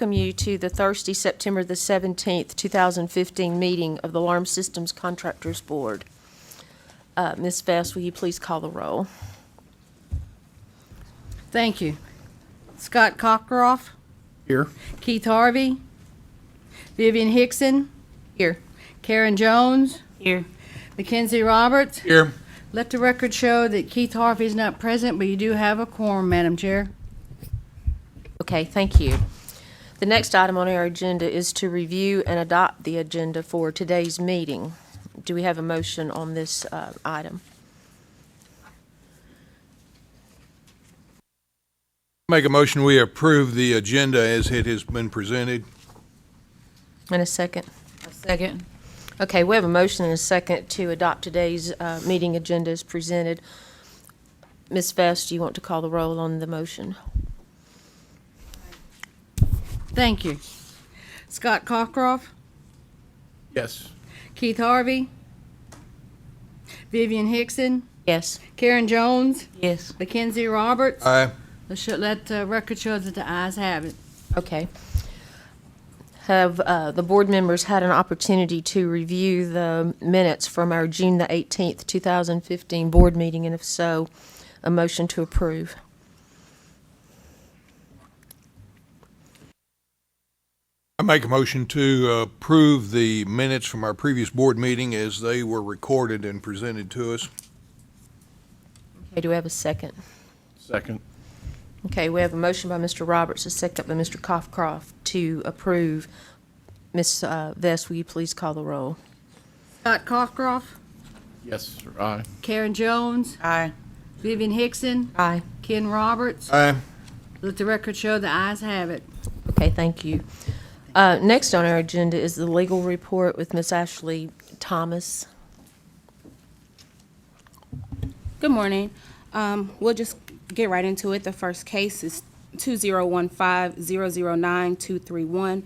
Welcome you to the Thursday, September the 17th, 2015 meeting of the Alarm Systems Contractors Board. Ms. Vest, will you please call the roll? Thank you. Scott Cockcroft. Here. Keith Harvey. Vivian Hickson. Here. Karen Jones. Here. Mackenzie Roberts. Here. Let the record show that Keith Harvey is not present, but you do have a quorum, Madam Chair. Okay, thank you. The next item on our agenda is to review and adopt the agenda for today's meeting. Do we have a motion on this item? Make a motion we approve the agenda as it has been presented. And a second? A second. Okay, we have a motion and a second to adopt today's meeting agenda as presented. Ms. Vest, do you want to call the roll on the motion? Thank you. Scott Cockcroft. Yes. Keith Harvey. Vivian Hickson. Yes. Karen Jones. Yes. Mackenzie Roberts. Aye. Let the record show that the ayes have it. Okay. Have the board members had an opportunity to review the minutes from our June the 18th, 2015 board meeting, and if so, a motion to approve? I make a motion to approve the minutes from our previous board meeting as they were recorded and presented to us. Okay, do we have a second? Second. Okay, we have a motion by Mr. Roberts, a second by Mr. Cockcroft to approve. Ms. Vest, will you please call the roll? Scott Cockcroft. Yes. Aye. Karen Jones. Aye. Vivian Hickson. Aye. Ken Roberts. Aye. Let the record show the ayes have it. Okay, thank you. Next on our agenda is the legal report with Ms. Ashley Thomas. Good morning. We'll just get right into it. The first case is 2015-009-231.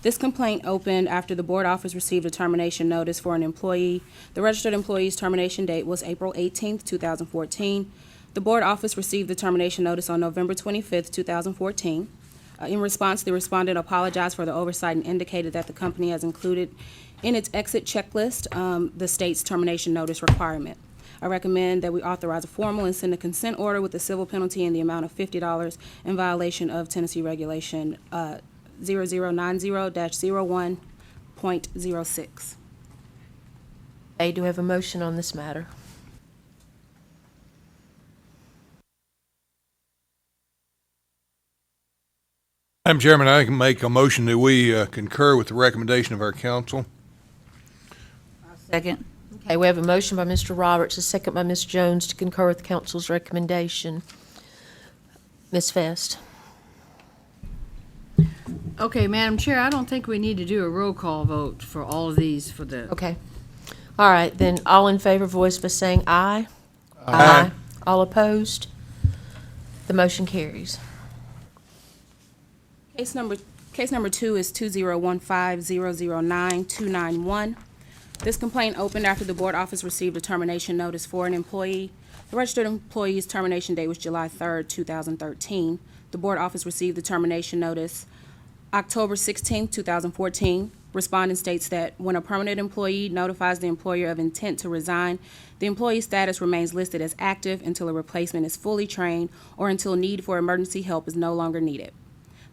This complaint opened after the board office received a termination notice for an employee. The registered employee's termination date was April 18th, 2014. The board office received the termination notice on November 25th, 2014. In response, the respondent apologized for the oversight and indicated that the company has included in its exit checklist the state's termination notice requirement. I recommend that we authorize a formal and send a consent order with a civil penalty in the amount of $50 in violation of Tennessee Regulation 0090-01.06. Okay, do we have a motion on this matter? Madam Chairman, I can make a motion that we concur with the recommendation of our council. Second. Okay, we have a motion by Mr. Roberts, a second by Ms. Jones to concur with council's recommendation. Ms. Vest. Okay, Madam Chair, I don't think we need to do a roll call vote for all of these for the. Okay. All right, then all in favor, voice by saying aye. Aye. All opposed? The motion carries. Case number 2 is 2015-009-291. This complaint opened after the board office received a termination notice for an employee. The registered employee's termination date was July 3rd, 2013. The board office received the termination notice October 16th, 2014. Respondent states that when a permanent employee notifies the employer of intent to resign, the employee's status remains listed as active until a replacement is fully trained or until need for emergency help is no longer needed.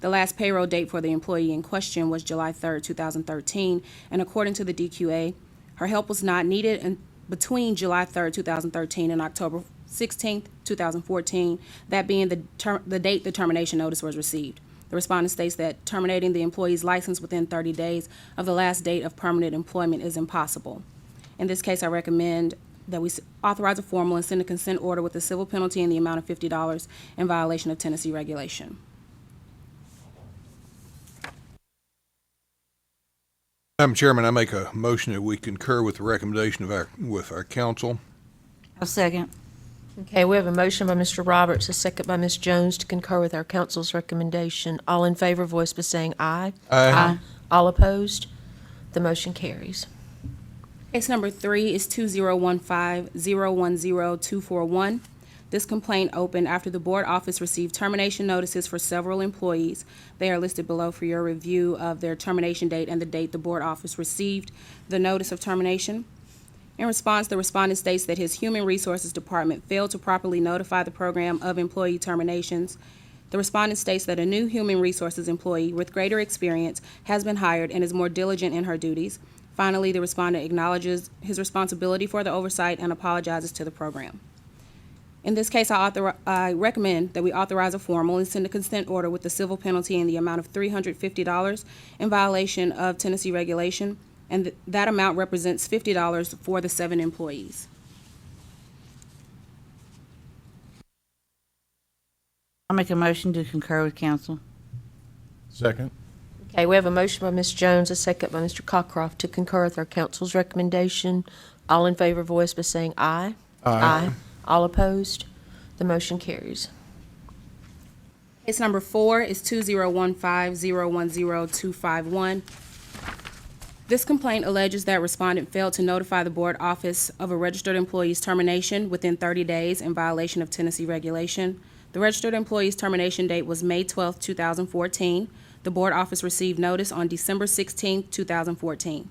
The last payroll date for the employee in question was July 3rd, 2013, and according to the DQA, her help was not needed between July 3rd, 2013 and October 16th, 2014, that being the date the termination notice was received. The respondent states that terminating the employee's license within 30 days of the last date of permanent employment is impossible. In this case, I recommend that we authorize a formal and send a consent order with a civil penalty in the amount of $50 in violation of Tennessee regulation. Madam Chairman, I make a motion that we concur with the recommendation of our council. A second. Okay, we have a motion by Mr. Roberts, a second by Ms. Jones to concur with our council's recommendation. All in favor, voice by saying aye. Aye. All opposed? The motion carries. Case number 3 is 2015-010-241. This complaint opened after the board office received termination notices for several employees. They are listed below for your review of their termination date and the date the board office received the notice of termination. In response, the respondent states that his Human Resources Department failed to properly notify the program of employee terminations. The respondent states that a new Human Resources employee with greater experience has been hired and is more diligent in her duties. Finally, the respondent acknowledges his responsibility for the oversight and apologizes to the program. In this case, I recommend that we authorize a formal and send a consent order with the civil penalty in the amount of $350 in violation of Tennessee regulation, and that amount represents $50 for the 7 employees. I'll make a motion to concur with council. Second. Okay, we have a motion by Ms. Jones, a second by Mr. Cockcroft to concur with our council's recommendation. All in favor, voice by saying aye. Aye. All opposed? The motion carries. Case number 4 is 2015-010-251. This complaint alleges that respondent failed to notify the board office of a registered employee's termination within 30 days in violation of Tennessee regulation. The registered employee's termination date was May 12, 2014. The board office received notice on December 16, 2014.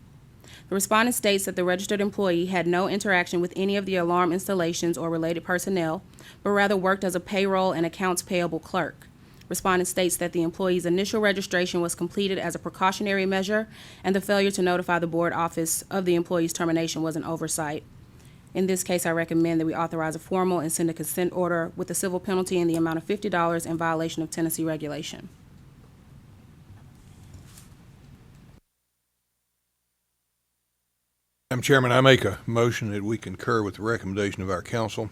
The respondent states that the registered employee had no interaction with any of the alarm installations or related personnel, but rather worked as a payroll and accounts payable clerk. Respondent states that the employee's initial registration was completed as a precautionary measure, and the failure to notify the board office of the employee's termination was an oversight. In this case, I recommend that we authorize a formal and send a consent order with a civil penalty in the amount of $50 in violation of Tennessee regulation. Madam Chairman, I make a motion that we concur with the recommendation of our council.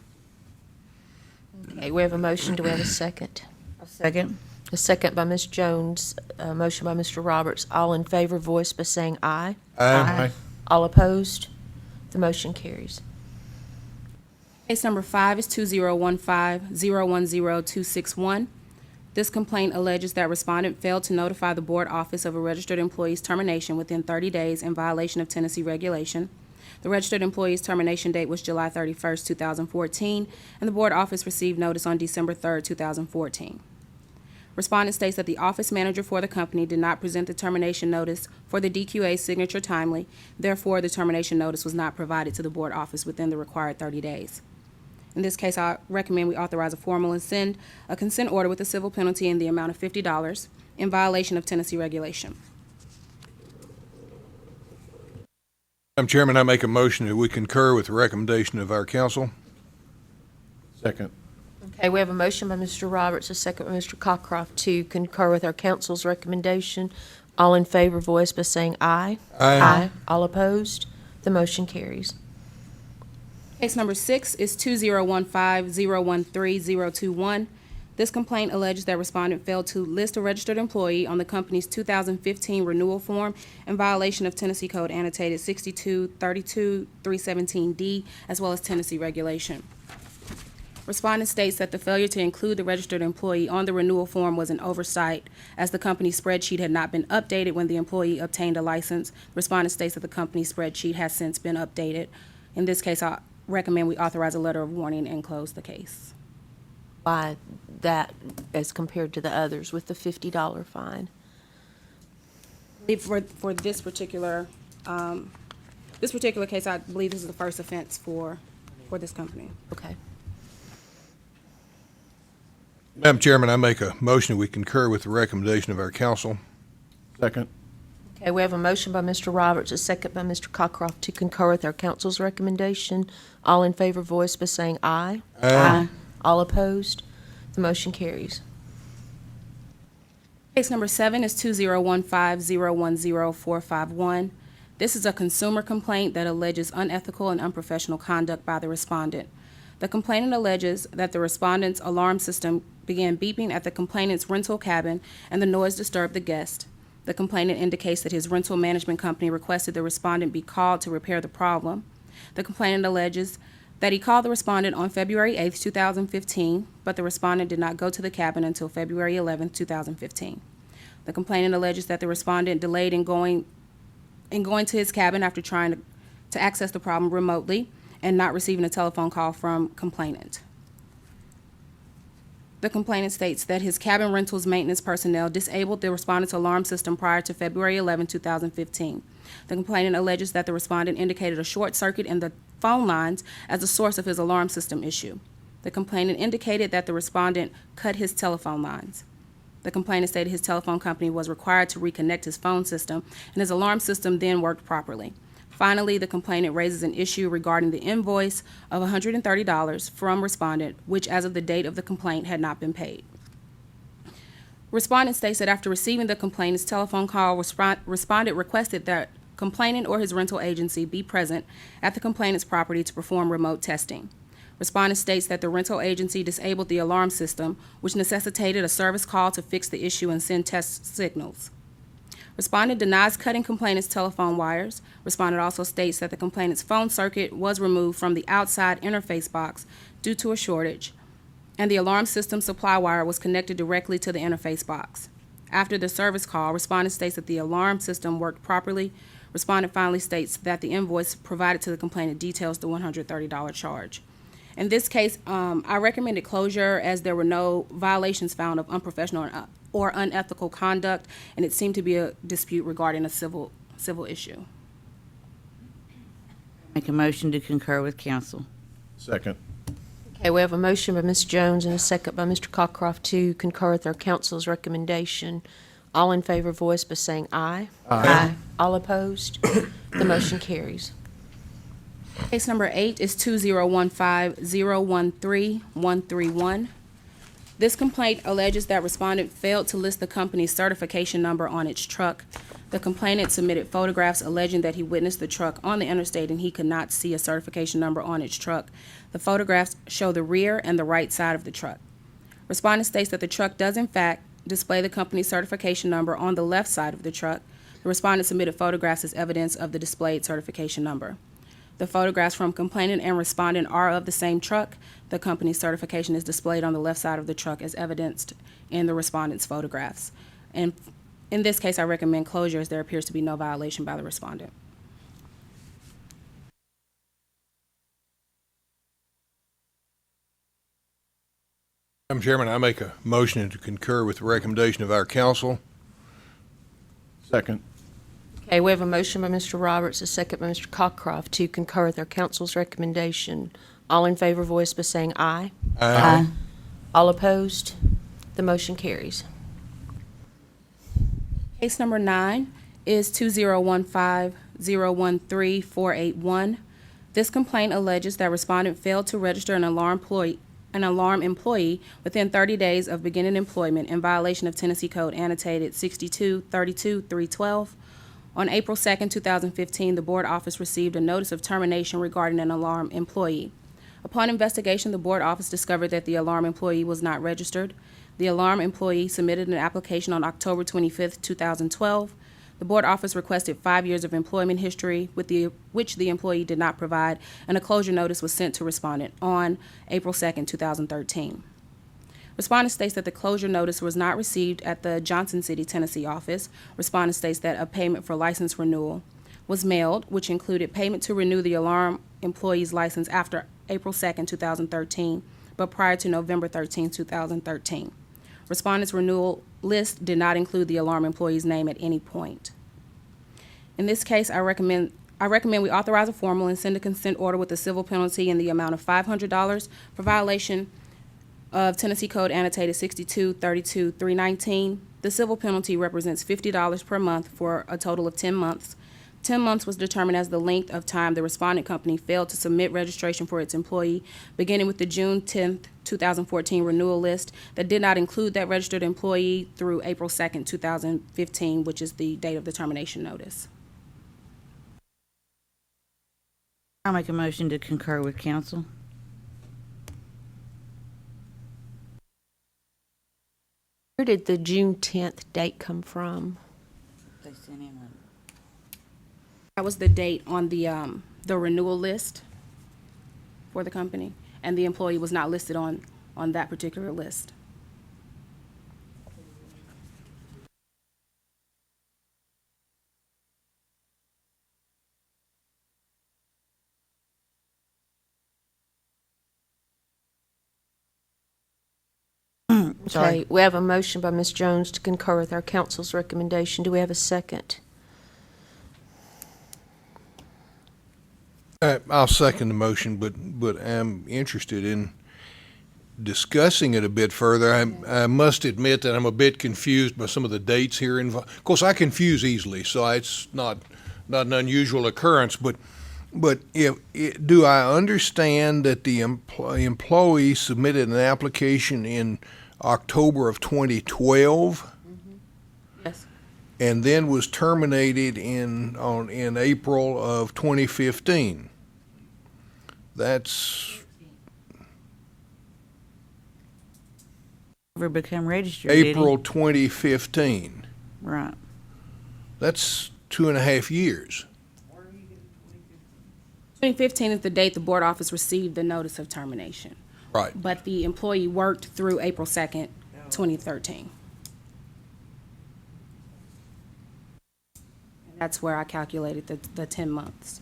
Okay, we have a motion. Do we have a second? I'll second. A second by Ms. Jones, a motion by Mr. Roberts. All in favor, voice by saying aye. Aye. All opposed? The motion carries. Case number 5 is 2015-010-261. This complaint alleges that respondent failed to notify the board office of a registered employee's termination within 30 days in violation of Tennessee regulation. The registered employee's termination date was July 31, 2014, and the board office received notice on December 3, 2014. Respondent states that the office manager for the company did not present the termination notice for the DQA's signature timely. Therefore, the termination notice was not provided to the board office within the required 30 days. In this case, I recommend we authorize a formal and send a consent order with a civil penalty in the amount of $50 in violation of Tennessee regulation. Madam Chairman, I make a motion that we concur with the recommendation of our council. Second. Okay, we have a motion by Mr. Roberts, a second by Mr. Cockcroft to concur with our council's recommendation. All in favor, voice by saying aye. Aye. All opposed? The motion carries. Case number 6 is 2015-013-021. This complaint alleges that respondent failed to list a registered employee on the company's 2015 renewal form in violation of Tennessee Code annotated 6232-317D, as well as Tennessee regulation. Respondent states that the failure to include the registered employee on the renewal form was an oversight, as the company's spreadsheet had not been updated when the employee obtained a license. Respondent states that the company's spreadsheet has since been updated. In this case, I recommend we authorize a letter of warning and close the case. Why that as compared to the others with the $50 fine? For this particular case, I believe this is the first offense for this company. Okay. Madam Chairman, I make a motion that we concur with the recommendation of our council. Second. Okay, we have a motion by Mr. Roberts, a second by Mr. Cockcroft to concur with our council's recommendation. All in favor, voice by saying aye. Aye. All opposed? The motion carries. Case number 7 is 2015-010-451. This is a consumer complaint that alleges unethical and unprofessional conduct by the respondent. The complainant alleges that the respondent's alarm system began beeping at the complainant's rental cabin and the noise disturbed the guest. The complainant indicates that his rental management company requested the respondent be called to repair the problem. The complainant alleges that he called the respondent on February 8, 2015, but the respondent did not go to the cabin until February 11, 2015. The complainant alleges that the respondent delayed in going to his cabin after trying to access the problem remotely and not receiving a telephone call from complainant. The complainant states that his cabin rentals maintenance personnel disabled the respondent's alarm system prior to February 11, 2015. The complainant alleges that the respondent indicated a short circuit in the phone lines as the source of his alarm system issue. The complainant indicated that the respondent cut his telephone lines. The complainant stated his telephone company was required to reconnect his phone system, and his alarm system then worked properly. Finally, the complainant raises an issue regarding the invoice of $130 from respondent, which as of the date of the complaint had not been paid. Respondent states that after receiving the complainant's telephone call, respondent requested that complainant or his rental agency be present at the complainant's property to perform remote testing. Respondent states that the rental agency disabled the alarm system, which necessitated a service call to fix the issue and send test signals. Respondent denies cutting complainant's telephone wires. Respondent also states that the complainant's phone circuit was removed from the outside interface box due to a shortage, and the alarm system supply wire was connected directly to the interface box. After the service call, respondent states that the alarm system worked properly. Respondent finally states that the invoice provided to the complainant details the $130 charge. In this case, I recommended closure as there were no violations found of unprofessional or unethical conduct, and it seemed to be a dispute regarding a civil issue. Make a motion to concur with counsel. Second. Okay, we have a motion by Ms. Jones and a second by Mr. Cockcroft to concur with our council's recommendation. All in favor, voice by saying aye. Aye. All opposed? The motion carries. Case number 8 is 2015-013-131. This complaint alleges that respondent failed to list the company's certification number on its truck. The complainant submitted photographs alleging that he witnessed the truck on the interstate and he could not see a certification number on its truck. The photographs show the rear and the right side of the truck. Respondent states that the truck does in fact display the company's certification number on the left side of the truck. The respondent submitted photographs as evidence of the displayed certification number. The photographs from complainant and respondent are of the same truck. The company's certification is displayed on the left side of the truck as evidenced in the respondent's photographs. And in this case, I recommend closure as there appears to be no violation by the respondent. Madam Chairman, I make a motion to concur with the recommendation of our council. Second. Okay, we have a motion by Mr. Roberts, a second by Mr. Cockcroft to concur with our council's recommendation. All in favor, voice by saying aye. Aye. All opposed? The motion carries. Case number 9 is 2015-013-481. This complaint alleges that respondent failed to register an alarm employee within 30 days of beginning employment in violation of Tennessee Code annotated 6232-312. On April 2nd, 2015, the board office received a notice of termination regarding an alarm employee. Upon investigation, the board office discovered that the alarm employee was not registered. The alarm employee submitted an application on October 25th, 2012. The board office requested 5 years of employment history, which the employee did not provide, and a closure notice was sent to respondent on April 2nd, 2013. Respondent states that the closure notice was not received at the Johnson City, Tennessee office. Respondent states that a payment for license renewal was mailed, which included payment to renew the alarm employee's license after April 2nd, 2013, but prior to November 13, 2013. Respondent's renewal list did not include the alarm employee's name at any point. In this case, I recommend we authorize a formal and send a consent order with a civil penalty in the amount of $500 for violation of Tennessee Code annotated 6232-319. The civil penalty represents $50 per month for a total of 10 months. 10 months was determined as the length of time the respondent company failed to submit registration for its employee, beginning with the June 10th, 2014 renewal list that did not include that registered employee through April 2nd, 2015, which is the date of the termination notice. I'll make a motion to concur with counsel. Where did the June 10th date come from? They sent in That was the date on the renewal list for the company, and the employee was not listed on that particular list. Okay, we have a motion by Ms. Jones to concur with our council's recommendation. Do we have a second? I'll second the motion, but I'm interested in discussing it a bit further. I must admit that I'm a bit confused by some of the dates here involved. Of course, I confuse easily, so it's not an unusual occurrence, but do I understand that the employee submitted an application in October of 2012? Yes. And then was terminated in April of 2015. That's Never become registered, did he? April 2015. Right. That's 2.5 years. 2015 is the date the board office received the notice of termination. Right. But the employee worked through April 2nd, 2013. And that's where I calculated the 10 months.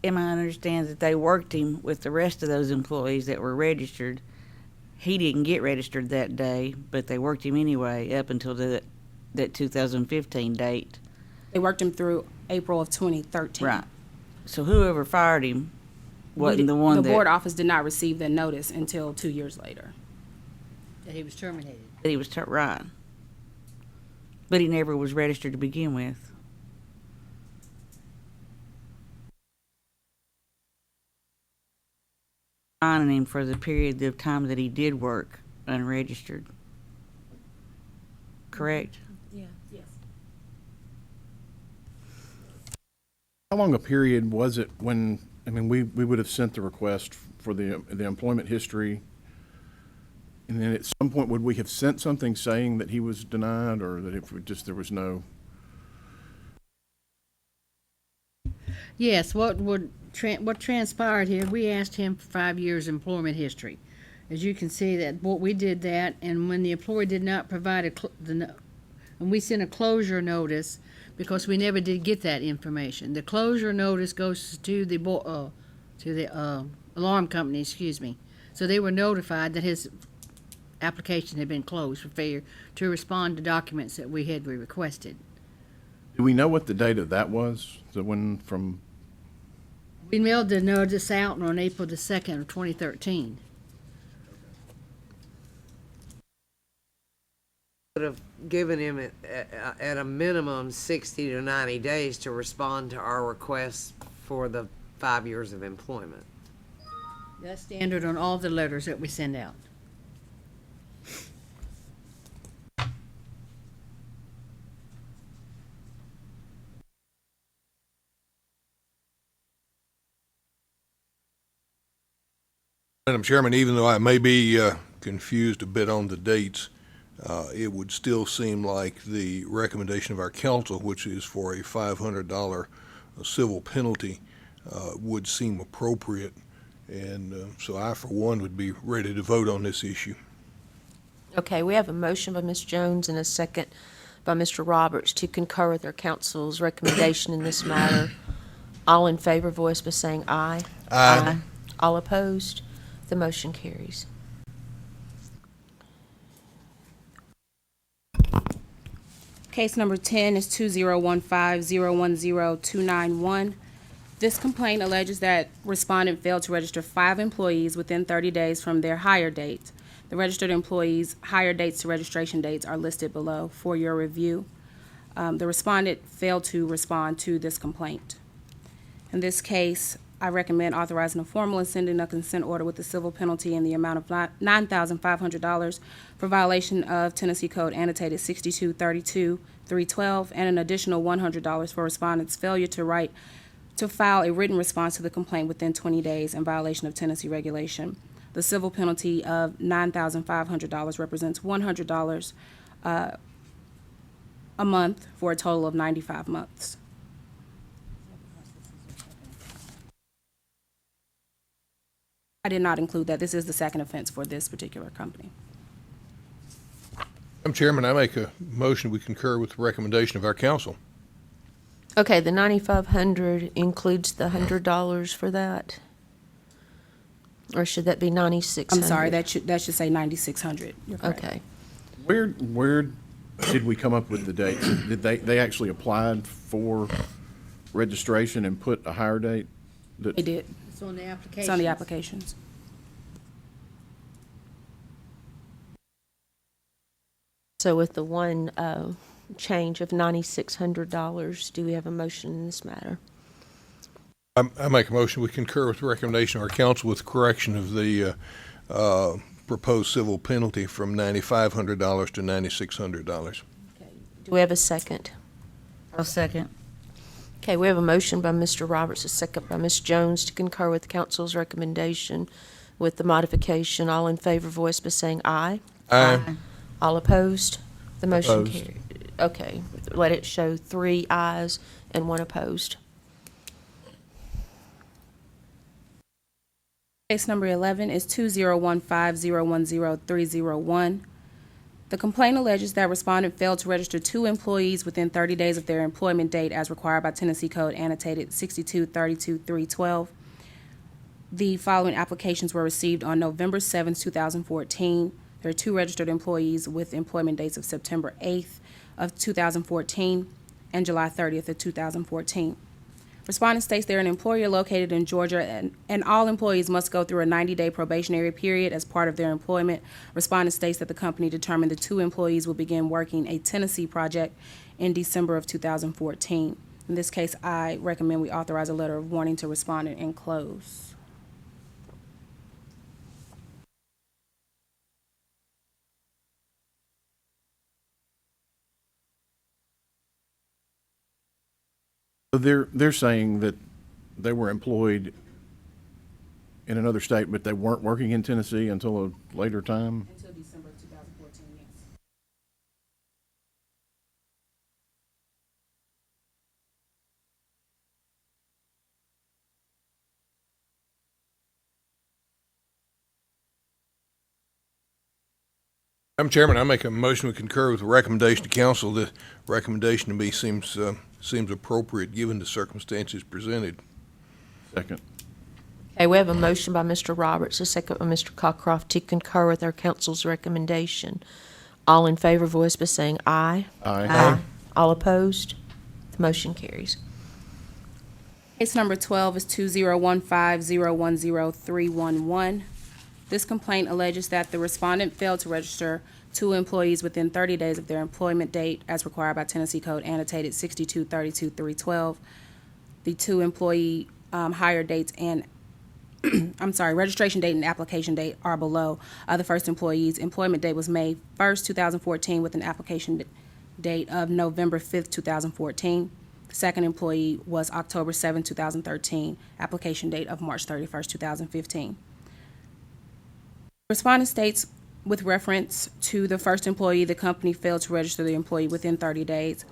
Am I understand that they worked him with the rest of those employees that were registered. He didn't get registered that day, but they worked him anyway up until that 2015 date. They worked him through April of 2013. Right. So whoever fired him wasn't the one The board that office did not receive the notice until 2 years later. That he was terminated. he was right. But he never was registered to begin with. Fining him for the period of time that he did work unregistered. Correct? How long a period was it when, I mean, we would have sent the request for the employment history, and then at some point, would we have sent something saying that he was denied, or that if we just, there was no? Yes, what transpired here, we asked him for 5 years employment history. As you can see, that we did that, and when the employee did not provide and we sent a closure notice, because we never did get that information. The closure notice goes to the alarm company, excuse me. So they were notified that his application had been closed for failure to respond to documents that we had requested. Do we know what the date of that was? The one from, We mailed the notice out on April the 2nd of 2013. Would have given him at a minimum 60 to 90 days to respond to our request for the 5 years of employment. That's standard on all the letters that we send out. Madam Chairman, even though I may be confused a bit on the dates, it would still seem like the recommendation of our council, which is for a $500 civil penalty, would seem appropriate. And so I, for one, would be ready to vote on this issue. Okay, we have a motion by Ms. Jones and a second by Mr. Roberts to concur with our council's recommendation in this matter. All in favor, voice by saying aye. Aye. All opposed? The motion carries. Case number 10 is 2015-010-291. This complaint alleges that respondent failed to register 5 employees within 30 days from their hire date. The registered employees' hire dates to registration dates are listed below for your review. The respondent failed to respond to this complaint. In this case, I recommend authorizing a formal and sending a consent order with a civil penalty in the amount of $9,500 for violation of Tennessee Code annotated 6232-312 and an additional $100 for respondent's failure to file a written response to the complaint within 20 days in violation of Tennessee regulation. The civil penalty of $9,500 represents $100 a month for a total of 95 months. I did not include that. This is the second offense for this particular company. Madam Chairman, I make a motion we concur with the recommendation of our council. Okay, the $9,500 includes the $100 for that? Or should that be 9,600? I'm sorry, that should say 9,600. You're correct. Okay. Where did we come up with the dates? Did they actually applied for registration and put a hire date? They did. It's on the application. It's on the applications. So with the one change of $9,600, do we have a motion in this matter? I make a motion, we concur with the recommendation of our council with correction of the proposed civil penalty from $9,500 to $9,600. Do we have a second? I'll second. Okay, we have a motion by Mr. Roberts, a second by Ms. Jones to concur with council's recommendation with the modification. All in favor, voice by saying aye. Aye. All opposed? The motion Opposed. carried. Okay, let it show 3 ayes and 1 opposed. Case number 11 is 2015010301. The complaint alleges that respondent failed to register 2 employees within 30 days of their employment date as required by Tennessee Code annotated 6232-312. The following applications were received on November 7, 2014. There are 2 registered employees with employment dates of September 8th of 2014 and July 30th of 2014. Respondent states they're an employer located in Georgia, and all employees must go through a 90-day probationary period as part of their employment. Respondent states that the company determined the 2 employees will begin working a Tennessee project in December of 2014. In this case, I recommend we authorize a letter of warning to respondent and close. So they're saying that they were employed in another state, but they weren't working in Tennessee until a later time? Until December of 2014, yes. Madam Chairman, I make a motion we concur with the recommendation to council. The recommendation to me seems appropriate given the circumstances presented. Second. Okay, we have a motion by Mr. Roberts, a second by Mr. Cockcroft to concur with our council's recommendation. All in favor, voice by saying aye. Aye. All opposed? The motion carries. Case number 12 is 2015010311. This complaint alleges that the respondent failed to register 2 employees within 30 days of their employment date as required by Tennessee Code annotated 6232-312. The 2 employee hire dates and registration date and application date are below. The first employee's employment date was May 1st, 2014 with an application date of November 5th, 2014. The second employee was October 7, 2013, application date of March 31st, 2015. Respondent states with reference to the first employee, the company failed to register the employee within 30 days.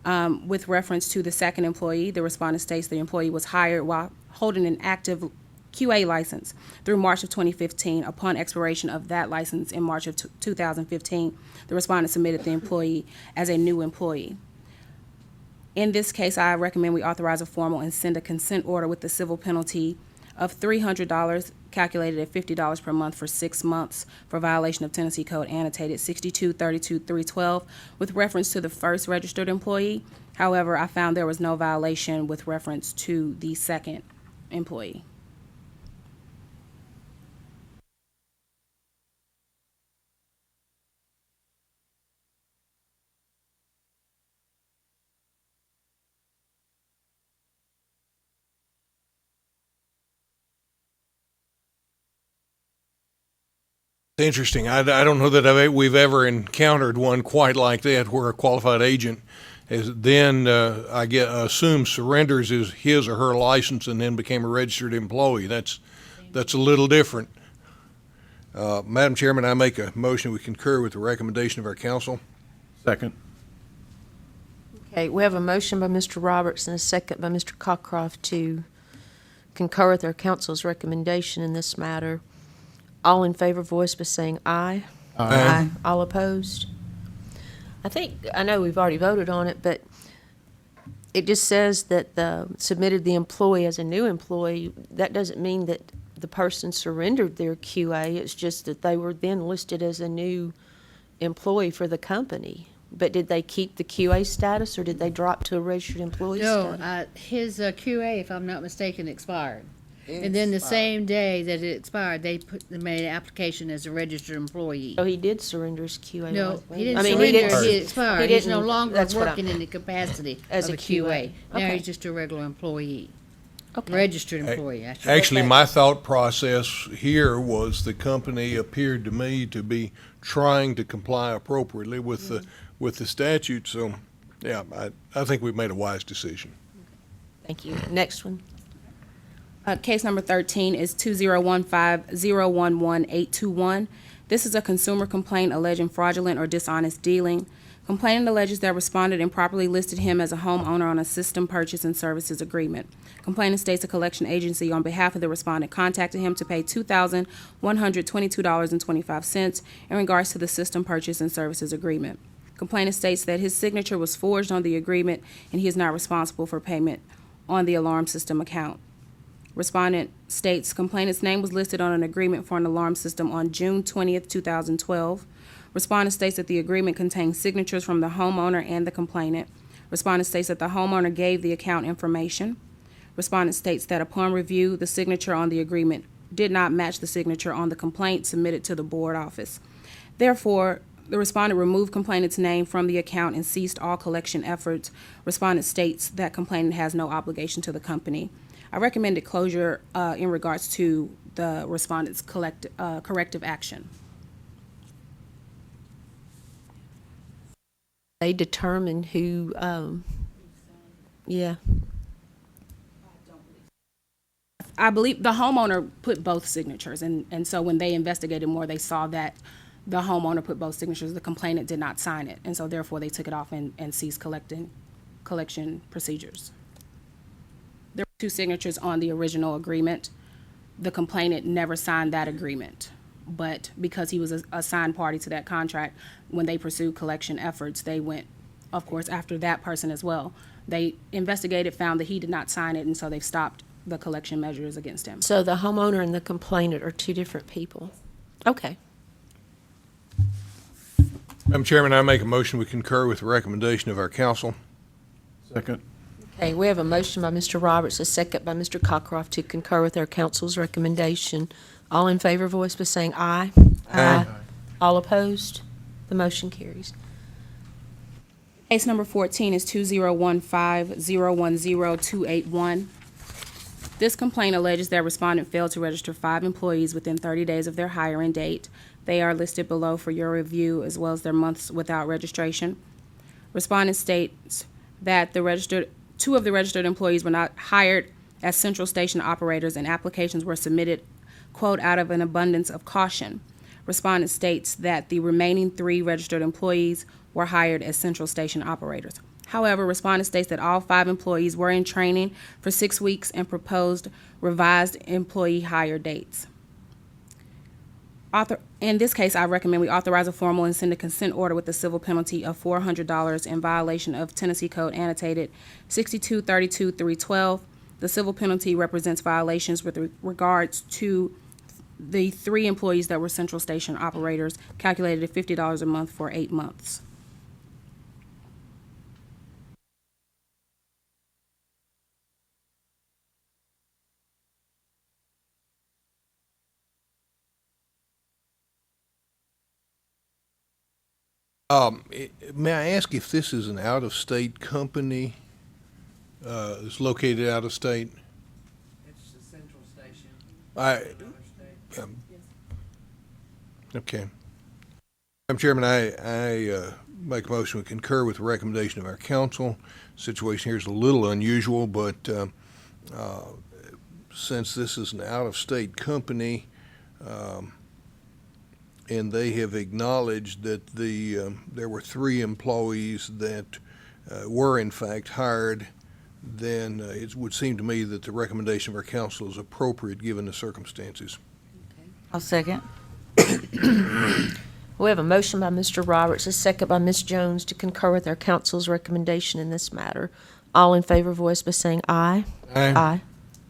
With reference to the second employee, the respondent states the employee was hired while holding an active QA license through March of 2015. Upon expiration of that license in March of 2015, the respondent submitted the employee as a new employee. In this case, I recommend we authorize a formal and send a consent order with the civil penalty of $300 calculated at $50 per month for 6 months for violation of Tennessee Code annotated 6232-312 with reference to the first registered employee. However, I found there was no violation with reference to the second employee. It's interesting. I don't know that we've ever encountered one quite like that where a qualified agent is then, assumes surrenders his or her license and then became a registered employee. That's a little different. Madam Chairman, I make a motion we concur with the recommendation of our council. Second. Okay, we have a motion by Mr. Roberts and a second by Mr. Cockcroft to concur with our council's recommendation in this matter. All in favor, voice by saying aye. Aye. All opposed? I know we've already voted on it, but it just says that submitted the employee as a new employee. That doesn't mean that the person surrendered their QA. It's just that they were then listed as a new employee for the company. But did they keep the QA status, or did they drop to a registered employee No, status? his QA, if I'm not mistaken, expired. And then the same day that it expired, they made an application as a registered employee. So he did surrender his QA. No, license. he didn't I mean, surrender, he he expired. he He's no didn't- longer that's what working in the capacity As of a a QA. Now Okay. he's just a regular employee, Okay. registered employee, I should Actually, say. my thought process here was the company appeared to me to be trying to comply appropriately with the statute, so, yeah, I think we've made a wise decision. Thank you. Next one. Case number 13 is 2015-011-821. This is a consumer complaint alleging fraudulent or dishonest dealing. Complainant alleges that respondent improperly listed him as a homeowner on a system purchase and services agreement. Complainant states a collection agency on behalf of the respondent contacted him to pay $2,122.25 in regards to the system purchase and services agreement. Complainant states that his signature was forged on the agreement and he is not responsible for payment on the alarm system account. Respondent states complainant's name was listed on an agreement for an alarm system on June 20th, 2012. Respondent states that the agreement contains signatures from the homeowner and the complainant. Respondent states that the homeowner gave the account information. Respondent states that upon review, the signature on the agreement did not match the signature on the complaint submitted to the board office. Therefore, the respondent removed complainant's name from the account and ceased all collection efforts. Respondent states that complainant has no obligation to the company. I recommended closure in regards to the respondent's corrective action. They determine who, yeah. I believe the homeowner put both signatures, and so when they investigated more, they saw that the homeowner put both signatures. The complainant did not sign it, and so therefore they took it off and ceased collection procedures. There were 2 signatures on the original agreement. The complainant never signed that agreement, but because he was a signed party to that contract, when they pursued collection efforts, they went, of course, after that person as well. They investigated, found that he did not sign it, and so they stopped the collection measures against him. So the homeowner and the complainant are 2 different people. Okay. Madam Chairman, I make a motion we concur with the recommendation of our council. Second. Okay, we have a motion by Mr. Roberts, a second by Mr. Cockcroft to concur with our council's recommendation. All in favor, voice by saying aye. Aye. All opposed? The motion carries. Case number 14 is 2015-010-281. This complaint alleges that respondent failed to register 5 employees within 30 days of their hiring date. They are listed below for your review, as well as their months without registration. Respondent states that 2 of the registered employees were not hired as central station operators, and applications were submitted, quote, out of an abundance of caution. Respondent states that the remaining 3 registered employees were hired as central station operators. However, respondent states that all 5 employees were in training for 6 weeks and proposed revised employee hire dates. In this case, I recommend we authorize a formal and send a consent order with a civil penalty of $400 in violation of Tennessee Code annotated 6232-312. The civil penalty represents violations with regards to the 3 employees that were central station operators, calculated at $50 a month for 8 months. May I ask if this is an out-of-state company, that's located out of state? It's the central station. I, okay. Madam Chairman, I make a motion we concur with the recommendation of our council. Situation here is a little unusual, but since this is an out-of-state company, and they have acknowledged that there were 3 employees that were in fact hired, then it would seem to me that the recommendation of our council is appropriate given the circumstances. I'll second. We have a motion by Mr. Roberts, a second by Ms. Jones to concur with our council's recommendation in this matter. All in favor, voice by saying aye. Aye.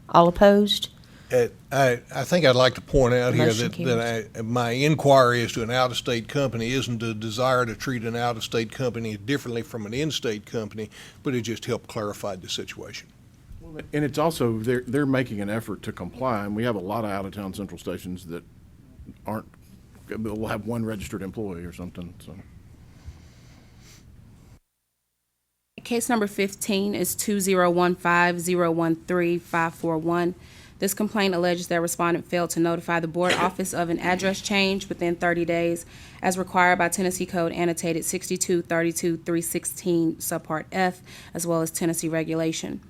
All opposed? I think I'd like to point out here Motion that my inquiry as to an out-of-state company isn't a desire to treat an out-of-state company differently from an in-state company, but it just helped clarify the situation. And it's also, they're making an effort to comply, and we have a lot of out-of-town central stations that aren't, will have one registered employee or something, so. Case number 15 is 2015-013-541. This complaint alleges that respondent failed to notify the board office of an address change within 30 days as required by Tennessee Code annotated 6232-316 subpart F, as well as Tennessee regulation.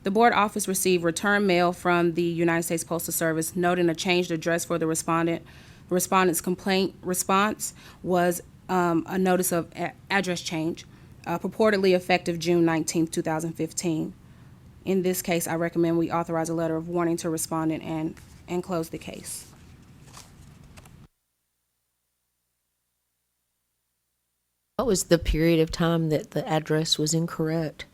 The board office received return mail from the United States Postal Service noting a changed address for the respondent. The respondent's complaint response was a notice of address change, purportedly effective June 19, 2015. In this case, I recommend we authorize a letter of warning to respondent and close the case. What was the period of time that the address was incorrect?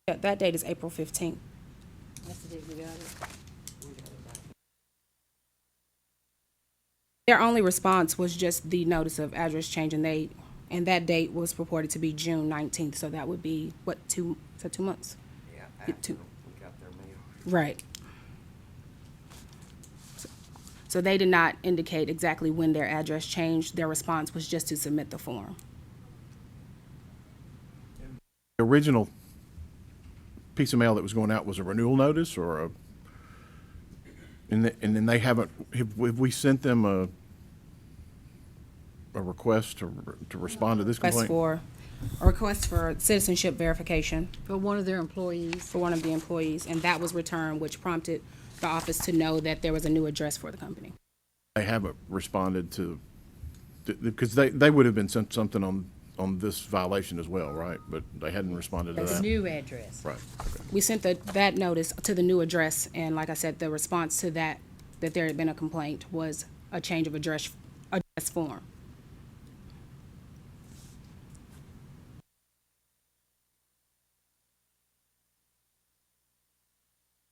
That date is April 15th. That's the date we got it. Their only response was just the notice of address change, and that date was purported to be June 19th, so that would be, what, 2 months? Yeah, after after we got their mail. Right. So they did not indicate exactly when their address changed. Their response was just to submit the form. The original piece of mail that was going out was a renewal notice or a, and then they haven't, have we sent them a request to respond to this complaint? A request for citizenship verification For one of their employees. for one of the employees, and that was returned, which prompted the office to know that there was a new address for the company. They haven't responded to, because they would have been sent something on this violation as well, right? But they hadn't responded to The that. new address. Right, okay. We sent that notice to the new address, and like I said, the response to that there had been a complaint, was a change of address form.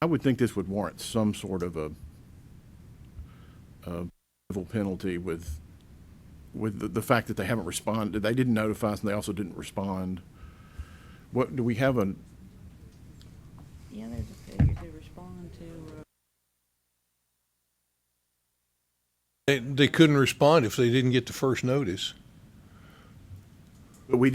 I would think this would warrant some sort of a civil penalty with the fact that they haven't responded. They didn't notify us, and they also didn't respond. What, do we have a, Yeah, there's a failure to respond to, They couldn't respond if they didn't get the first notice. but they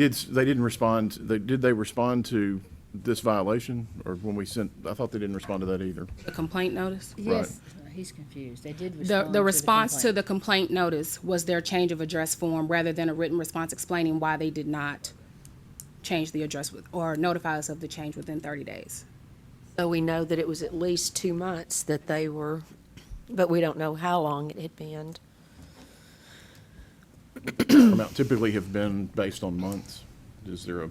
didn't respond, did they respond to this violation? Or when we sent, I thought they didn't respond to that either. The complaint notice? Yes, he's confused. They did respond The response to complaint. the complaint notice was their change of address form, rather than a written response explaining why they did not change the address or notify us of the change within 30 days. So we know that it was at least 2 months that they were, but we don't know how long it had been. Amount typically have been based on months. Is there a,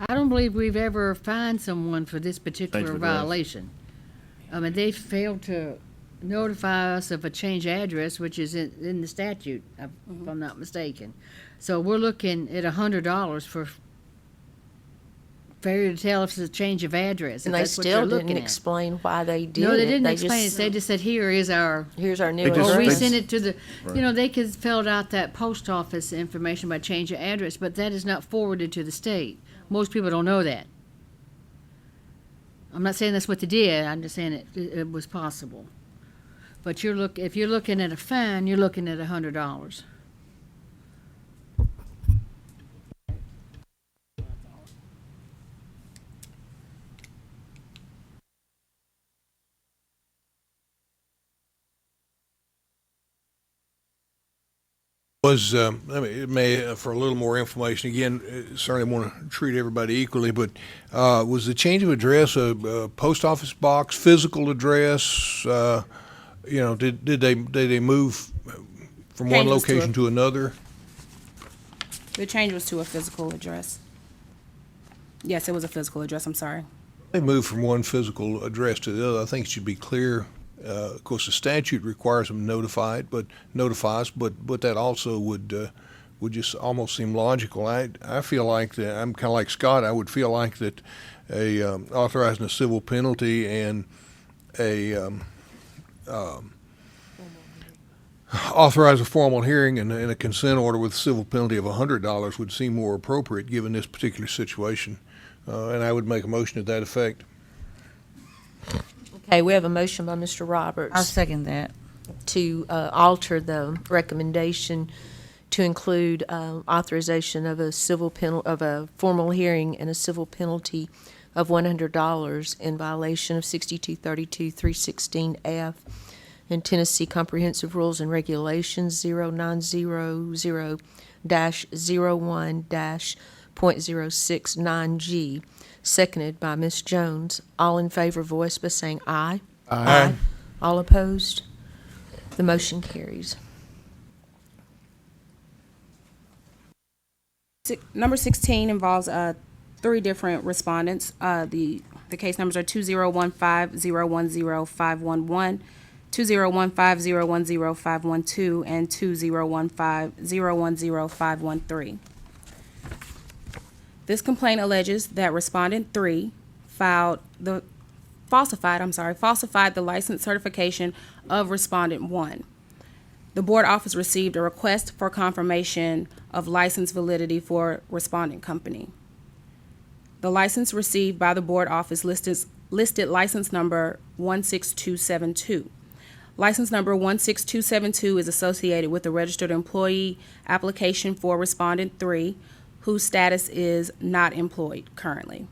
I don't believe we've ever fined someone for this particular Change of address. violation. I mean, they failed to notify us of a change of address, which is in the statute, if I'm not mistaken. So we're looking at $100 for failure to tell if it's a change of address. if And they that's what still they're didn't looking at. explain why they did it. No, they didn't just- explain it. They just said, here is our, Here's our new They just- or we address. send it to the, Right. you know, they could fill out that post office information by change of address, but that is not forwarded to the state. Most people don't know that. I'm not saying that's what they did, I'm just saying it was possible. But if you're looking at a fine, you're looking at $100. Was, I mean, it may, for a little more information, again, certainly want to treat everybody equally, but was the change of address a post office box, physical address? Did they move from one Change was to location to another? The change was to a physical address. Yes, it was a physical address, I'm sorry. They moved from one physical address to the other. I think it should be clear. Of course, the statute requires them notified, but notifies, but that also would just almost seem logical. I feel like that I'm kind of like Scott. I would feel like that authorizing a civil penalty and authorize a formal hearing and a consent order with a civil penalty of $100 would seem more appropriate given this particular situation. And I would make a motion to that effect. Okay, we have a motion by Mr. Roberts. I'll second that. To alter the recommendation to include authorization of a of a formal hearing and a civil penalty of $100 in violation of 6232-316F and Tennessee Comprehensive Rules and Regulations 0900-01-.069G, seconded by Ms. Jones. All in favor, voice by saying aye. Aye. All opposed? The motion carries. Number 16 involves three different respondents. The case numbers are 2015-010-511, 2015-010-512, and 2015-010-513. This complaint alleges that Respondent 3 falsified the license certification of Respondent 1. The board office received a request for confirmation of license validity for Respondent Company. The license received by the board office listed license number 16272. License number 16272 is associated with the registered employee application for Respondent 3, whose status is not employed currently.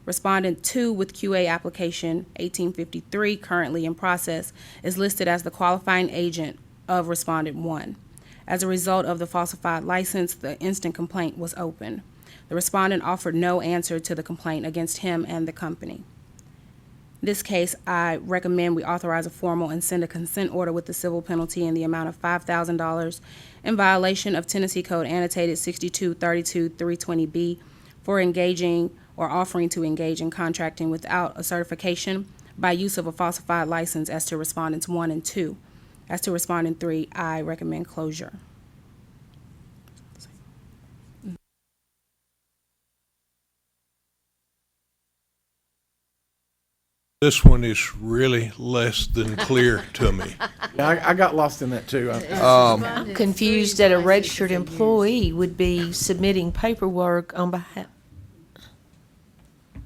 Respondent 2 with QA application 1853, currently in process, is listed as the qualifying agent of Respondent 1. As a result of the falsified license, the instant complaint was opened. The respondent offered no answer to the complaint against him and the company. In this case, I recommend we authorize a formal and send a consent order with the civil penalty in the amount of $5,000 in violation of Tennessee Code Annotated 6232-320B for engaging or offering to engage in contracting without a certification by use of a falsified license as to Respondents 1 and 2. As to Respondent 3, I recommend closure. This one is really less than clear to me. Yeah, I got lost in that too. Confused that a registered employee would be submitting paperwork on behalf. Is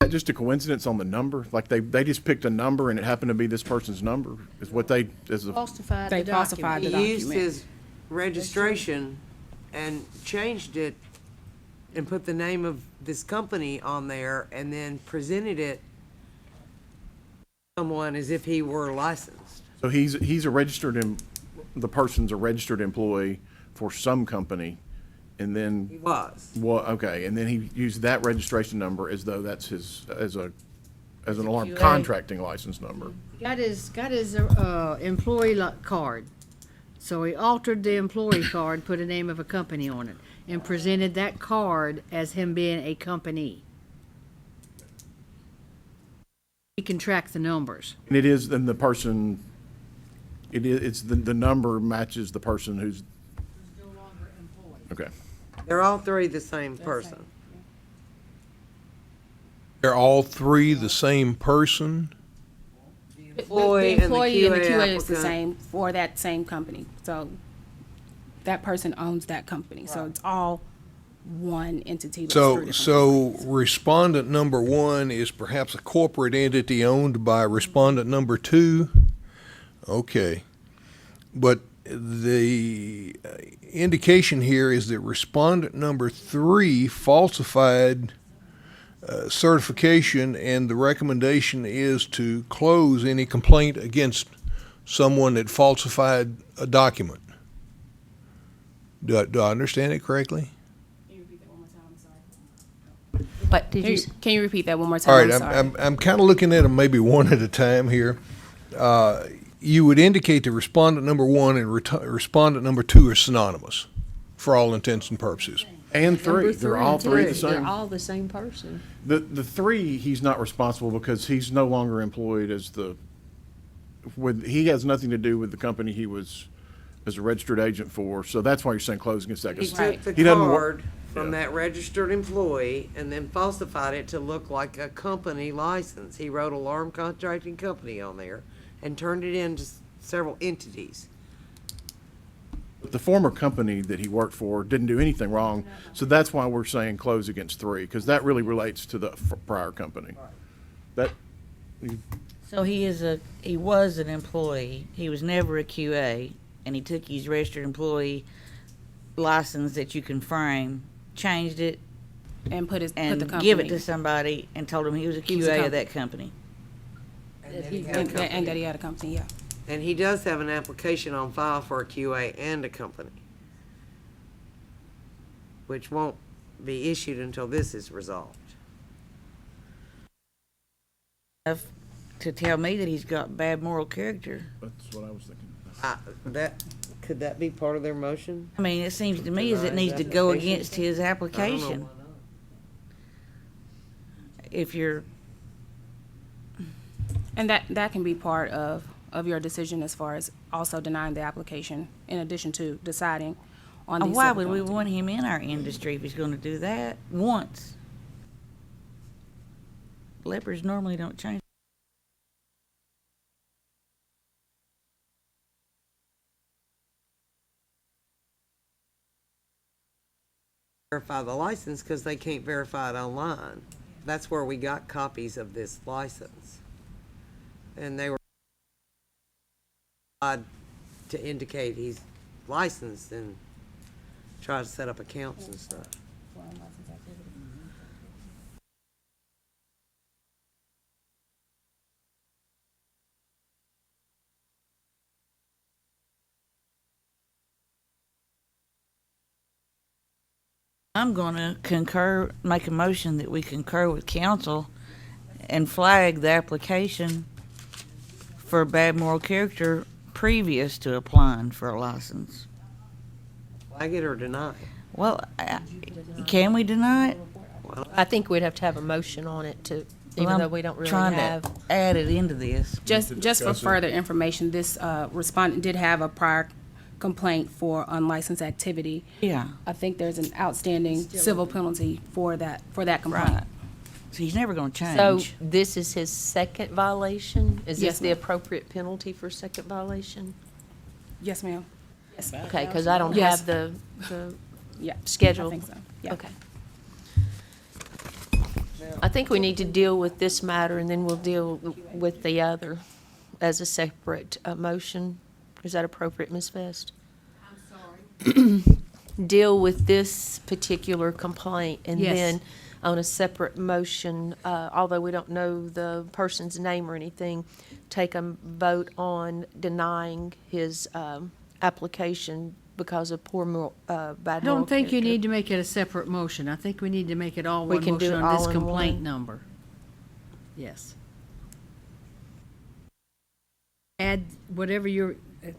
that just a coincidence on the number? Like they just picked a number and it happened to be this person's number? Is what they, is a, Falsified They the falsified document. the He used document. his registration and changed it and put the name of this company on there and then presented it to someone as if he were licensed. so he's a registered, the person's a registered employee for some company and then, He was. okay, and then he used that registration number as though that's his, as an alarm contracting license number. Got his employee card. So he altered the employee card, put a name of a company on it, and presented that card as him being a company. He can track the numbers. And it is, then the person, it's the number matches the person who's, No longer employed. okay. They're all three the same person. They're all three the same person? Employee The and the employee and the QA QA is the applicant. same for that same company. So that person owns that company. So it's all one entity. but three So, different so companies. respondent number 1 is perhaps a corporate entity owned by respondent number 2? Okay. But the indication here is that respondent number 3 falsified certification, and the recommendation is to close any complaint against someone that falsified a document. Do I understand it correctly? What did you? Can you repeat that one more time? All right, I'm sorry. I'm kind of looking at them maybe one at a time here. You would indicate that respondent number one and respondent number two are synonymous for all intents and purposes. And three, they're all three the They're same. all the same person. The three, he's not responsible because he's no longer employed as he has nothing to do with the company he was as a registered agent for, so that's why you're saying close against that. He 'cause took the he doesn't card from yeah. that registered employee and then falsified it to look like a company license. He wrote Alarm Contracting Company on there and turned it into several entities. The former company that he worked for didn't do anything wrong, so that's why we're saying close against three, because that really relates to the prior company. That, So he was an employee. He was never a QA, and he took his registered employee license that you can frame, changed it, And put the and company. give it to somebody, and told him he was a He was a QA of company. that company. And then he had a And that company. he had a company, yeah. And he does have an application on file for a QA and a company, which won't be issued until this is resolved. Enough to tell me that he's got bad moral character. that's what I was thinking. Could that be part of their motion? I mean, it seems to me as it Deny needs his to go application? against his application. If you're, And that can be part of your decision as far as also denying the application, in addition to deciding on the why civil would we penalty. want him in our industry if he's gonna do that once? Lepers normally don't change. Verify the license because they can't verify it online. That's where we got copies of this license. And they were to indicate he's licensed and try to set up accounts and stuff. I'm gonna make a motion that we concur with council and flag the application for bad moral character previous to applying for a license. Flag it or deny it. Well, can we deny it? I think we'd have to have a motion on it to, even Well, though I'm we don't really trying have. to add it into this. Just for discuss it. further information, this respondent did have a prior complaint for unlicensed activity. Yeah, I think there's an outstanding civil penalty for that complaint. right. So he's never gonna So change. this is his second violation? Is Yes, this the ma'am. appropriate penalty for second violation? Yes, ma'am. Yes, Okay, because I don't Yes. have the yeah. schedule. I think so, yeah. Okay. I think we need to deal with this matter, and then we'll deal with the other as a separate motion. Is that appropriate, Ms. Vest? I'm sorry. Deal with this particular complaint, and Yes. then on a separate motion, although we don't know the person's name or anything, take a vote on denying his application because of poor bad I moral don't think you character. need to make it a separate motion. I think we need to make it all We one can do motion it on this all in complaint one. number. Yes. Add whatever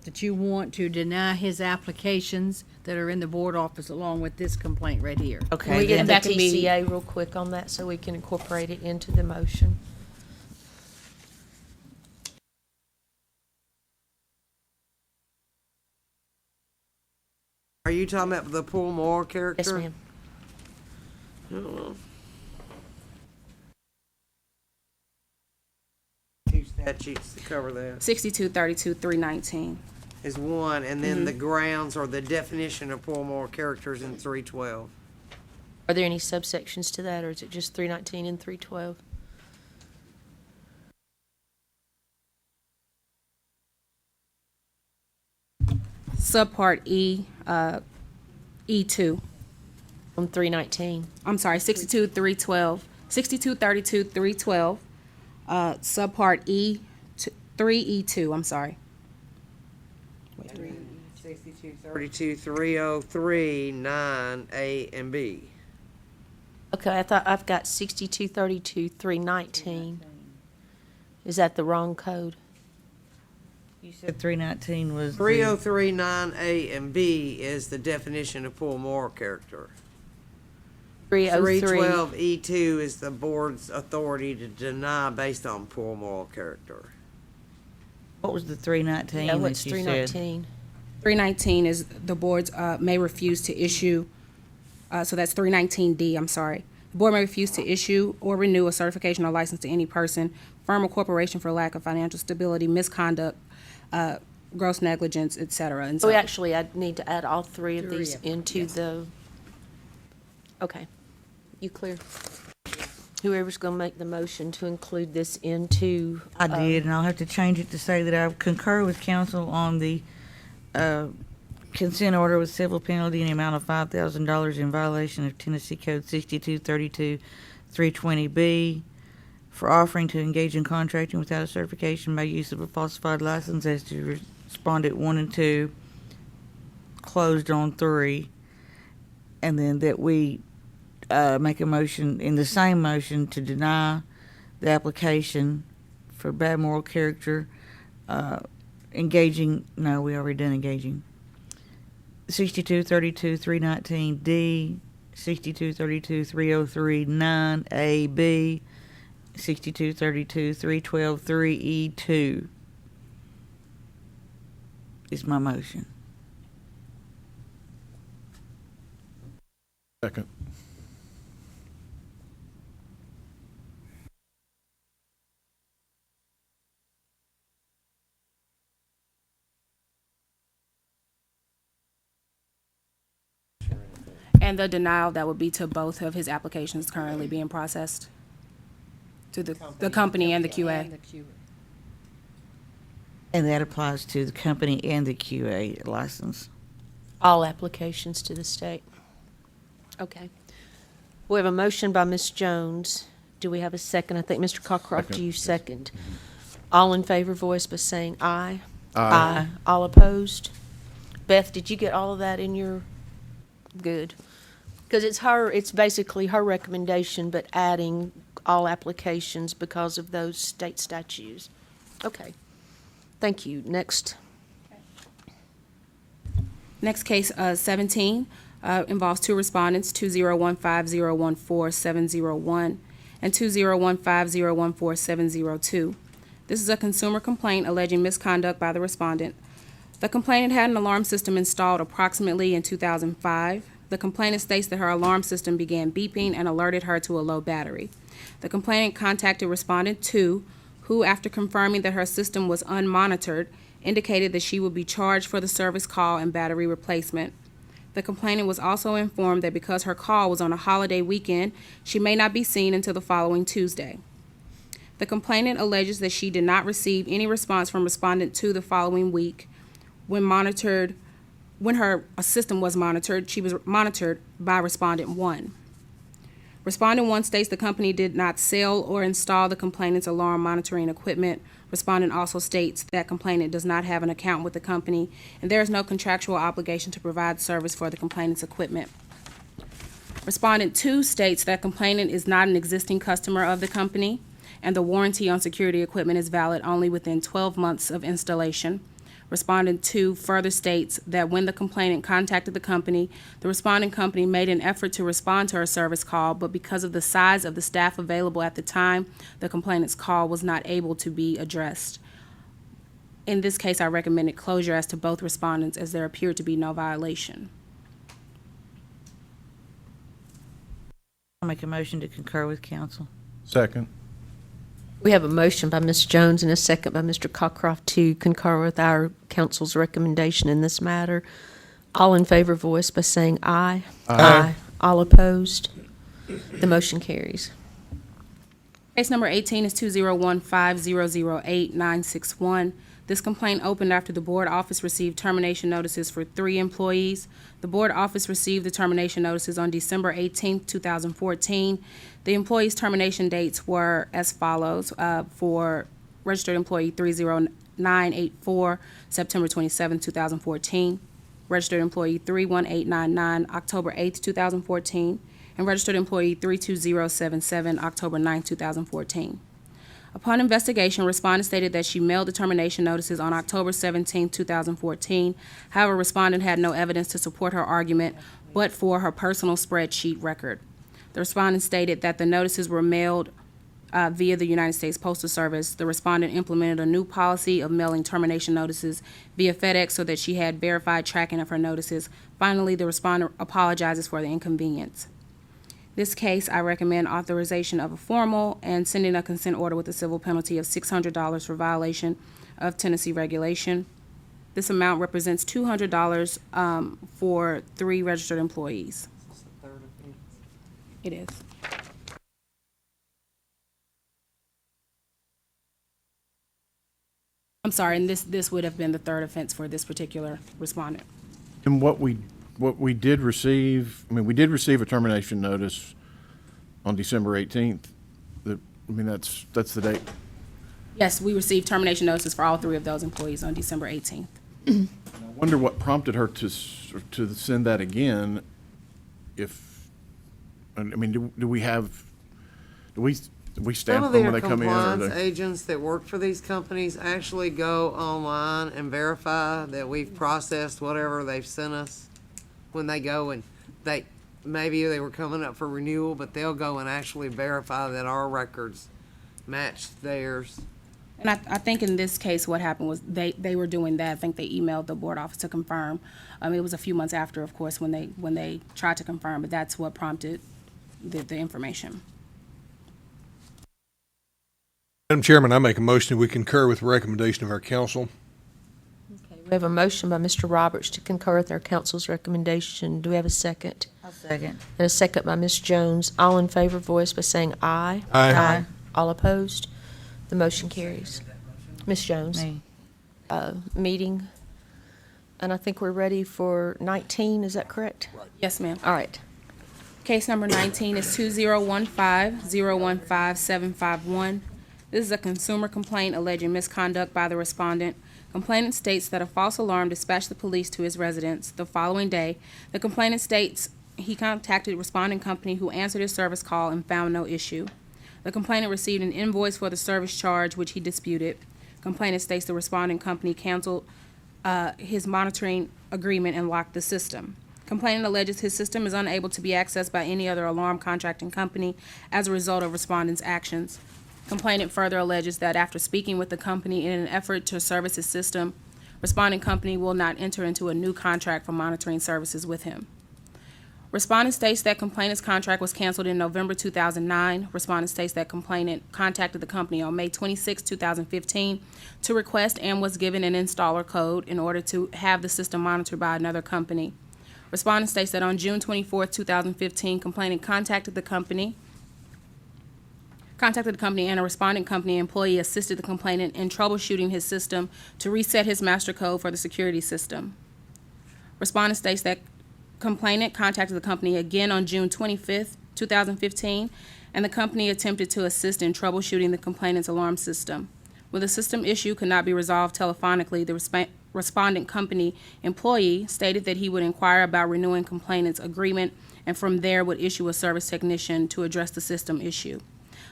that you want to deny his applications that are in the board office along with this complaint right here. Can we Okay, get then the that can be- TCA real quick on that so we can incorporate it into the motion? Are you talking about the poor moral character? Yes, ma'am. I don't know. Two statutes to cover that 6232-319. is one, and then the grounds or the definition of poor moral character is in 312. Are there any subsections to that, or is it just 319 and 312? Subpart E, E2. On 319? I'm sorry, 6232-312, subpart E, 3E2, I'm sorry. 6232 303 9A and B. Okay, I thought I've got 6232 319. Is that the wrong code? You said 319 was the- 303 9A and B is the definition of poor moral character. 303. 312E2 is the board's authority to deny based on poor moral character. What was the 319 Yeah, what's that you said? 319? 319 is the board's may refuse to issue, so that's 319D, I'm sorry. The board may refuse to issue or renew a certification or license to any person, firm or corporation for lack of financial stability, misconduct, gross negligence, et cetera. And So so, actually, I need to add all three of these into Yes. the, okay. You clear? Whoever's going to make the motion to include this into. I did, and I'll have to change it to say that I concur with council on the consent order with civil penalty in the amount of $5,000 in violation of Tennessee Code 6232 320B for offering to engage in contracting without a certification by use of a falsified license as to respondent 1 and 2, closed on 3, and then that we make a motion, in the same motion, to deny the application for bad moral character, engaging, no, we already done engaging. 6232 319D, 6232 303 9AB, 6232 312 3E2 is my motion. Second. and the denial, that would be to both of his applications currently being processed? To the company and the QA? And that applies to the company and the QA license. All applications to the state. Okay. We have a motion by Ms. Jones. Do we have a second? I think Mr. Cockcroft, Second, you yes. second. All in favor, voice by saying aye. Aye. All opposed? Beth, did you get all of that in your, good? Because it's basically her recommendation, but adding all applications because of those state statutes. Okay. Thank you. Next. Next case, 17, involves two respondents, 2015014-701 and 2015014-702. This is a consumer complaint alleging misconduct by the respondent. The complainant had an alarm system installed approximately in 2005. The complainant states that her alarm system began beeping and alerted her to a low battery. The complainant contacted respondent 2, who, after confirming that her system was unmonitored, indicated that she would be charged for the service call and battery replacement. The complainant was also informed that because her call was on a holiday weekend, she may not be seen until the following Tuesday. The complainant alleges that she did not receive any response from respondent 2 the following week. When her system was monitored, she was monitored by respondent 1. Respondent 1 states the company did not sell or install the complainant's alarm monitoring equipment. Respondent also states that complainant does not have an account with the company, and there is no contractual obligation to provide service for the complainant's equipment. Respondent 2 states that complainant is not an existing customer of the company, and the warranty on security equipment is valid only within 12 months of installation. Respondent 2 further states that when the complainant contacted the company, the responding company made an effort to respond to her service call, but because of the size of the staff available at the time, the complainant's call was not able to be addressed. In this case, I recommended closure as to both respondents, as there appeared to be no violation. I'll make a motion to concur with council. Second. We have a motion by Ms. Jones and a second by Mr. Cockcroft to concur with our council's recommendation in this matter. All in favor, voice by saying aye. Aye. All opposed? The motion carries. Case number 18 is 2015008-961. This complaint opened after the board office received termination notices for 3 employees. The board office received the termination notices on December 18, 2014. The employees' termination dates were as follows. For registered employee 30984, September 27, 2014. registered employee 31899, October 8th, 2014, and registered employee 32077, October 9th, 2014. Upon investigation, respondent stated that she mailed the termination notices on October 17, 2014. However, respondent had no evidence to support her argument but for her personal spreadsheet record. The respondent stated that the notices were mailed via the United States Postal Service. The respondent implemented a new policy of mailing termination notices via FedEx so that she had verified tracking of her notices. Finally, the respondent apologizes for the inconvenience. This case, I recommend authorization of a formal and sending a consent order with a civil penalty of $600 for violation of Tennessee regulation. This amount represents $200 for 3 registered employees. It is. I'm sorry, and this would have been the 3rd offense for this particular respondent. And what we did receive, I mean, we did receive a termination notice on December 18th. That's the date. Yes, we received termination notices for all 3 of those employees on December 18th. I wonder what prompted her to send that again. Do we staff Some of them their when they come in? compliance agents that work for these companies actually go online and verify that we've processed whatever they've sent us. When they go and maybe they were coming up for renewal, but they'll go and actually verify that our records match theirs. And I think in this case, what happened was they were doing that. I think they emailed the board office to confirm. It was a few months after, of course, when they tried to confirm, but that's what prompted the information. Madam Chairman, I make a motion that we concur with the recommendation of our council. Okay, we have a motion by Mr. Roberts to concur with our council's recommendation. Do we have a second? I'll second. And a second by Ms. Jones. All in favor, voice by saying aye. Aye. All opposed? The motion carries. Ms. Jones? Me. Meeting, and I think we're ready for 19, is that correct? Yes, ma'am. All right. Case number 19 is 2015-015751. This is a consumer complaint alleging misconduct by the respondent. Complainant states that a false alarm dispatched the police to his residence. The following day, the complainant states he contacted responding company who answered his service call and found no issue. The complainant received an invoice for the service charge, which he disputed. Complainant states the responding company canceled his monitoring agreement and locked the system. Complainant alleges his system is unable to be accessed by any other alarm contracting company as a result of respondent's actions. Complainant further alleges that after speaking with the company in an effort to service his system, responding company will not enter into a new contract for monitoring services with him. Respondent states that complainant's contract was canceled in November 2009. Respondent states that complainant contacted the company on May 26, 2015 to request and was given an installer code in order to have the system monitored by another company. Respondent states that on June 24, 2015, complainant contacted the company and a responding company employee assisted the complainant in troubleshooting his system to reset his master code for the security system. Respondent states that complainant contacted the company again on June 25th, 2015, and the company attempted to assist in troubleshooting the complainant's alarm system. When the system issue could not be resolved telephonically, the respondent company employee stated that he would inquire about renewing complainant's agreement and from there would issue a service technician to address the system issue.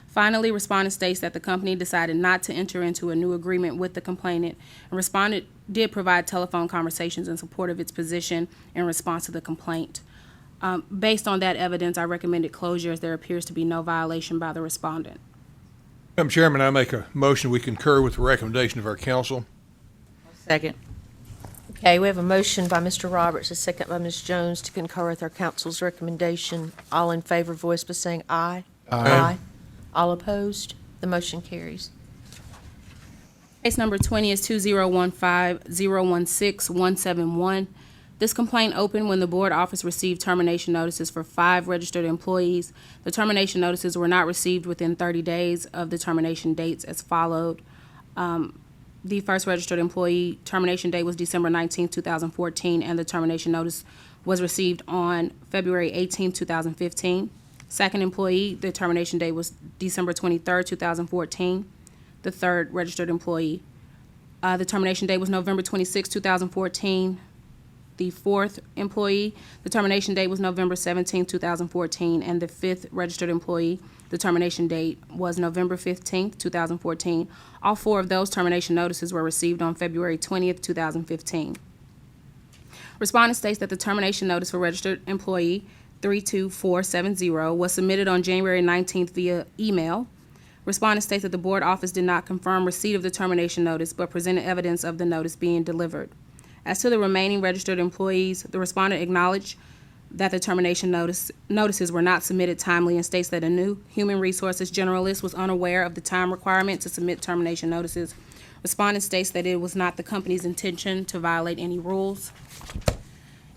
Finally, respondent states that the company decided not to enter into a new agreement with the complainant, and respondent did provide telephone conversations in support of its position in response to the complaint. Based on that evidence, I recommended closure as there appears to be no violation by the respondent. Madam Chairman, I make a motion we concur with the recommendation of our council. Second. Okay, we have a motion by Mr. Roberts, a second by Ms. Jones to concur with our council's recommendation. All in favor, voice by saying aye. Aye. All opposed? The motion carries. Case number 20 is 2015-016-171. This complaint opened when the board office received termination notices for 5 registered employees. The termination notices were not received within 30 days of the termination dates as followed. The first registered employee termination date was December 19, 2014, and the termination notice was received on February 18, 2015. Second employee, the termination date was December 23, 2014. The third registered employee, the termination date was November 26, 2014. the fourth employee, the termination date was November 17, 2014, and the fifth registered employee, the termination date was November 15, 2014. All four of those termination notices were received on February 20th, 2015. Respondent states that the termination notice for registered employee 32470 was submitted on January 19th via email. Respondent states that the board office did not confirm receipt of the termination notice, but presented evidence of the notice being delivered. As to the remaining registered employees, the respondent acknowledged that the termination notices were not submitted timely and states that a new human resources generalist was unaware of the time requirement to submit termination notices. Respondent states that it was not the company's intention to violate any rules.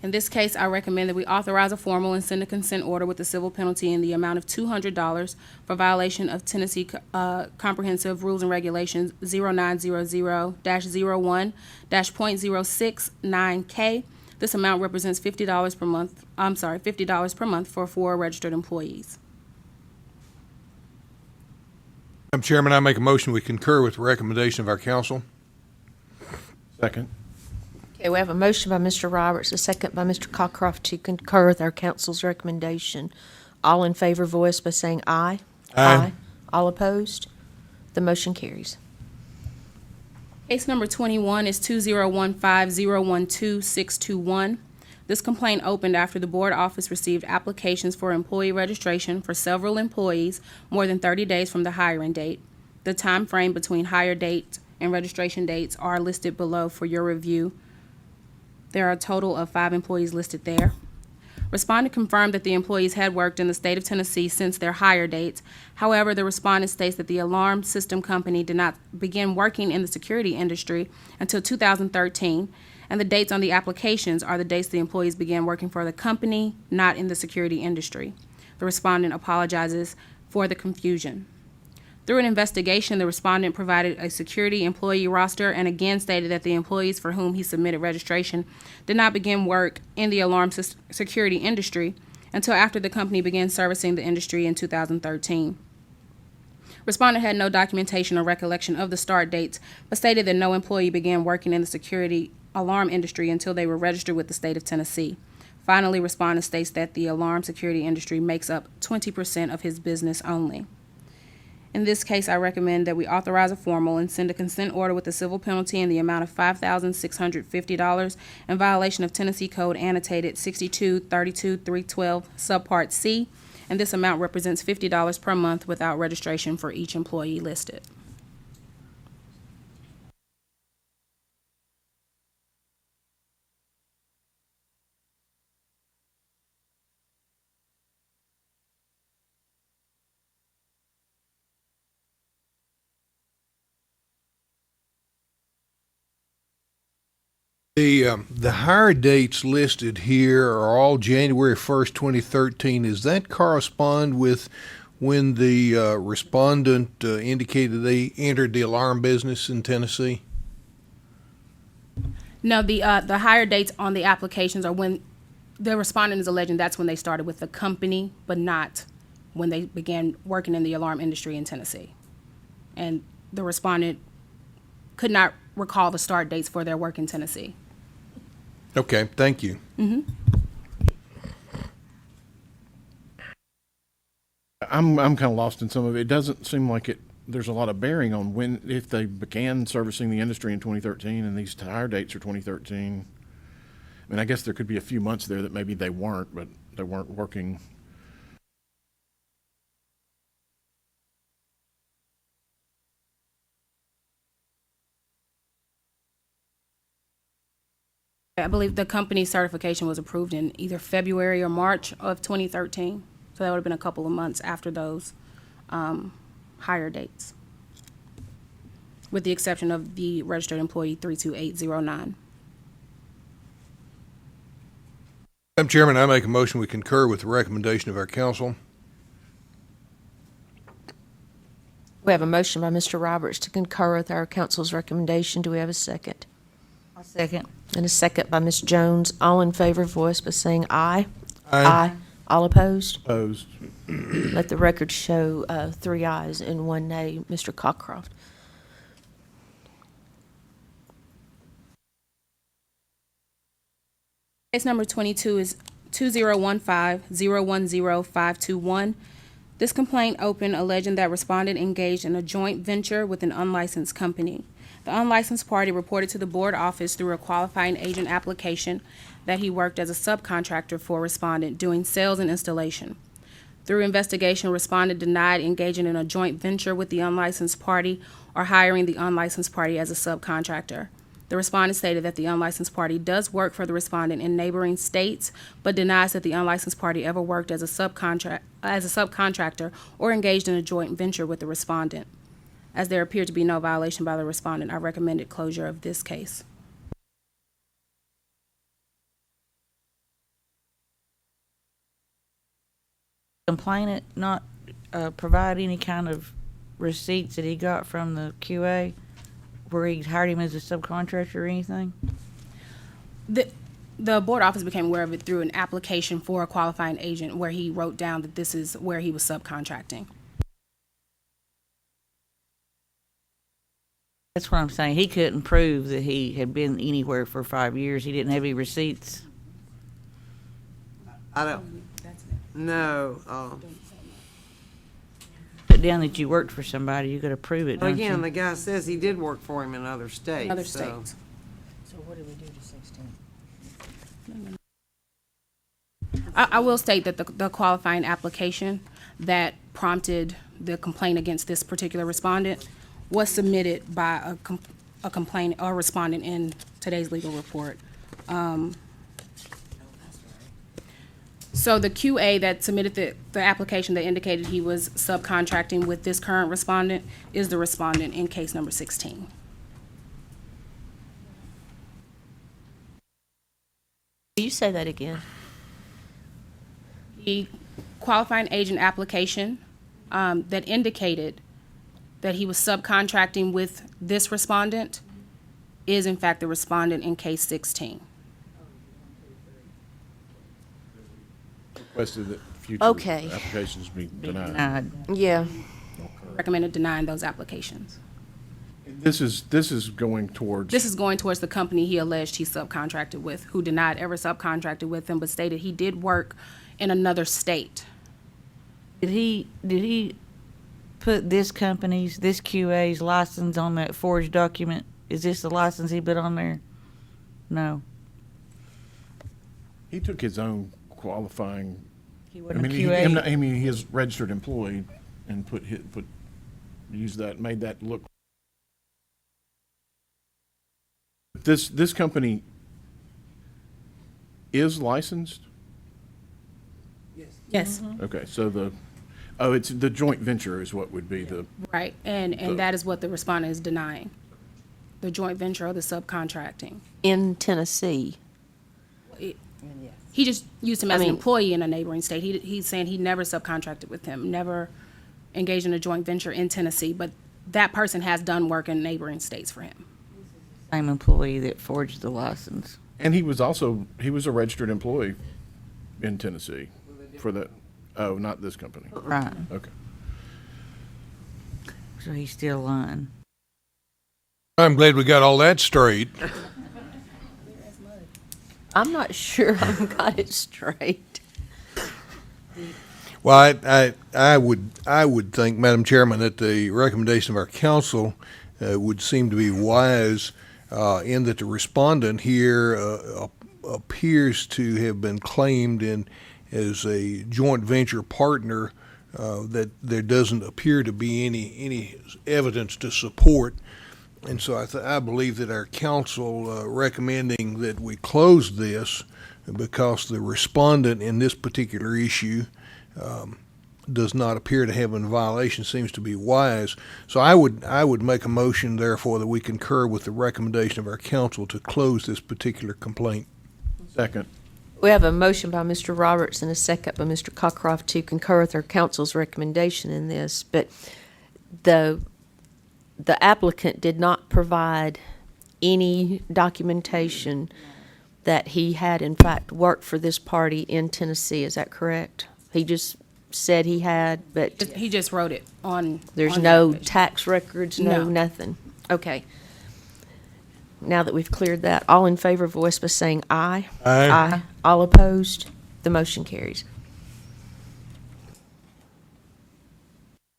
In this case, I recommend that we authorize a formal and send a consent order with a civil penalty in the amount of $200 for violation of Tennessee Comprehensive Rules and Regulations 0900-01-.069K. This amount represents $50 per month. $50 per month for 4 registered employees. Madam Chairman, I make a motion we concur with the recommendation of our council. Second. Okay, we have a motion by Mr. Roberts, a second by Mr. Cockcroft to concur with our council's recommendation. All in favor voice by saying aye. Aye. All opposed? The motion carries. Case number 21 is 2015-012-621. This complaint opened after the board office received applications for employee registration for several employees more than 30 days from the hiring date. The time frame between hire date and registration dates are listed below for your review. There are a total of 5 employees listed there. Respondent confirmed that the employees had worked in the state of Tennessee since their hire dates. However, the respondent states that the alarm system company did not begin working in the security industry until 2013, and the dates on the applications are the dates the employees began working for the company, not in the security industry. The respondent apologizes for the confusion. Through an investigation, the respondent provided a security employee roster and again stated that the employees for whom he submitted registration did not begin work in the alarm security industry until after the company began servicing the industry in 2013. Respondent had no documentation or recollection of the start dates, but stated that no employee began working in the security alarm industry until they were registered with the state of Tennessee. Finally, respondent states that the alarm security industry makes up 20% of his business only. In this case, I recommend that we authorize a formal and send a consent order with a civil penalty in the amount of $5,650 in violation of Tennessee Code annotated 6232-312, subpart C, and this amount represents $50 per month without registration for each employee listed. The hire dates listed here are all January 1st, 2013. Does that correspond with when the respondent indicated they entered the alarm business in Tennessee? No, the hire dates on the applications are when the respondent is alleging that's when they started with the company, but not when they began working in the alarm industry in Tennessee. And the respondent could not recall the start dates for their work in Tennessee. Okay, thank you. I'm kind of lost in some of it. It doesn't seem like there's a lot of bearing on when, if they began servicing the industry in 2013 and these hire dates are 2013. I mean, I guess there could be a few months there that maybe they weren't, but they weren't working. I believe the company's certification was approved in either February or March of 2013. So that would have been a couple of months after those hire dates, with the exception of the registered employee 32809. Madam Chairman, I make a motion we concur with the recommendation of our council. We have a motion by Mr. Roberts to concur with our council's recommendation. Do we have a second? I'll second. And a second by Ms. Jones. All in favor voice by saying aye. Aye. All opposed? Opposed. Let the record show 3 ayes and 1 nay. Mr. Cockcroft. Case number 22 is 2015-010-521. This complaint opened alleging that respondent engaged in a joint venture with an unlicensed company. The unlicensed party reported to the board office through a qualifying agent application that he worked as a subcontractor for respondent doing sales and installation. Through investigation, respondent denied engaging in a joint venture with the unlicensed party or hiring the unlicensed party as a subcontractor. The respondent stated that the unlicensed party does work for the respondent in neighboring states, but denies that the unlicensed party ever worked as a subcontractor or engaged in a joint venture with the respondent. As there appeared to be no violation by the respondent, I recommended closure of this case. Complainant not provide any kind of receipts that he got from the QA where he hired him as a subcontractor or anything? The board office became aware of it through an application for a qualifying agent where he wrote down that this is where he was subcontracting. That's what I'm saying. He couldn't prove that he had been anywhere for 5 years. He didn't have any receipts. I don't, no, Put down that you worked for somebody, you got to prove it, don't again, you? the guy says he did work for him in other states. Other so- states. So what did we do to 16? I will state that the qualifying application that prompted the complaint against this particular respondent was submitted by a complainant or respondent in today's legal report. So the QA that submitted the application that indicated he was subcontracting with this current respondent is the respondent in case number 16. Will you say that again? The qualifying agent application that indicated that he was subcontracting with this respondent is in fact the respondent in case 16. Requested that future Okay. applications be denied. Denied. Yeah. Recommended denying those applications. This is going towards. This is going towards the company he alleged he subcontracted with, who denied ever subcontracted with him, but stated he did work in another state. Did he put this QA's license on that forged document? Is this the license he put on there? No. He took his own qualifying. He I wasn't mean, a QA. I mean, his registered employee and used that, made that look. This company is licensed? Yes. Okay, so it's the joint venture is what would be the, Right, and that is what the respondent is denying, the joint venture or the subcontracting. In Tennessee. He just used him as an mean- employee in a neighboring state. He's saying he never subcontracted with him, never engaged in a joint venture in Tennessee, but that person has done work in neighboring states for him. Same employee that forged the license. and he was a registered employee in Tennessee for that, oh, not this company. Right. Okay. So he's still lying. I'm glad we got all that straight. I'm not sure I've got it straight. Well, I would think, Madam Chairman, that the recommendation of our council would seem to be wise in that the respondent here appears to have been claimed as a joint venture partner that there doesn't appear to be any evidence to support. And so I believe that our council recommending that we close this because the respondent in this particular issue does not appear to have in violation seems to be wise. So I would make a motion, therefore, that we concur with the recommendation of our council to close this particular complaint. Second. We have a motion by Mr. Roberts and a second by Mr. Cockcroft to concur with our council's recommendation in this, but the applicant did not provide any documentation that he had in fact worked for this party in Tennessee. Is that correct? He just said he had, but He just wrote it on. there's on the no application. tax records, no No. nothing. Okay. Now that we've cleared that, all in favor, voice by saying aye. Aye. All opposed, the motion carries.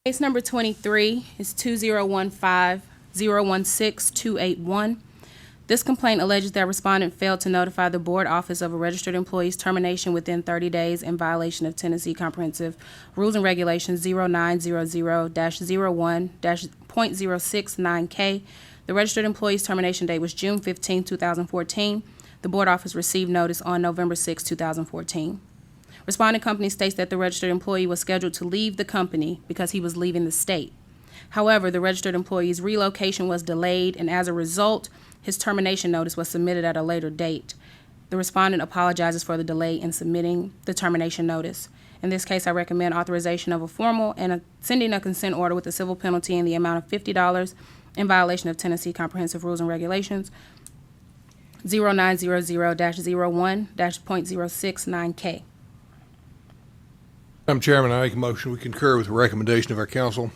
Case number 23 is 2015-016-281. This complaint alleges that respondent failed to notify the board office of a registered employee's termination within 30 days in violation of Tennessee Comprehensive Rules and Regulations 0900-01-.069K. The registered employee's termination date was June 15, 2014. The board office received notice on November 6, 2014. Respondent company states that the registered employee was scheduled to leave the company because he was leaving the state. However, the registered employee's relocation was delayed, and as a result, his termination notice was submitted at a later date. The respondent apologizes for the delay in submitting the termination notice. In this case, I recommend authorization of a formal and sending a consent order with a civil penalty in the amount of $50 in violation of Tennessee Comprehensive Rules and Regulations 0900-01-.069K. Madam Chairman, I make a motion we concur with the recommendation of our council.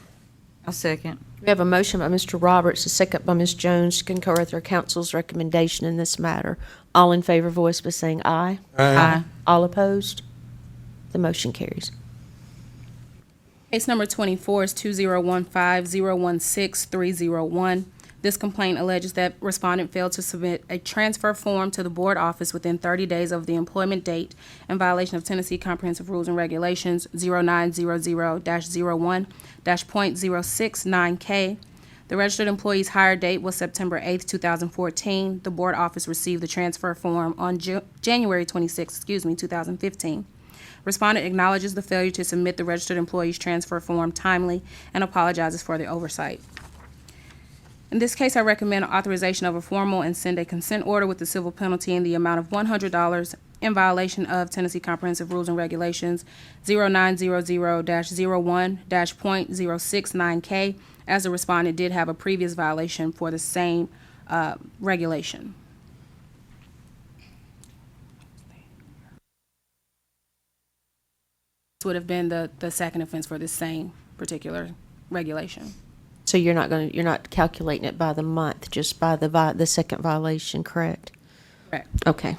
I'll second. We have a motion by Mr. Roberts, a second by Ms. Jones to concur with our council's recommendation in this matter. All in favor, voice by saying aye. Aye. All opposed, the motion carries. Case number 24 is 2015-016-301. This complaint alleges that respondent failed to submit a transfer form to the board office within 30 days of the employment date in violation of Tennessee Comprehensive Rules and Regulations 0900-01-.069K. The registered employee's hire date was September 8, 2014. The board office received the transfer form on January 26, 2015. Respondent acknowledges the failure to submit the registered employee's transfer form timely and apologizes for the oversight. In this case, I recommend authorization of a formal and send a consent order with the civil penalty in the amount of $100 in violation of Tennessee Comprehensive Rules and Regulations 0900-01-.069K, as the respondent did have a previous violation for the same regulation. This would have been the second offense for the same particular regulation. So you're not calculating it by the month, just by the second violation, correct? Correct. Okay.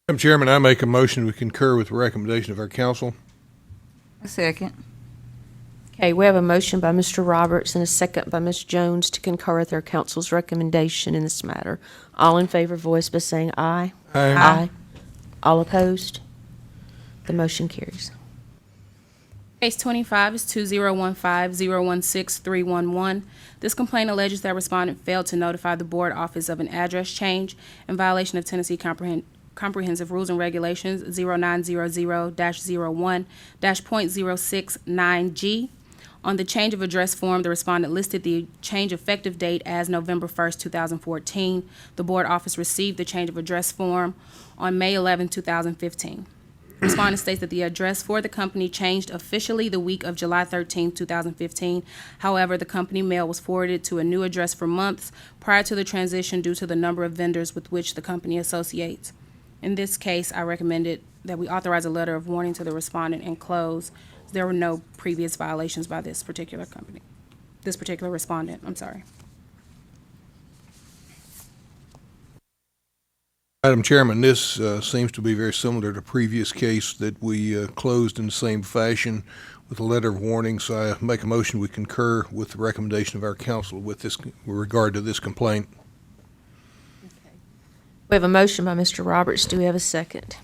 Madam Chairman, I make a motion we concur with the recommendation of our council. A second. Okay, we have a motion by Mr. Roberts and a second by Ms. Jones to concur with our council's recommendation in this matter. All in favor, voice by saying aye. Aye. All opposed? The motion carries. Case 25 is 2015-016-311. This complaint alleges that respondent failed to notify the board office of an address change in violation of Tennessee Comprehensive Rules and Regulations 0900-01-.069G. On the change of address form, the respondent listed the change effective date as November 1st, 2014. The board office received the change of address form on May 11, 2015. Respondent states that the address for the company changed officially the week of July 13, 2015. However, the company mail was forwarded to a new address for months prior to the transition due to the number of vendors with which the company associates. In this case, I recommended that we authorize a letter of warning to the respondent and close. There were no previous violations by this particular company, this particular respondent, I'm sorry. Madam Chairman, this seems to be very similar to a previous case that we closed in the same fashion with a letter of warning, so I make a motion we concur with the recommendation of our council with regard to this complaint. We have a motion by Mr. Roberts. Do we have a second?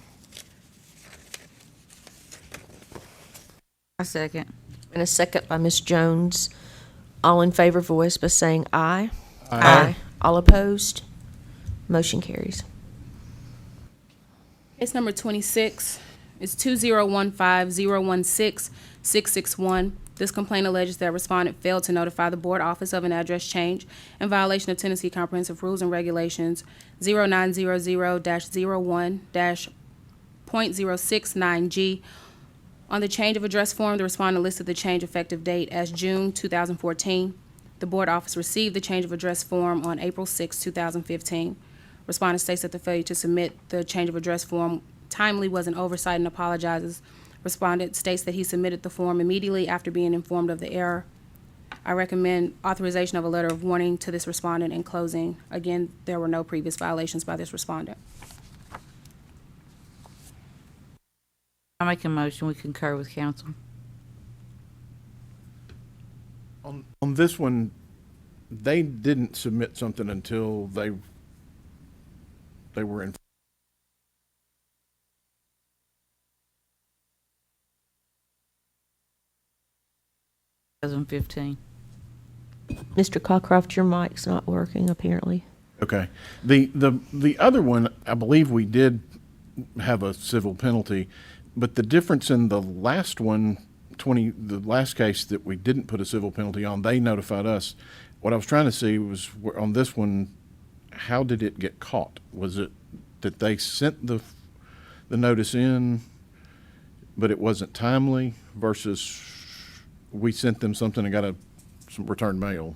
A second. And a second by Ms. Jones. All in favor, voice by saying aye. Aye. All opposed? Motion carries. Case number 26 is 2015-016-661. This complaint alleges that respondent failed to notify the board office of an address change in violation of Tennessee Comprehensive Rules and Regulations 0900-01-.069G. On the change of address form, the respondent listed the change effective date as June 2014. The board office received the change of address form on April 6, 2015. Respondent states that the failure to submit the change of address form timely was an oversight and apologizes. Respondent states that he submitted the form immediately after being informed of the error. I recommend authorization of a letter of warning to this respondent in closing. Again, there were no previous violations by this respondent. I make a motion, we concur with council. On this one, they didn't submit something until they were in. 2015. Mr. Cockcroft, your mic's not working, apparently. Okay. The other one, I believe we did have a civil penalty, but the difference in the last one, the last case that we didn't put a civil penalty on, they notified us. What I was trying to see was on this one, how did it get caught? Was it that they sent the notice in, but it wasn't timely, versus we sent them something and got some returned mail?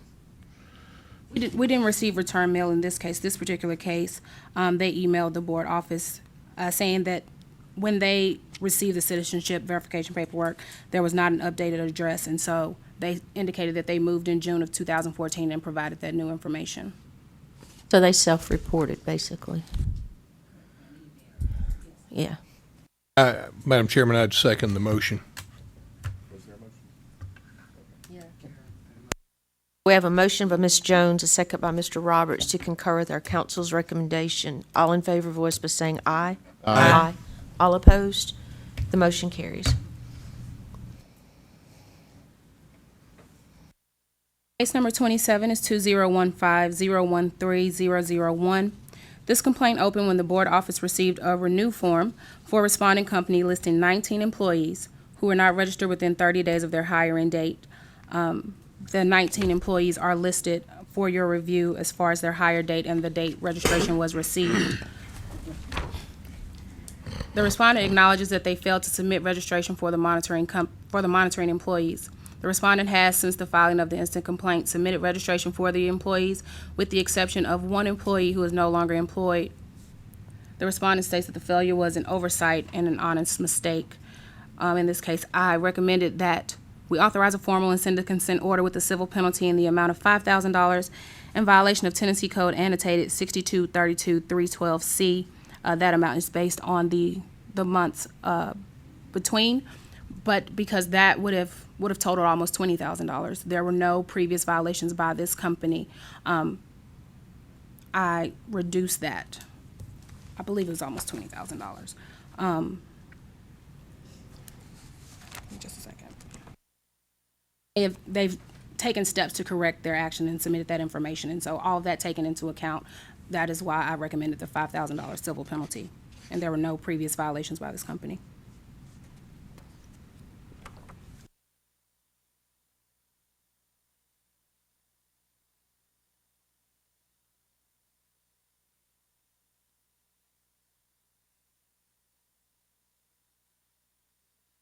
We didn't receive return mail in this case. This particular case, they emailed the board office saying that when they received the citizenship verification paperwork, there was not an updated address, and so they indicated that they moved in June of 2014 and provided that new information. So they self-reported, basically. Yeah. Madam Chairman, I'd second the motion. We have a motion by Ms. Jones, a second by Mr. Roberts to concur with our council's recommendation. All in favor, voice by saying aye. Aye. All opposed? The motion carries. Case number 27 is 2015-013-001. This complaint opened when the board office received a renew form for a responding company listing 19 employees who were not registered within 30 days of their hiring date. The 19 employees are listed for your review as far as their hire date and the date registration was received. The respondent acknowledges that they failed to submit registration for the monitoring employees. The respondent has, since the filing of the instant complaint, submitted registration for the employees, with the exception of one employee who is no longer employed. The respondent states that the failure was an oversight and an honest mistake. In this case, I recommended that we authorize a formal and send a consent order with a civil penalty in the amount of $5,000 in violation of Tennessee Code annotated 6232-312C. That amount is based on the months between, but because that would have totaled almost $20,000. There were no previous violations by this company. I reduced that. I believe it was almost $20,000. Just a second. They've taken steps to correct their action and submitted that information, and so all of that taken into account, that is why I recommended the $5,000 civil penalty, and there were no previous violations by this company.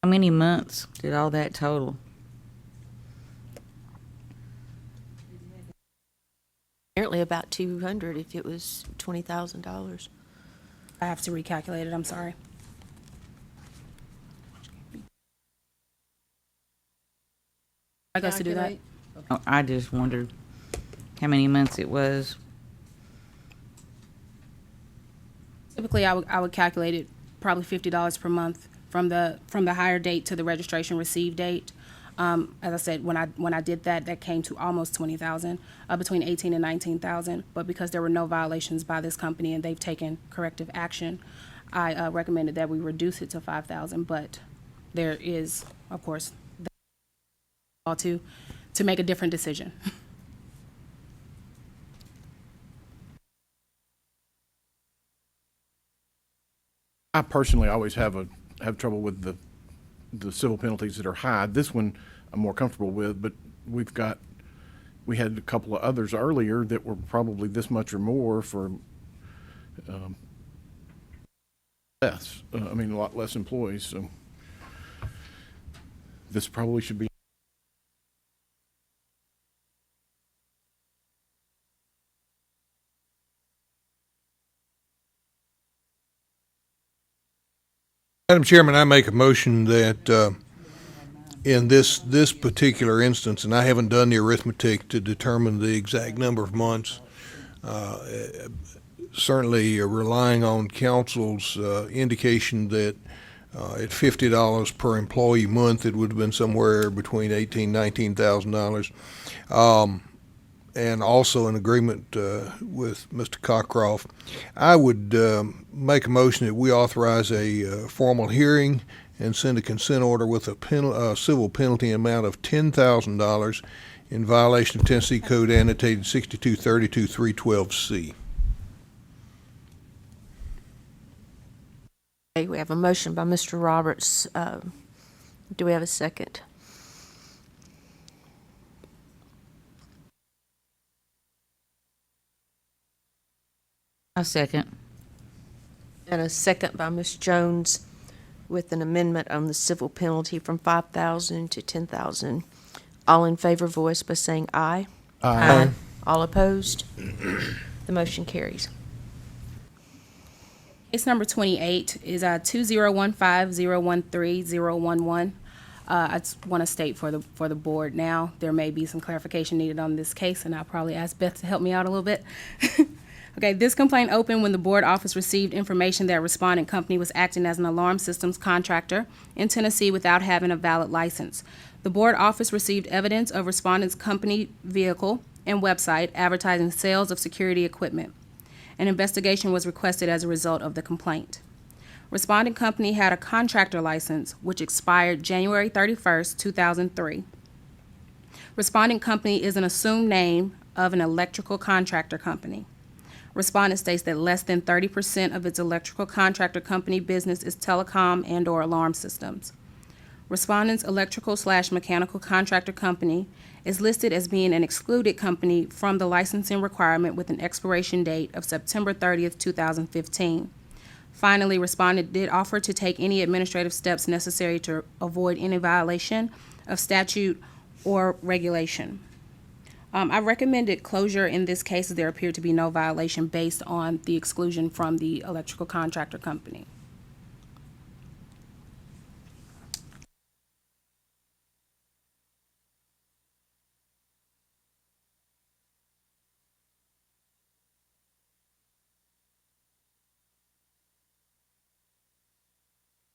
How many months did all that total? Apparently about 200 if it was $20,000. I have to recalculate it, I'm sorry. I guess to do that. Oh, I just wondered how many months it was. Typically, I would calculate it probably $50 per month from the hire date to the registration receive date. As I said, when I did that, that came to almost $20,000, between $18,000 and $19,000. But because there were no violations by this company and they've taken corrective action, I recommended that we reduce it to $5,000. But there is, of course, to make a different decision. I personally always have trouble with the civil penalties that are high. This one I'm more comfortable with, but we had a couple of others earlier that were probably this much or more for less. A lot less employees. So this probably should be. Madam Chairman, I make a motion that in this particular instance, and I haven't done the arithmetic to determine the exact number of months, certainly relying on council's indication that at $50 per employee month, it would have been somewhere between $18,000-$19,000. And also in agreement with Mr. Cockcroft, I would make a motion that we authorize a formal hearing and send a consent order with a civil penalty amount of $10,000 in violation of Tennessee Code annotated 6232-312C. Okay, we have a motion by Mr. Roberts. Do we have a second? A second. And a second by Ms. Jones with an amendment on the civil penalty from $5,000 to $10,000. All in favor voice by saying aye. Aye. All opposed? The motion carries. Case number 28 is 2015-013-011. I just want to state for the board now, there may be some clarification needed on this case, and I'll probably ask Beth to help me out a little bit. Okay, this complaint opened when the board office received information that a respondent company was acting as an alarm systems contractor in Tennessee without having a valid license. The board office received evidence of respondent's company vehicle and website advertising sales of security equipment. An investigation was requested as a result of the complaint. Respondent company had a contractor license which expired January 31st, 2003. Respondent company is an assumed name of an electrical contractor company. Respondent states that less than 30% of its electrical contractor company business is telecom and/or alarm systems. Respondent's electrical/mechanical contractor company is listed as being an excluded company from the licensing requirement with an expiration date of September 30th, 2015. Finally, respondent did offer to take any administrative steps necessary to avoid any violation of statute or regulation. I recommended closure in this case as there appeared to be no violation based on the exclusion from the electrical contractor company.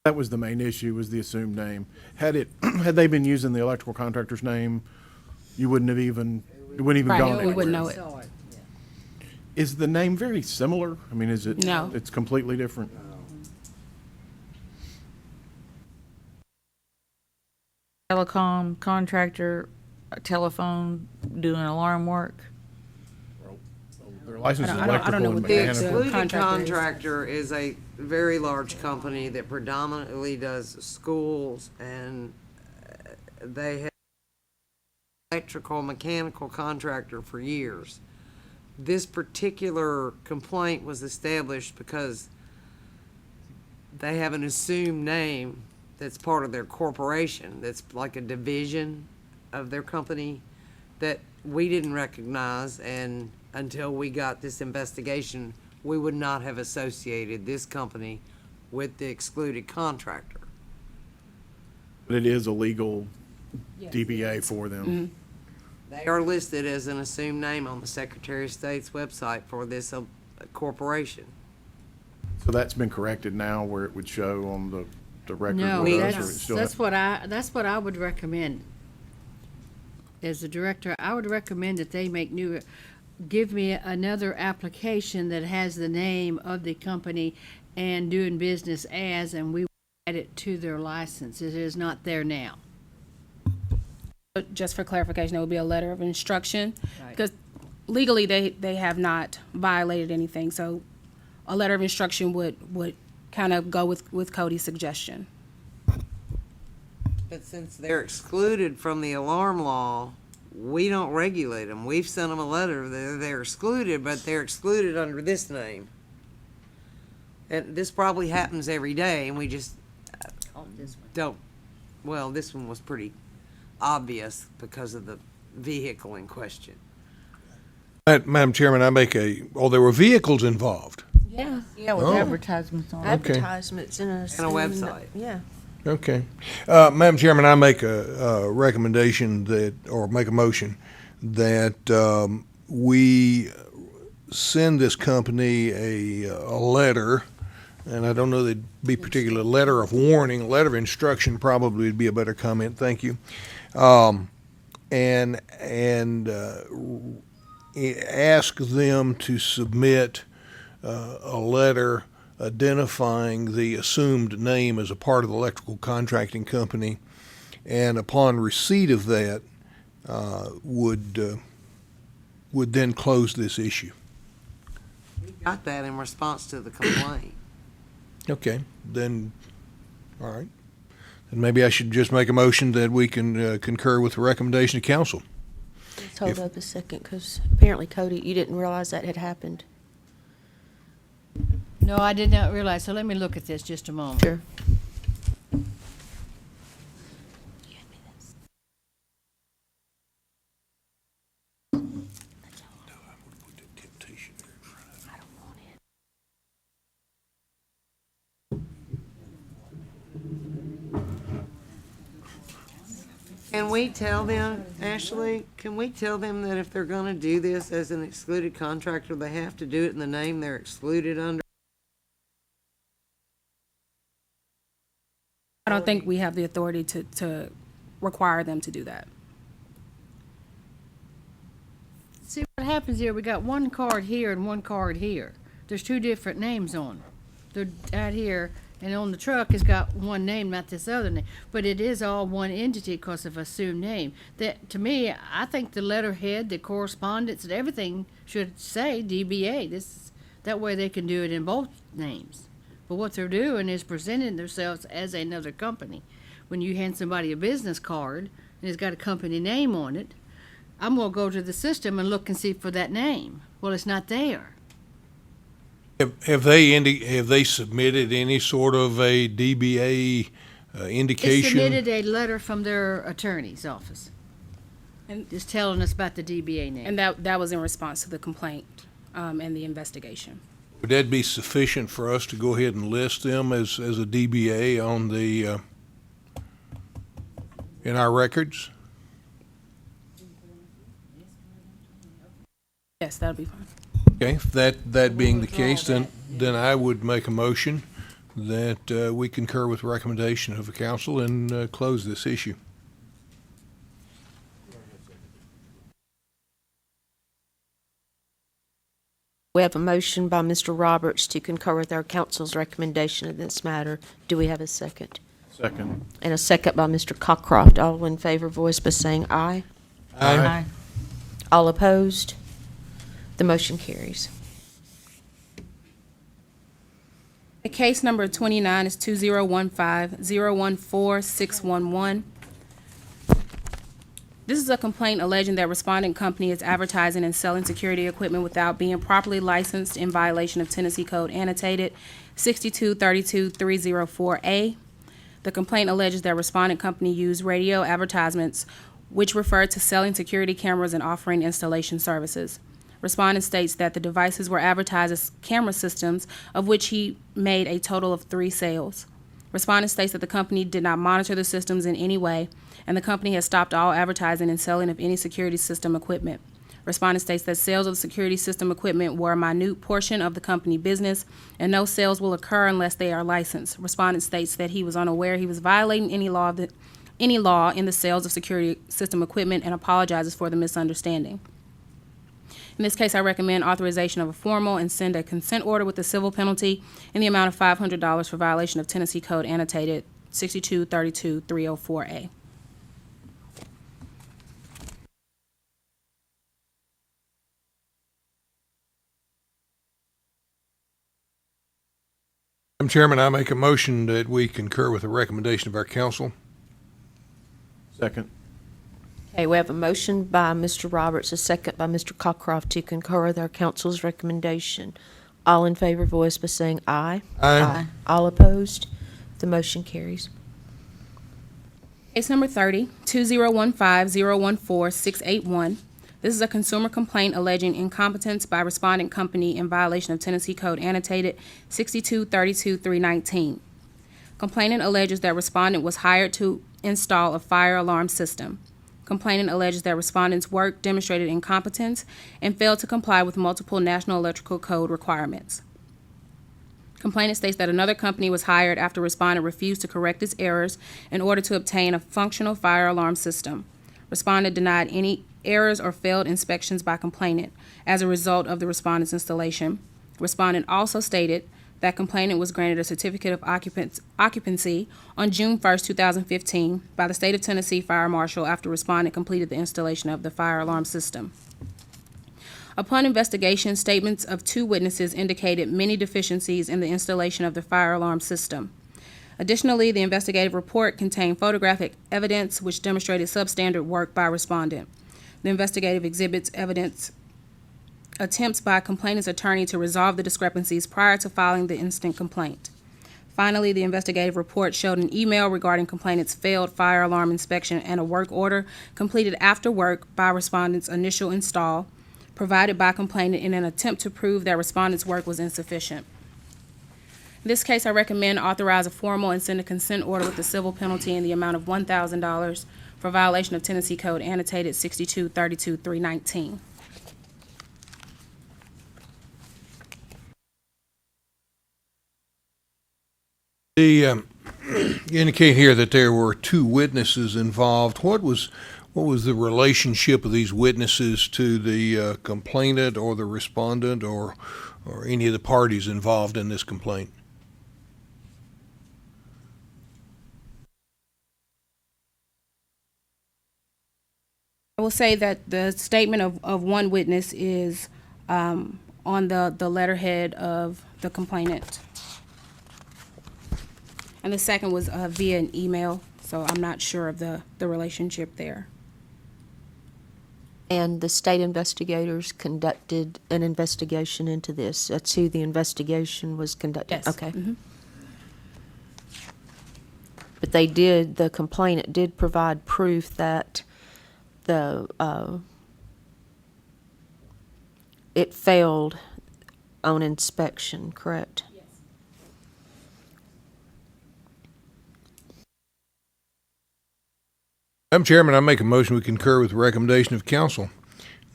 That was the main issue, was the assumed name. Had they been using the electrical contractor's name, you wouldn't have even, it wouldn't even Right, gone we anywhere. wouldn't know it. Is the name very similar? I mean, is it? No. It's completely different? Telecom contractor, telephone, doing alarm work. Their license is I don't know electrical and what The the mechanical. excluded contractor is. contractor is a very large company that predominantly does schools, and they have electrical, mechanical contractor for years. This particular complaint was established because they have an assumed name that's part of their corporation, that's like a division of their company that we didn't recognize, and until we got this investigation, we would not have associated this company with the excluded contractor. But it is a legal DBA for them. Mm-hmm. They are listed as an assumed name on the Secretary of State's website for this corporation. So that's been corrected now where it would show on the record No, with us, or it that's, still that's has- what I would recommend. As the director, I would recommend that they give me another application that has the name of the company and doing business as, and we add it to their license. It is not there now. Just for clarification, it would be a letter of instruction, Right. because legally they have not violated anything, so a letter of instruction would kind of go with Cody's suggestion. But since they're excluded from the alarm law, we don't regulate them. We've sent them a letter, they're excluded, but they're excluded under this name. And this probably happens every day, and we just don't, well, this one was pretty obvious because of the vehicle in question. Madam Chairman, there were vehicles involved. Yeah. Yeah, with Oh. advertisements on it. Advertisements and a. website. Yeah. Okay. Madam Chairman, I make a recommendation that, or make a motion that we send this company a letter, and I don't know that it'd be particular letter of warning, a letter of instruction probably would be a better comment, thank you. And ask them to submit a letter identifying the assumed name as a part of the electrical contracting company, and upon receipt of that, would then close this issue. Got that in response to the complaint. Okay, then, all right. Then maybe I should just make a motion that we can concur with the recommendation of council. Let's hold If- up a second, because apparently, Cody, you didn't realize that had happened. No, I did not realize, so let me look at this just a moment. Sure. Can we tell them, Ashley, can we tell them that if they're gonna do this as an excluded contractor, they have to do it in the name they're excluded under? I don't think we have the authority to require them to do that. See, what happens here, we got one card here and one card here. There's two different names on them. They're out here, and on the truck, it's got one name, not this other name. But it is all one entity because of assumed name. That, to me, I think the letterhead, the correspondence, and everything should say DBA. That way they can do it in both names. But what they're doing is presenting themselves as another company. When you hand somebody a business card, and it's got a company name on it, I'm gonna go to the system and look and see for that name. Well, it's not there. Have they submitted any sort of a DBA They indication? submitted a letter from their attorney's office, And- just telling us about the DBA name. And that was in response to the complaint and the investigation. Would that be sufficient for us to go ahead and list them as a DBA on the, in our records? Yes, that'll be fine. Okay, if that being the case, then I would make a motion that we concur with the recommendation of the council and close this issue. We have a motion by Mr. Roberts to concur with our council's recommendation in this matter. Do we have a second? Second. And a second by Mr. Cockcroft. All in favor, voice by saying aye. Aye. All opposed? The motion carries. The case number 29 is 2015-014-611. This is a complaint alleging that respondent company is advertising and selling security equipment without being properly licensed in violation of Tennessee Code Annotated 6232304A. The complaint alleges that respondent company used radio advertisements which refer to selling security cameras and offering installation services. Respondent states that the devices were advertised as camera systems, of which he made a total of 3 sales. Respondent states that the company did not monitor the systems in any way, and the company has stopped all advertising and selling of any security system equipment. Respondent states that sales of security system equipment were a minute portion of the company business, and no sales will occur unless they are licensed. Respondent states that he was unaware he was violating any law in the sales of security system equipment and apologizes for the misunderstanding. In this case, I recommend authorization of a formal and send a consent order with a civil penalty in the amount of $500 for violation of Tennessee Code Annotated 6232304A. Madam Chairman, I make a motion that we concur with the recommendation of our council. Second. Okay, we have a motion by Mr. Roberts, a second by Mr. Cockcroft to concur with our council's recommendation. All in favor, voice by saying aye. Aye. All opposed? The motion carries. Case number 30, 2015-014-681. This is a consumer complaint alleging incompetence by respondent company in violation of Tennessee Code annotated 6232-319. Complainant alleges that respondent was hired to install a fire alarm system. Complainant alleges that respondent's work demonstrated incompetence and failed to comply with multiple National Electrical Code requirements. Complainant states that another company was hired after respondent refused to correct its errors in order to obtain a functional fire alarm system. Respondent denied any errors or failed inspections by complainant as a result of the respondent's installation. Respondent also stated that complainant was granted a certificate of occupancy on June 1st, 2015 by the State of Tennessee Fire Marshal after respondent completed the installation of the fire alarm system. Upon investigation, statements of 2 witnesses indicated many deficiencies in the installation of the fire alarm system. Additionally, the investigative report contained photographic evidence which demonstrated substandard work by respondent. The investigative exhibits evidence attempts by complainant's attorney to resolve the discrepancies prior to filing the instant complaint. Finally, the investigative report showed an email regarding complainant's failed fire alarm inspection and a work order completed after work by respondent's initial install, provided by complainant in an attempt to prove that respondent's work was insufficient. In this case, I recommend authorize a formal and send a consent order with a civil penalty in the amount of $1,000 for violation of Tennessee Code annotated 6232-319. You indicate here that there were 2 witnesses involved. What was the relationship of these witnesses to the complainant or the respondent or any of the parties involved in this complaint? I will say that the statement of one witness is on the letterhead of the complainant. And the second was via an email, so I'm not sure of the relationship there. And the state investigators conducted an investigation into this. That's who the investigation was conducted? Yes. Okay. Mhm. But the complainant did provide proof that it failed on inspection, correct? Yes. Madam Chairman, I make a motion we concur with the recommendation of council.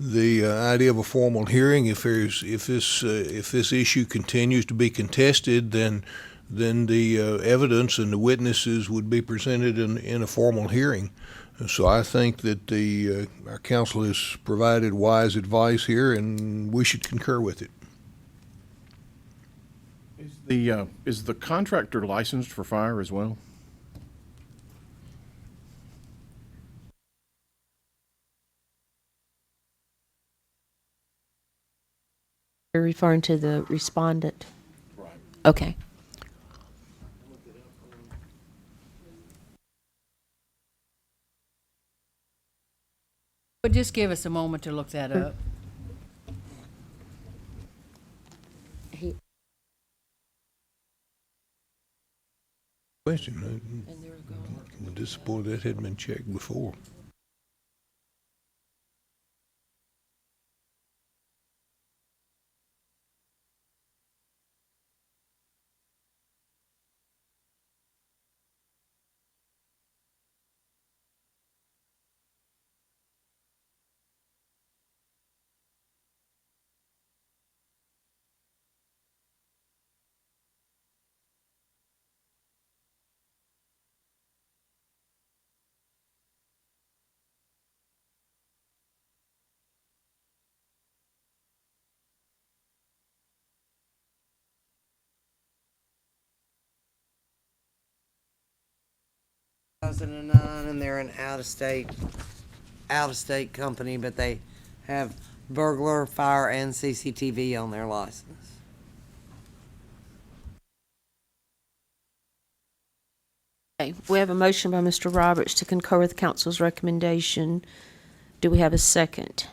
The idea of a formal hearing, if this issue continues to be contested, then the evidence and the witnesses would be presented in a formal hearing. So I think that our council has provided wise advice here, and we should concur with it. Is the contractor licensed for fire as well? You're referring to the respondent? Right. Okay. But just give us a moment to look that up. Question, I'm disappointed that hadn't been checked before. And they're an out-of-state company, but they have burglar, fire, and CCTV on their license. Okay, we have a motion by Mr. Roberts to concur with council's recommendation. Do we have a second?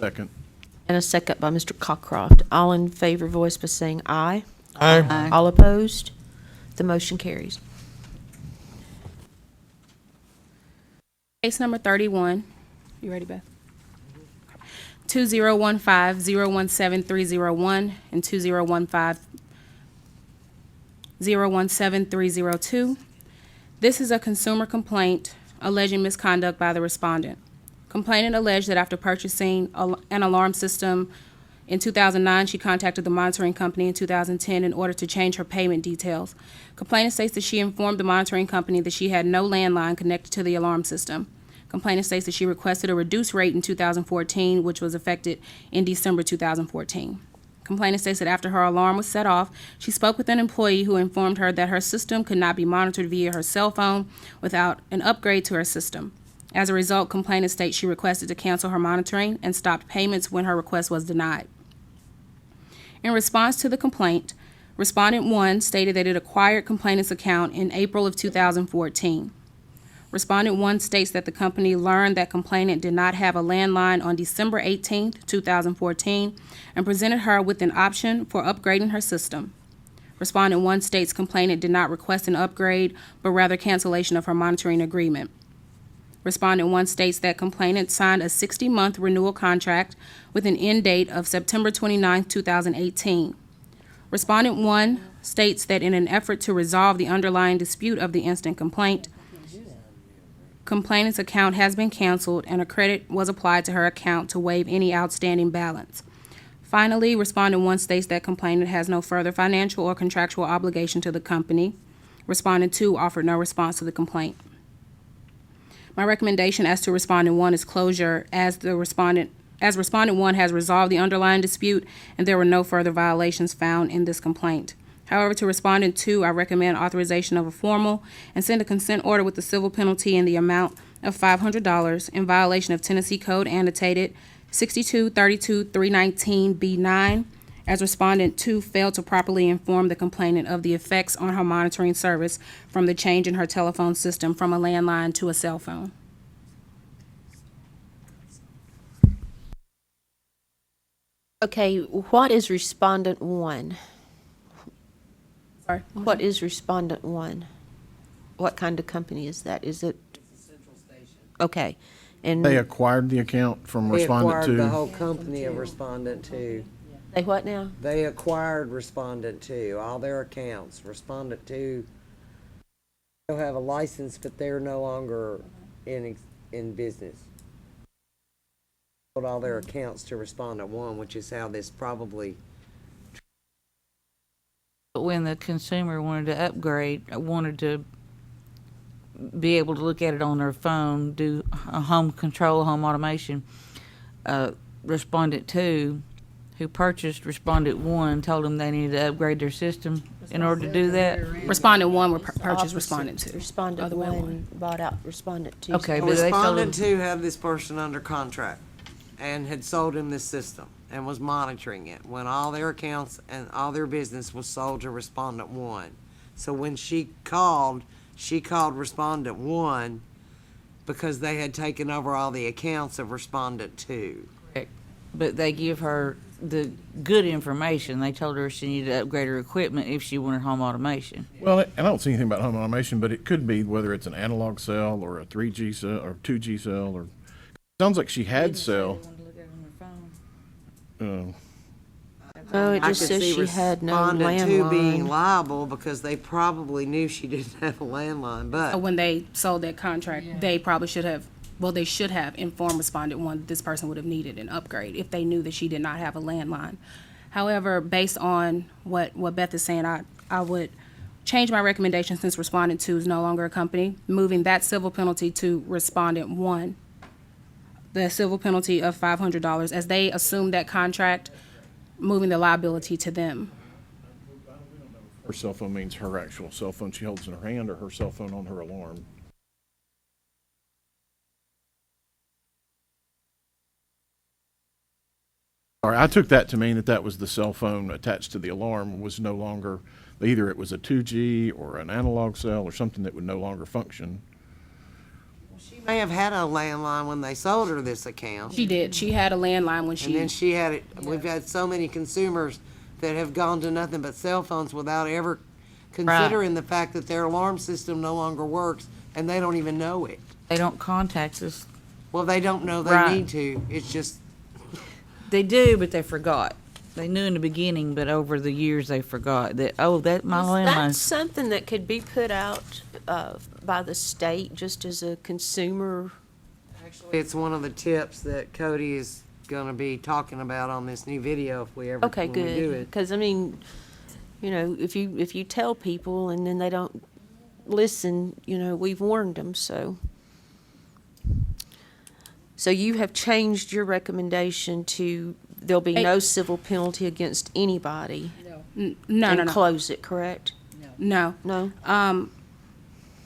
Second. And a second by Mr. Cockcroft. All in favor, voice by saying aye. Aye. All opposed? The motion carries. Case number 31. You ready, Beth? 2015-017301 and 2015-017302. This is a consumer complaint alleging misconduct by the respondent. Complainant alleged that after purchasing an alarm system in 2009, she contacted the monitoring company in 2010 in order to change her payment details. Complainant states that she informed the monitoring company that she had no landline connected to the alarm system. Complainant states that she requested a reduced rate in 2014, which was effected in December 2014. Complainant states that after her alarm was set off, she spoke with an employee who informed her that her system could not be monitored via her cell phone without an upgrade to her system. As a result, complainant states she requested to cancel her monitoring and stopped payments when her request was denied. In response to the complaint, Respondent 1 stated that it acquired complainant's account in April of 2014. Respondent 1 states that the company learned that complainant did not have a landline on December 18, 2014, and presented her with an option for upgrading her system. Respondent 1 states complainant did not request an upgrade, but rather cancellation of her monitoring agreement. Respondent 1 states that complainant signed a 60-month renewal contract with an end date of September 29, 2018. Respondent 1 states that in an effort to resolve the underlying dispute of the instant complaint, complainant's account has been canceled and a credit was applied to her account to waive any outstanding balance. Finally, Respondent 1 states that complainant has no further financial or contractual obligation to the company. Respondent 2 offered no response to the complaint. My recommendation as to Respondent 1 is closure, as Respondent 1 has resolved the underlying dispute and there were no further violations found in this complaint. However, to Respondent 2, I recommend authorization of a formal and send a consent order with the civil penalty in the amount of $500 in violation of Tennessee Code annotated 6232-319B9, as Respondent 2 failed to properly inform the complainant of the effects on her monitoring service from the change in her telephone system from a landline to a cell phone. Okay, what is Respondent 1? Sorry. What is Respondent 1? What kind of company is that? Is it? Okay, and They acquired the account from We Respondent acquired the 2. whole company of Respondent 2. they what now? They acquired Respondent 2, all their accounts. Respondent 2 still have a license, but they're no longer in business. Sold all their accounts to Respondent 1, which is how this probably, But when the consumer wanted to upgrade, wanted to be able to look at it on their phone, do a home control, home automation, Respondent 2, who purchased Respondent 1, told them they needed to upgrade their system in order to do that. Respondent 1 would purchase Opposite. Respondent 2. Respondent Other way 1 bought out Respondent 2. Okay, but they sold Respondent them. 2 had this person under contract and had sold him this system and was monitoring it when all their accounts and all their business was sold to Respondent 1. So when she called Respondent 1 because they had taken over all the accounts of Respondent 2. But they give her the good information. They told her she needed to upgrade her equipment if she wanted home automation. Well, and I don't see anything about home automation, but it could be whether it's an analog cell or a 3G cell or 2G cell, or sounds like she had cell. Oh, it I just could says see she had no Respondent 2 being landline. liable because they probably knew she didn't have a landline, but When they sold that contract, they probably should have, they should have informed Respondent 1 that this person would have needed an upgrade if they knew that she did not have a landline. However, based on what Beth is saying, I would change my recommendation since Respondent 2 is no longer a company, moving that civil penalty to Respondent 1, the civil penalty of $500, as they assumed that contract, moving the liability to them. Her cell phone means her actual cell phone she holds in her hand, or her cell phone on her alarm. Sorry, I took that to mean that was the cell phone attached to the alarm was no longer, either it was a 2G or an analog cell or something that would no longer function. she may have had a landline when they sold her this account. She did. She had a landline when And then she had it, we've had so many consumers that have gone to nothing but cell phones without ever, considering the fact that their alarm system no longer works and they don't even know it. They don't contact us. Well, they don't know they Right. need to. It's just, They do, but they forgot. They knew in the beginning, but over the years they forgot that, oh, that my That's landline. something that could be put out by the state, just as a consumer. actually, it's one of the tips that Cody is gonna be talking about on this new video if we ever, Okay, when we do good. it. Because, I mean, you know, if you tell people and then they don't listen, you know, we've warned them, so. So you have changed your recommendation to, there'll be no civil penalty against anybody? No, And close it, correct? No. No?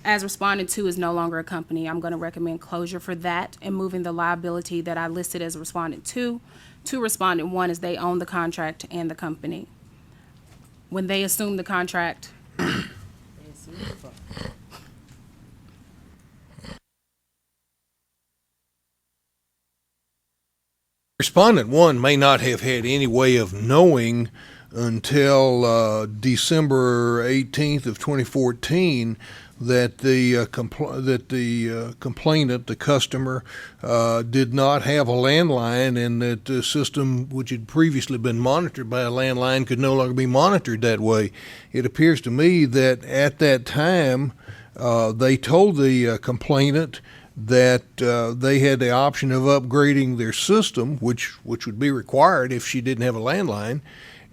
As respondent two is no longer a company, I'm going to recommend closure for that and moving the liability that I listed as respondent two to respondent one, as they own the contract and the company. When they assume the contract, Respondent one may not have had any way of knowing until December 18th of 2014 that the complainant, the customer, did not have a landline, and that the system, which had previously been monitored by a landline, could no longer be monitored that way. It appears to me that at that time, they told the complainant that they had the option of upgrading their system, which would be required if she didn't have a landline.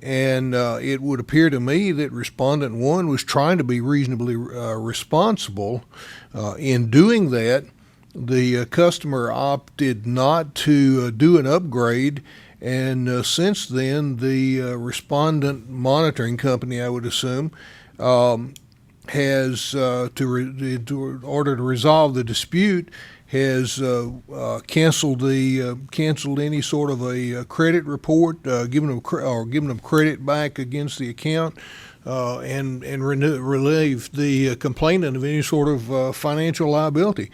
And it would appear to me that respondent one was trying to be reasonably responsible in doing that. The customer opted not to do an upgrade, and since then, the respondent monitoring company, I would assume, has, in order to resolve the dispute, has canceled any sort of a credit report, given them credit back against the account, and relieved the complainant of any sort of financial liability.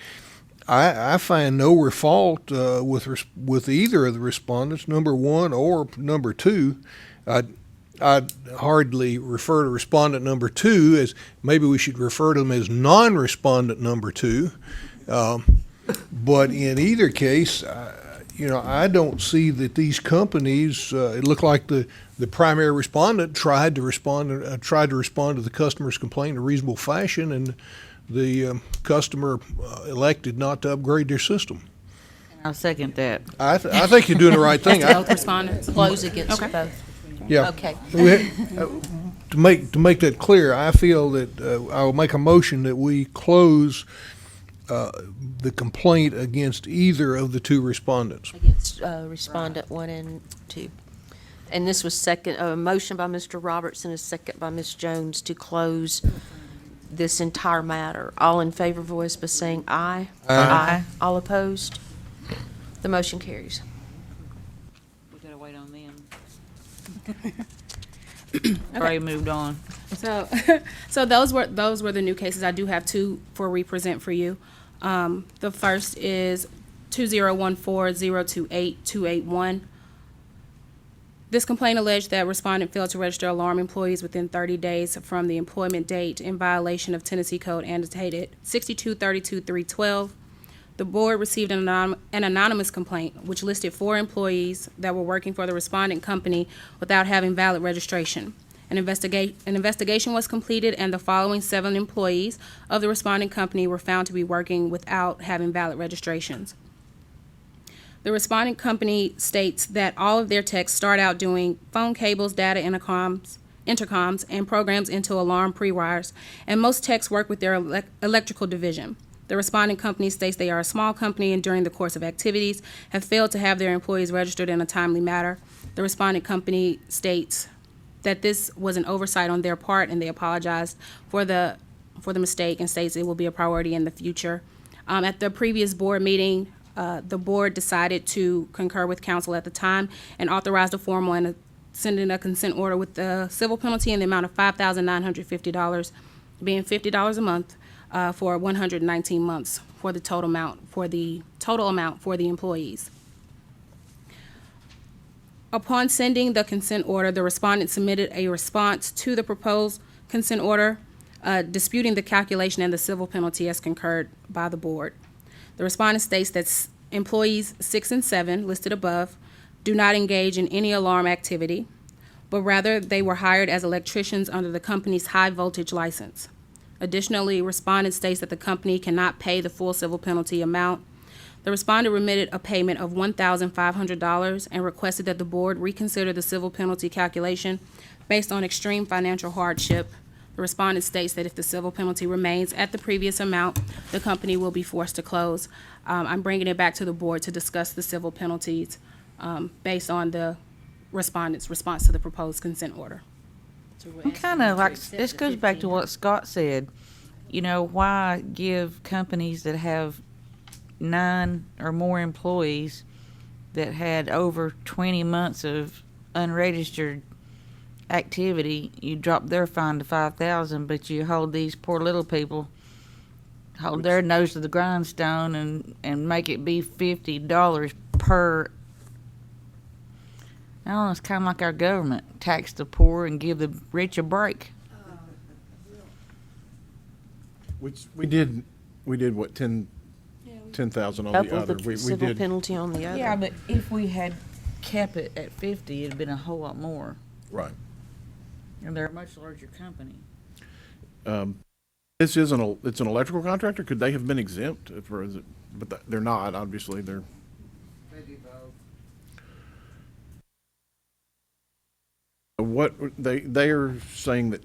I find no fault with either of the respondents, number one or number two. I'd hardly refer to respondent number two, as maybe we should refer to them as non-respondent number two. But in either case, I don't see that these companies. It looked like the primary respondent tried to respond to the customer's complaint in a reasonable fashion, and the customer elected not to upgrade their system. I'll second that. I think you're doing the right thing. both respondents. Close against Okay. both? Yeah. Okay. To make that clear, I feel that I'll make a motion that we close the complaint against either of the two respondents. Against respondent one and two. And this was a motion by Mr. Robertson, a second by Ms. Jones to close this entire matter. All in favor, voice by saying aye. Aye. All opposed? The motion carries. We gotta wait on them. Already moved on. So those were the new cases. I do have two for represent for you. The first is 2014-028-281. This complaint alleged that respondent failed to register alarm employees within 30 days from the employment date in violation of Tennessee Code annotated 6232-312. The board received an anonymous complaint which listed 4 employees that were working for the respondent company without having valid registration. An investigation was completed, and the following 7 employees of the responding company were found to be working without having valid registrations. The responding company states that all of their techs start out doing phone cables, data intercoms, and programs into alarm pre-wires, and most techs work with their electrical division. The responding company states they are a small company and during the course of activities have failed to have their employees registered in a timely manner. The responding company states that this was an oversight on their part, and they apologized for the mistake and states it will be a priority in the future. At the previous board meeting, the board decided to concur with council at the time and authorized a formal and sending a consent order with the civil penalty in the amount of $5,950, being $50 a month for 119 months for the total amount for the employees. Upon sending the consent order, the respondent submitted a response to the proposed consent order. disputing the calculation and the civil penalty as concurred by the board. The respondent states that employees 6 and 7, listed above, do not engage in any alarm activity, but rather they were hired as electricians under the company's high-voltage license. Additionally, respondent states that the company cannot pay the full civil penalty amount. The respondent remitted a payment of $1,500 and requested that the board reconsider the civil penalty calculation based on extreme financial hardship. The respondent states that if the civil penalty remains at the previous amount, the company will be forced to close. I'm bringing it back to the board to discuss the civil penalties based on the respondent's response to the proposed consent order. I'm kind of like, this goes back to what Scott said. You know, why give companies that have 9 or more employees that had over 20 months of unregistered activity, you drop their fine to $5,000, but you hold these poor little people, hold their nose to the grindstone and make it be $50 per. I don't know, it's kind of like our government, tax the poor and give the rich a break. Which we did what, 10,000 on the Double other. the We civil did. penalty on the other. Yeah, but if we had kept it at 50, it'd been a whole lot more. Right. And they're a much larger company. This is it's an electrical contractor. Could they have been exempt? Or is it, but they're not, obviously. They're. They do both. What they are saying that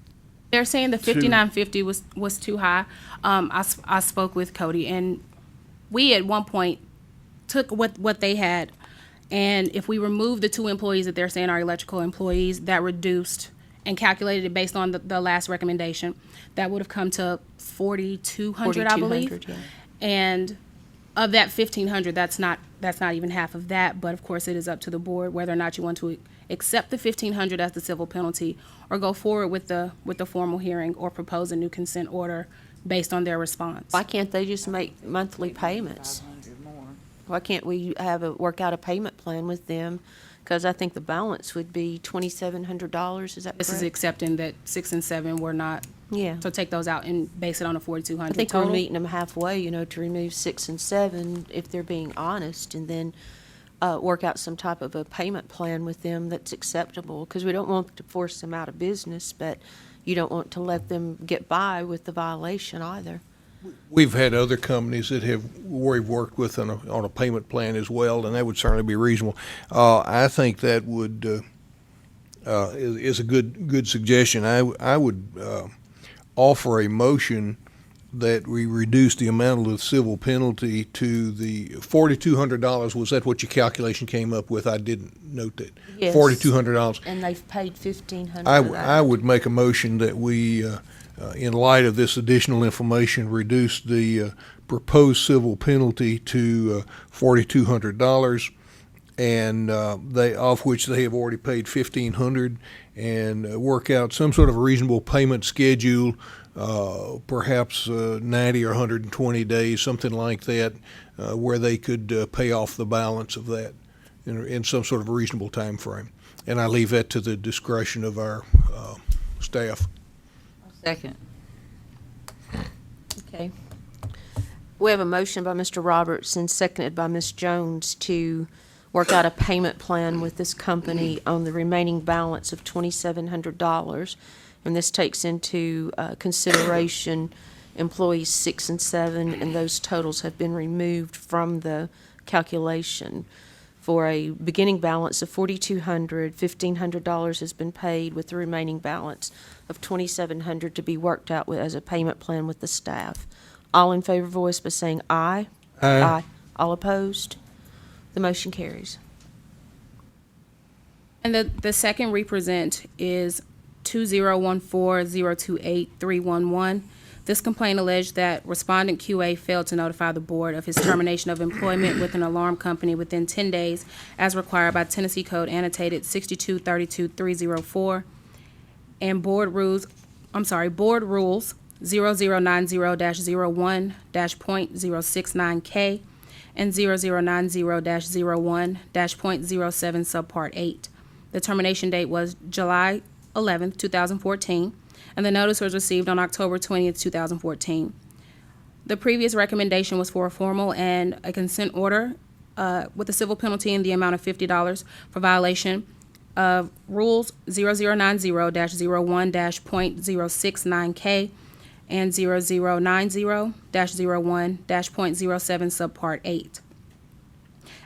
They're saying the 5950 was too high. I spoke with Cody, and we at one point took what they had, and if we removed the 2 employees that they're saying are electrical employees, that reduced and calculated it based on the last recommendation, that would have come to 4,200, I believe. 4,200, yeah. And of that 1,500, that's not even half of that. But of course, it is up to the board whether or not you want to accept the 1,500 as the civil penalty, or go forward with the formal hearing, or propose a new consent order based on their response. Why can't they just make monthly payments? 500 more. Why can't we work out a payment plan with them? Because I think the balance would be $2,700, is that This is correct? accepting that 6 and 7 were not. Yeah. So take those out and base it on a 4,200 I think total. we're meeting them halfway, to remove 6 and 7, if they're being honest, and then work out some type of a payment plan with them that's acceptable, because we don't want to force them out of business, but you don't want to let them get by with the violation either. We've had other companies that we've worked with on a payment plan as well, and that would certainly be reasonable. I think that would is a good suggestion. I would offer a motion that we reduce the amount of the civil penalty to the $4,200. Was that what your calculation came up with? I didn't note that. Yes. $4,200. And they've paid $1,500 I for that. I would make a motion that we, in light of this additional information, reduce the proposed civil penalty to $4,200, and of which they have already paid $1,500, and work out some sort of a reasonable payment schedule, perhaps 90 or 120 days, something like that, where they could pay off the balance of that in some sort of a reasonable time frame. And I leave that to the discretion of our staff. Second. Okay. We have a motion by Mr. Roberts and seconded by Ms. Jones to work out a payment plan with this company on the remaining balance of $2,700. And this takes into consideration employees 6 and 7, and those totals have been removed from the calculation. For a beginning balance of $4,200, $1,500 has been paid, with the remaining balance of $2,700 to be worked out as a payment plan with the staff. All in favor voice by saying aye. Aye. All opposed? The motion carries. And the second represent is 2014028311. This complaint alleged that respondent QA failed to notify the board of his termination of employment with an alarm company within 10 days as required by Tennessee Code annotated 6232304 and board rules 0090-01-.069K and 0090-01-.07 subpart 8. The termination date was July 11th, 2014, and the notice was received on October 20th, 2014. The previous recommendation was for a formal and a consent order with a civil penalty in the amount of $50 for violation of Rules 0090-01-.069K and 0090-01-.07 subpart 8.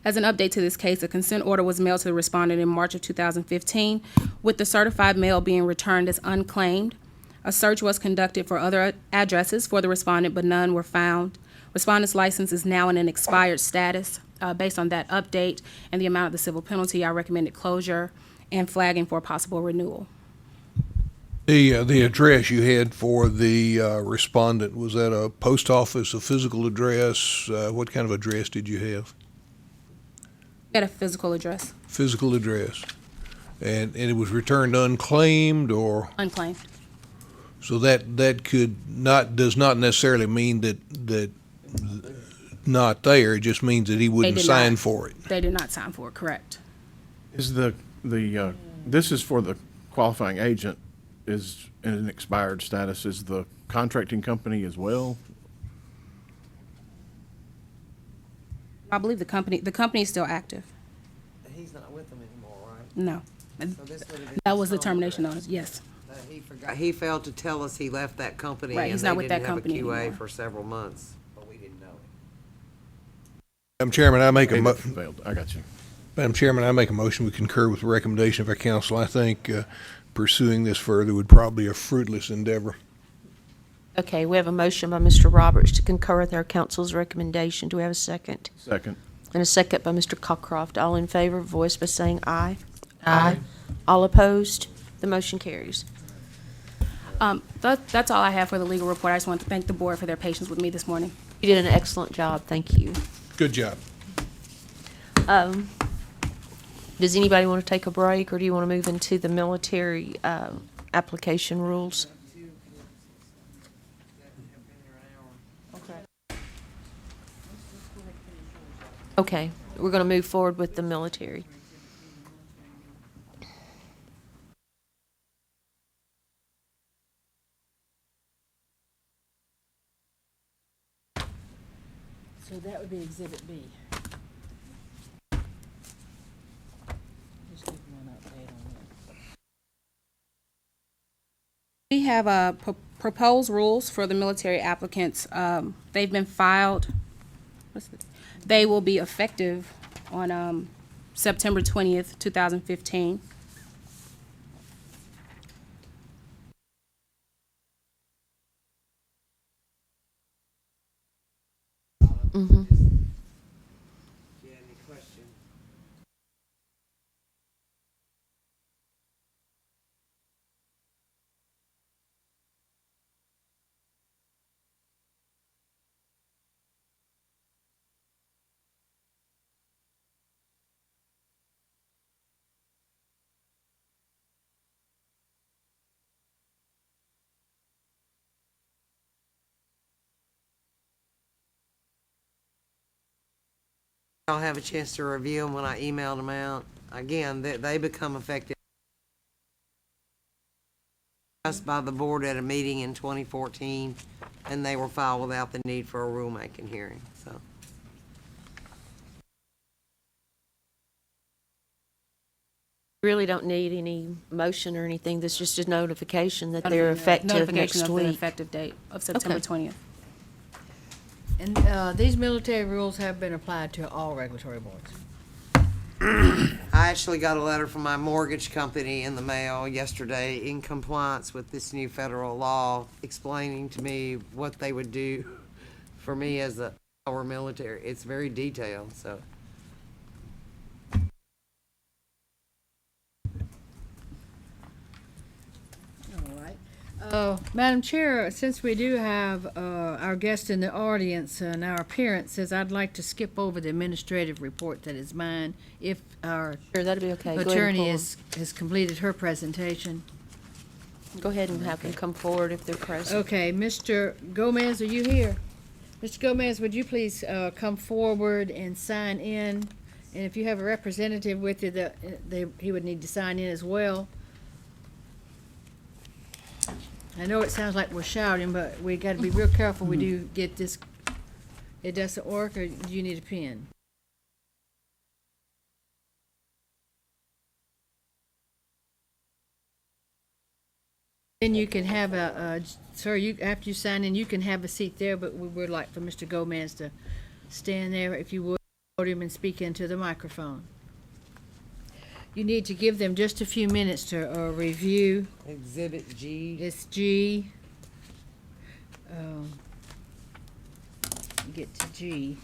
As an update to this case, a consent order was mailed to the respondent in March of 2015, with the certified mail being returned as unclaimed. A search was conducted for other addresses for the respondent, but none were found. Respondent's license is now in an expired status. Based on that update and the amount of the civil penalty, I recommended closure and flagging for a possible renewal. The address you had for the respondent, was that a post office, a physical address? What kind of address did you have? Got a physical address, Physical address. And it was returned unclaimed, or, unclaimed. so that does not necessarily mean that not there, it just means that he wouldn't did sign not. for it. They did not sign for it, correct. Is this is for the qualifying agent is in an expired status. Is the contracting company as well? I believe the company is still active. He's not with them anymore, right? No. So this would have been That was the his home termination address. notice, yes. He forgot, he failed to tell us he left that company. Right, he's not with that And they company didn't have a QA anymore. for several months, but we didn't know it. Madam Chairman, I make a Agent failed. I got you. Madam Chairman, I make a motion, we concur with the recommendation of our council. I think pursuing this further would probably be a fruitless endeavor. Okay, we have a motion by Mr. Roberts to concur with our council's recommendation. Do we have a second? Second. And a second by Mr. Cockcroft. All in favor, voice by saying aye. Aye. All opposed? The motion carries. That's all I have for the legal report. I just want to thank the board for their patience with me this morning. You did an excellent job. Thank you. Good job. Does anybody want to take a break, or do you want to move into the military application rules? Okay, we're going to move forward with the military. So that would be Exhibit B. Just give them an update on that. We have proposed rules for the military applicants. They've been filed. They will be effective on September 20th, 2015. Mm-hmm. Yeah, any question? I'll have a chance to review them when I emailed them out. Again, they become effective by the board at a meeting in 2014, and they were filed without the need for a rulemaking hearing, so. Really don't need any motion or anything. This is just a notification that they're effective Notification next of the week. effective date of September Okay. 20th. And these military rules have been applied to all regulatory boards. I actually got a letter from my mortgage company in the mail yesterday in compliance with this new federal law, explaining to me what they would do for me as our military. It's very detailed, so. All right. Madam Chair, since we do have our guest in the audience and our appearances, I'd like to skip over the administrative report that is mine if our Sure, that'd be okay. Go ahead and attorney pull 'em. has completed her presentation. Go ahead and have them come forward if they're present. Okay, Mr. Gomez, are you here? Mr. Gomez, would you please come forward and sign in? And if you have a representative with you, he would need to sign in as well. I know it sounds like we're shouting, but we gotta be real careful we do get this. It doesn't work, or do you need a pen? Then you can have sir, after you sign in, you can have a seat there, but we would like for Mr. Gomez to stand there, if you would, podium and speak into the microphone. You need to give them just a few minutes to review. Exhibit G. It's G. Get to G.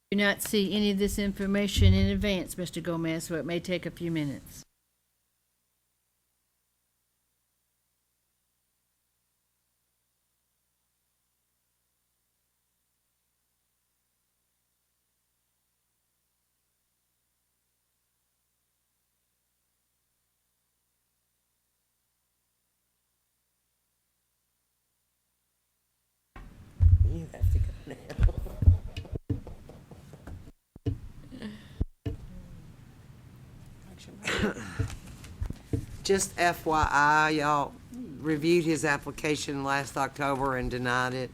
Do not see any of this information in advance, Mr. Gomez, so it may take a few minutes. You have to go now. Just FYI, y'all reviewed his application last October and denied it.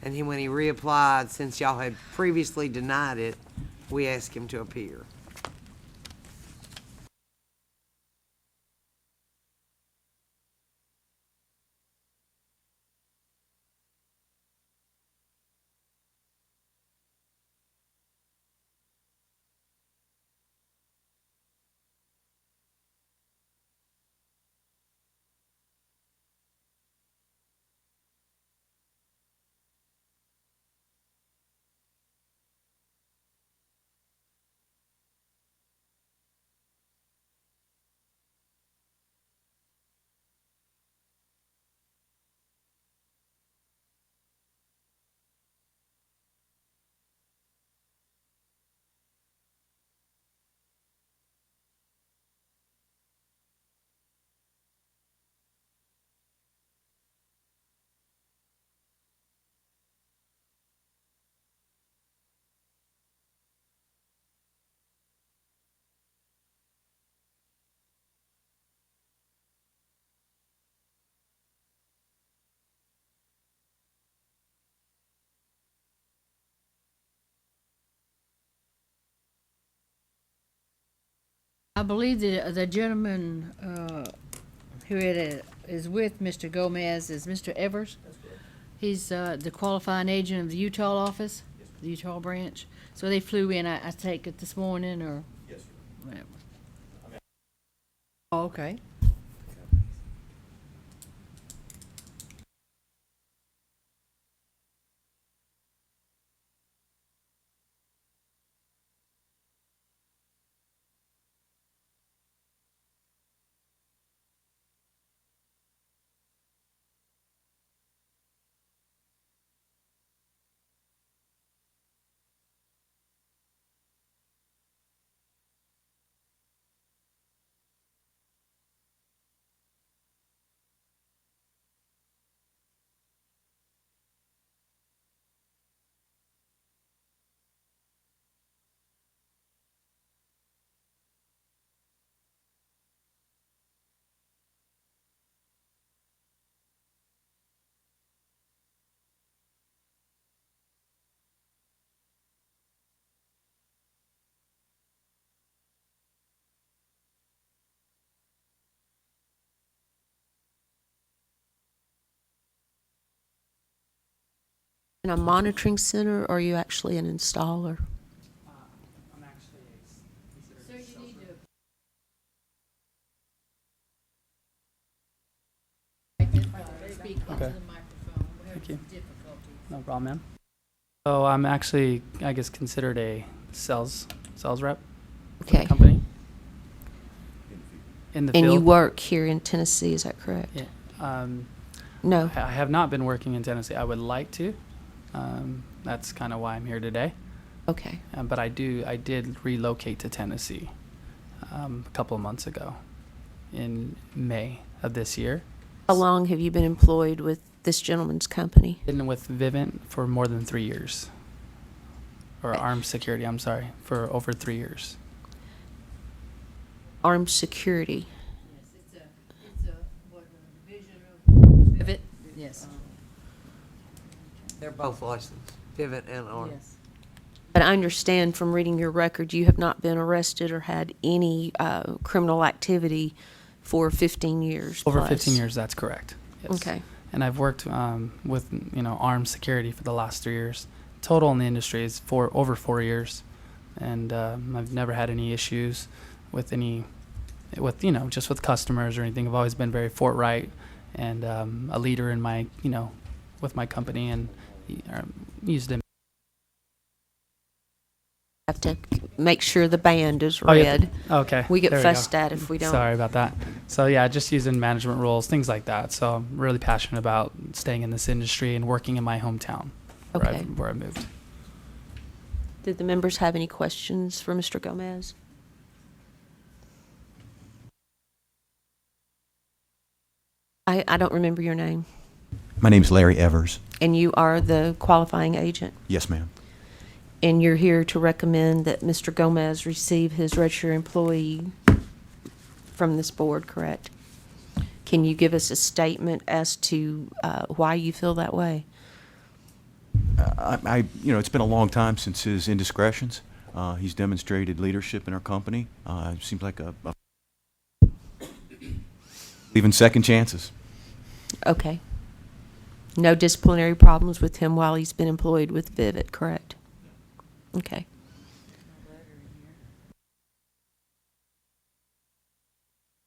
And when he reapplied, since y'all had previously denied it, we asked him to appear. I believe the gentleman who is with Mr. Gomez is Mr. Evers. He's the qualifying agent of the Utah office, the Utah branch. So they flew in, I take it this morning, or? Yes, sir. Whatever. Oh, okay. In a monitoring center, or are you actually an installer? I'm actually considered Sir, a you sales need rep. to speak into Okay. the microphone. We're having Thank you. some difficulty. No problem, ma'am. So I'm actually, I guess, considered a sales rep for Okay. the company. In the And field. you work here in Tennessee, is that correct? Yeah. Um, No. I have not been working in Tennessee. I would like to. That's kind of why I'm here today. Okay. But I did relocate to Tennessee a couple of months ago, in May of this year. How long have you been employed with this gentleman's company? Been with Vivint for more than 3 years, or Okay. Armed Security. I'm sorry, for over 3 years. Armed Security. Pivot? Yes. They're both licensed, Pivot and ARM. Yes. But I understand from reading your record, you have not been arrested or had any criminal activity for 15 years Over plus. 15 years, that's correct. Yes. Okay. And I've worked with, armed security for the last 3 years. Total in the industry is over 4 years. And I've never had any issues with just with customers or anything. I've always been very forthright and a leader in my, with my company, and used them. Have to make sure the band is Oh, yeah. read. Okay. We get there fussed go. at if we don't. Sorry about that. So yeah, just using management roles, things like that. So I'm really passionate about staying in this industry and working in my hometown Okay. where I moved. Did the members have any questions for Mr. Gomez? I don't remember your name. My name's Larry Evers. And you are the qualifying agent? Yes, ma'am. And you're here to recommend that Mr. Gomez receive his registered employee from this board, correct? Can you give us a statement as to why you feel that way? It's been a long time since his indiscretions. He's demonstrated leadership in our company. Seems like even second chances. Okay. No disciplinary problems with him while he's been employed with Vivid, correct? Okay.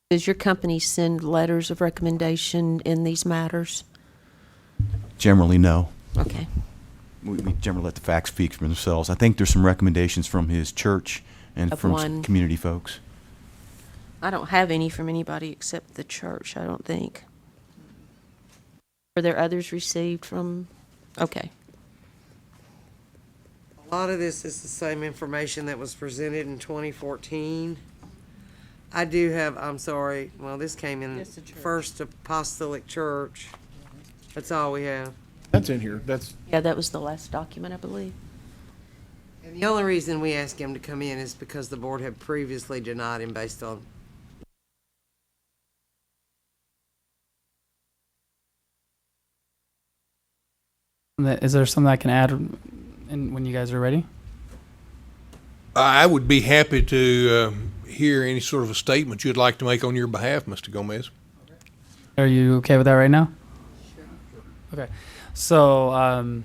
Does your company send letters of recommendation in these matters? Generally, no. Okay. We generally let the facts speak for themselves. I think there's some recommendations from his church and Of from one. community folks. I don't have any from anybody except the church, I don't think. Were there others received from? Okay. A lot of this is the same information that was presented in 2014. I do have, I'm sorry, well, this came in Just the church. First Apostolic Church. That's all we have. That's in here. That's, Yeah, that was the last document, I believe. And the only reason we asked him to come in is because the board had previously denied him based on. Is there something I can add when you guys are ready? I would be happy to hear any sort of a statement you'd like to make on your behalf, Mr. Gomez. Are you okay with that right now? Sure. Okay. So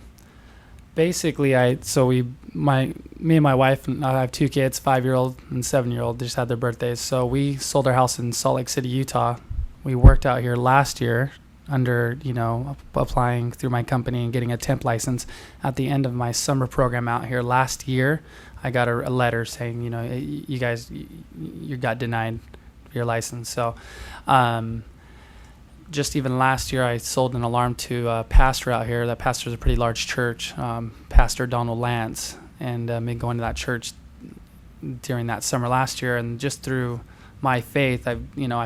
basically, me and my wife, and I have 2 kids, 5-year-old and 7-year-old. They just had their birthdays. So we sold our house in Salt Lake City, Utah. We worked out here last year under, applying through my company and getting a temp license. At the end of my summer program out here last year, I got a letter saying, you guys, you got denied your license. So just even last year, I sold an alarm to a pastor out here. That pastor is a pretty large church, Pastor Donald Lance, and been going to that church during that summer last year. And just through my faith, I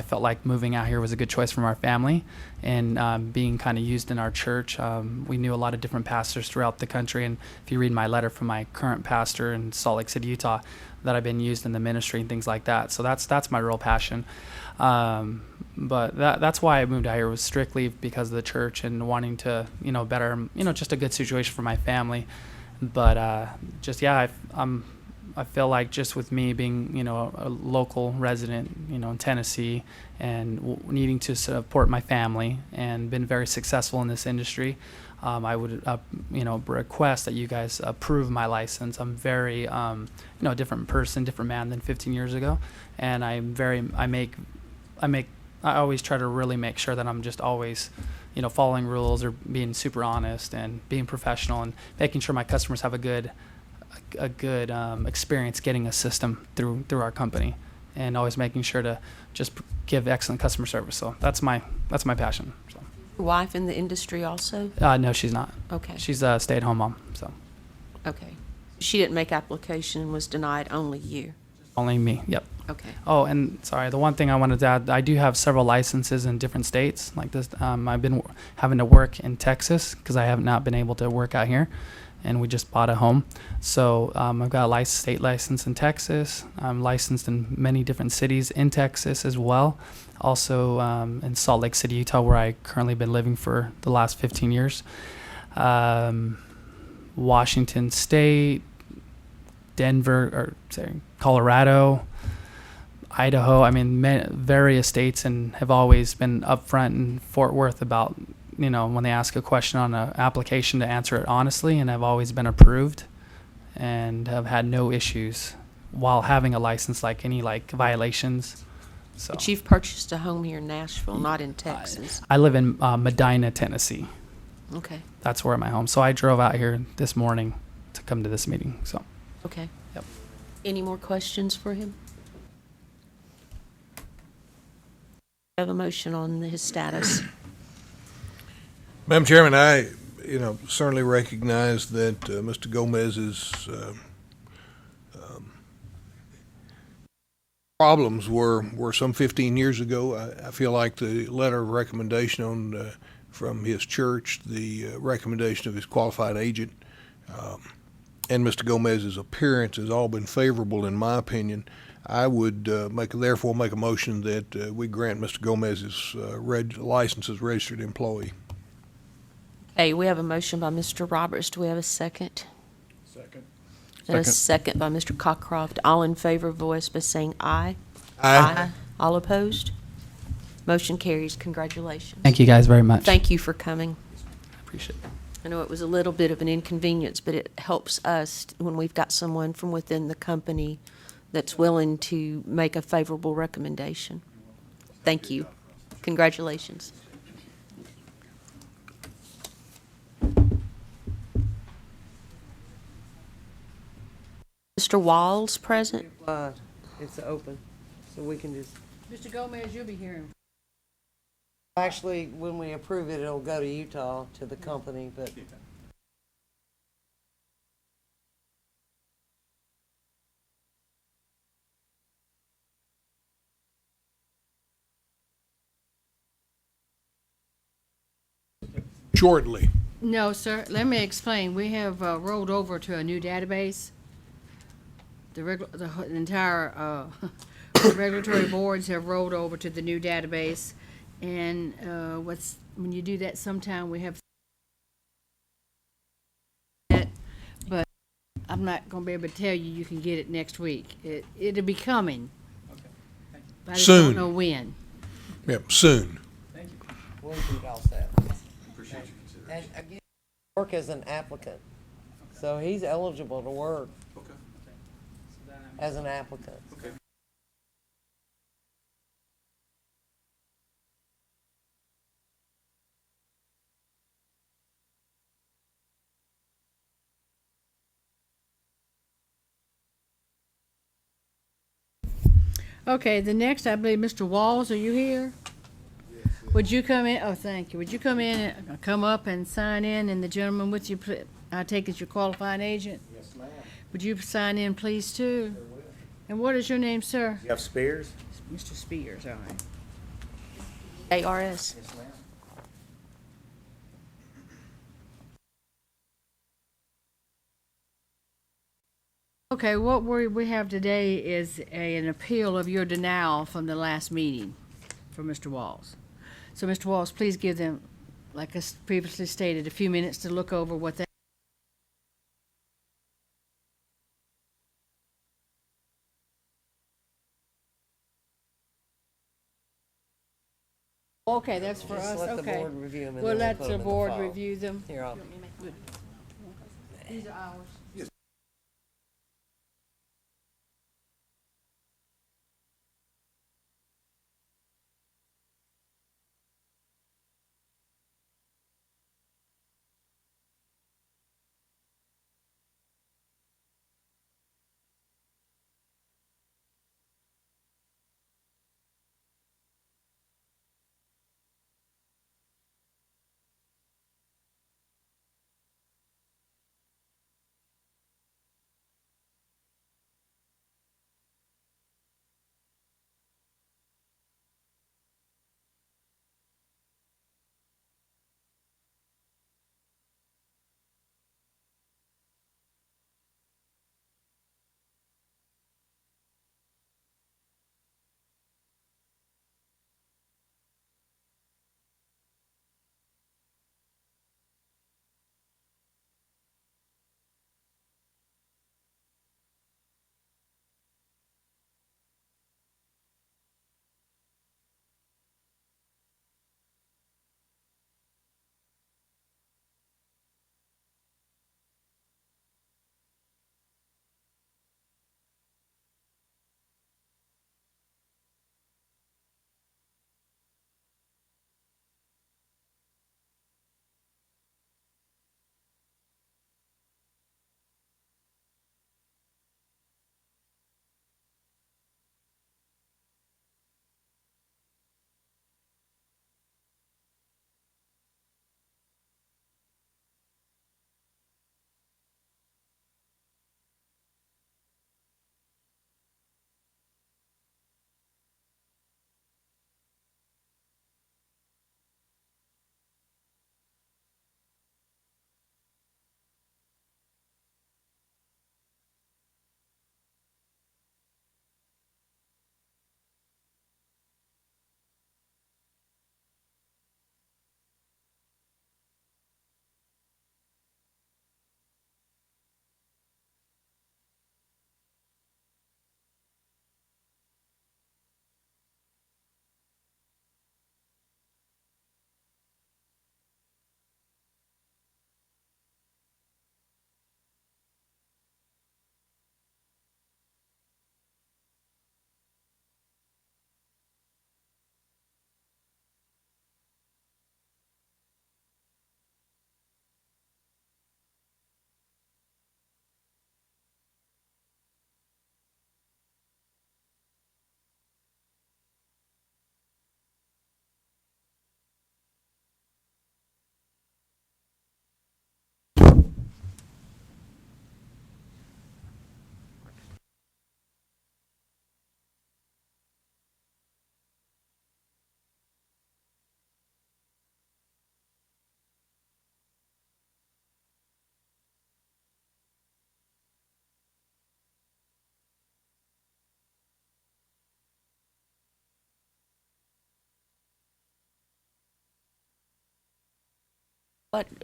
felt like moving out here was a good choice from our family, and being kind of used in our church. We knew a lot of different pastors throughout the country, and if you read my letter from my current pastor in Salt Lake City, Utah, that I've been used in the ministry and things like that. So that's my real passion. But that's why I moved out here, was strictly because of the church and wanting to, better, just a good situation for my family. But I feel like just with me being, a local resident, in Tennessee, and needing to support my family and been very successful in this industry, I would, request that you guys approve my license. I'm very, a different person, different man than 15 years ago, and I always try to really make sure that I'm just always, following rules or being super honest and being professional and making sure my customers have a good experience getting a system through our company, and always making sure to just give excellent customer service. So that's my passion. So. Your wife in the industry also? No, she's not. Okay. She's a stay-at-home mom. So Okay. She didn't make application and was denied, only you? only me. Yep. Okay. Oh, and sorry, the one thing I wanted to add, I do have several licenses in different states like this. I've been having to work in Texas because I have not been able to work out here. and we just bought a home. So I've got a state license in Texas. I'm licensed in many different cities in Texas as well. Also in Salt Lake City, Utah, where I currently been living for the last 15 years. Washington State, Colorado, Idaho. I mean, various states, and have always been upfront in Fort Worth about, when they ask a question on an application, to answer it honestly, and I've always been approved and have had no issues while having a license, any violations. So But you've purchased a home here in Nashville, not in Texas. I live in Medina, Tennessee. Okay, That's where my home. So I drove out here this morning to come to this meeting. So okay. Yep. Any more questions for him? I have a motion on his status. Madam Chairman, I, certainly recognize that Mr. Gomez's problems were some 15 years ago. I feel like the letter of recommendation from his church, the recommendation of his qualified agent, and Mr. Gomez's appearance has all been favorable in my opinion. I would therefore make a motion that we grant Mr. Gomez's license as registered employee. Okay, we have a motion by Mr. Roberts. Do we have a second? Second. And a second by Mr. Cockcroft. All in favor, voice by saying aye. All opposed? Motion carries. Congratulations. thank you guys very much. Thank you for coming. I appreciate it. I know it was a little bit of an inconvenience, but it helps us when we've got someone from within the company that's willing to make a favorable recommendation. Thank you. Congratulations. Mr. Walls present? It's open, so we can just, Mr. Gomez, you'll be hearing. actually, when we approve it, it'll go to Utah, to the company, but Shortly. No, sir. Let me explain. We have rolled over to a new database. The entire regulatory boards have rolled over to the new database. And when you do that, sometime we have that, but I'm not going to be able to tell you. You can get it next week. It'll be coming. But I just Soon. don't know when. Yep, soon. we'll do it all set. And again, work as an applicant, so he's eligible to work as an applicant. Okay, the next, I believe, Mr. Walls, are you here? Would you come in, oh, thank you. Would you come in, and come up and sign in, and the gentleman with you, I take it your qualifying agent? Yes, ma'am. Would you sign in, please, too? And what is your name, sir? You have Spears? Mr. Spears, all right. ARS. Yes, ma'am. Okay, what we have today is an appeal of your denial from the last meeting for Mr. Walls. So, Mr. Walls, please give them, like I previously stated, a few minutes to look over what they. Okay, that's for Just us, let the okay. board review them and We'll then let put the 'em in the board file. review them. Here, I'll. These are ours.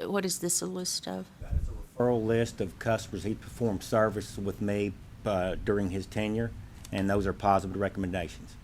What is this a list of? Referral list of customers he performed service with me during his tenure, and those are positive recommendations.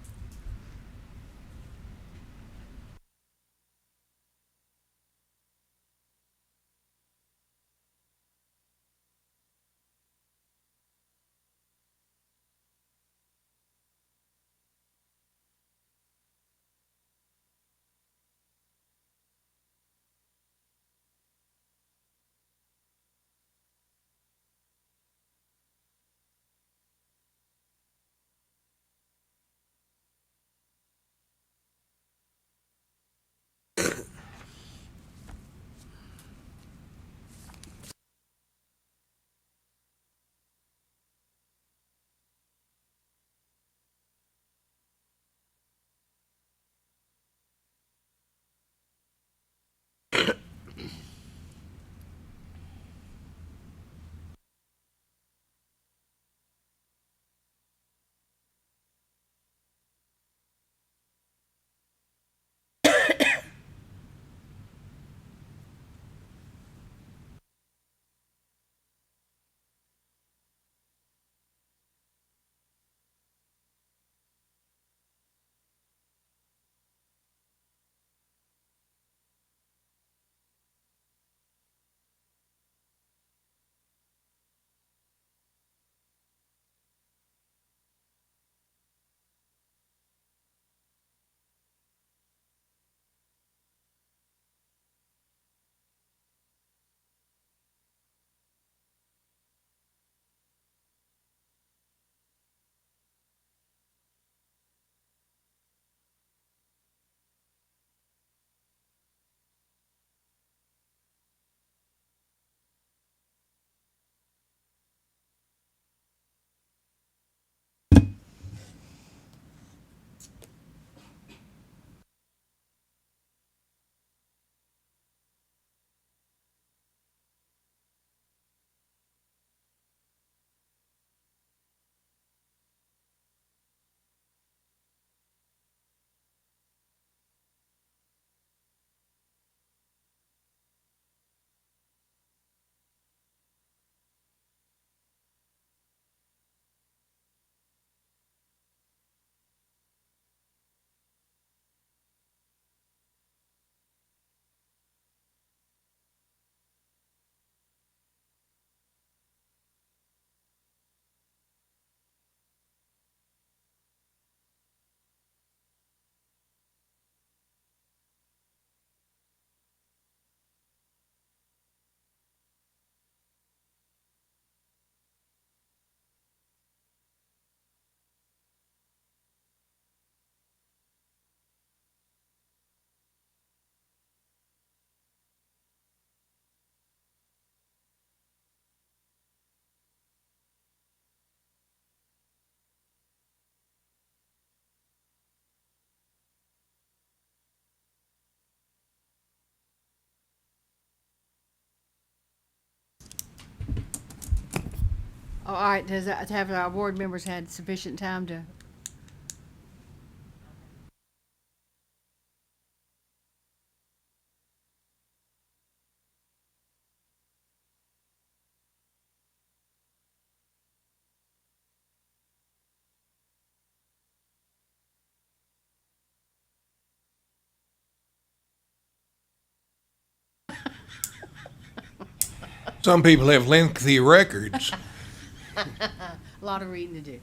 Oh, all right, have our board members had sufficient time to? Some people have lengthy records. A lot of reading to do.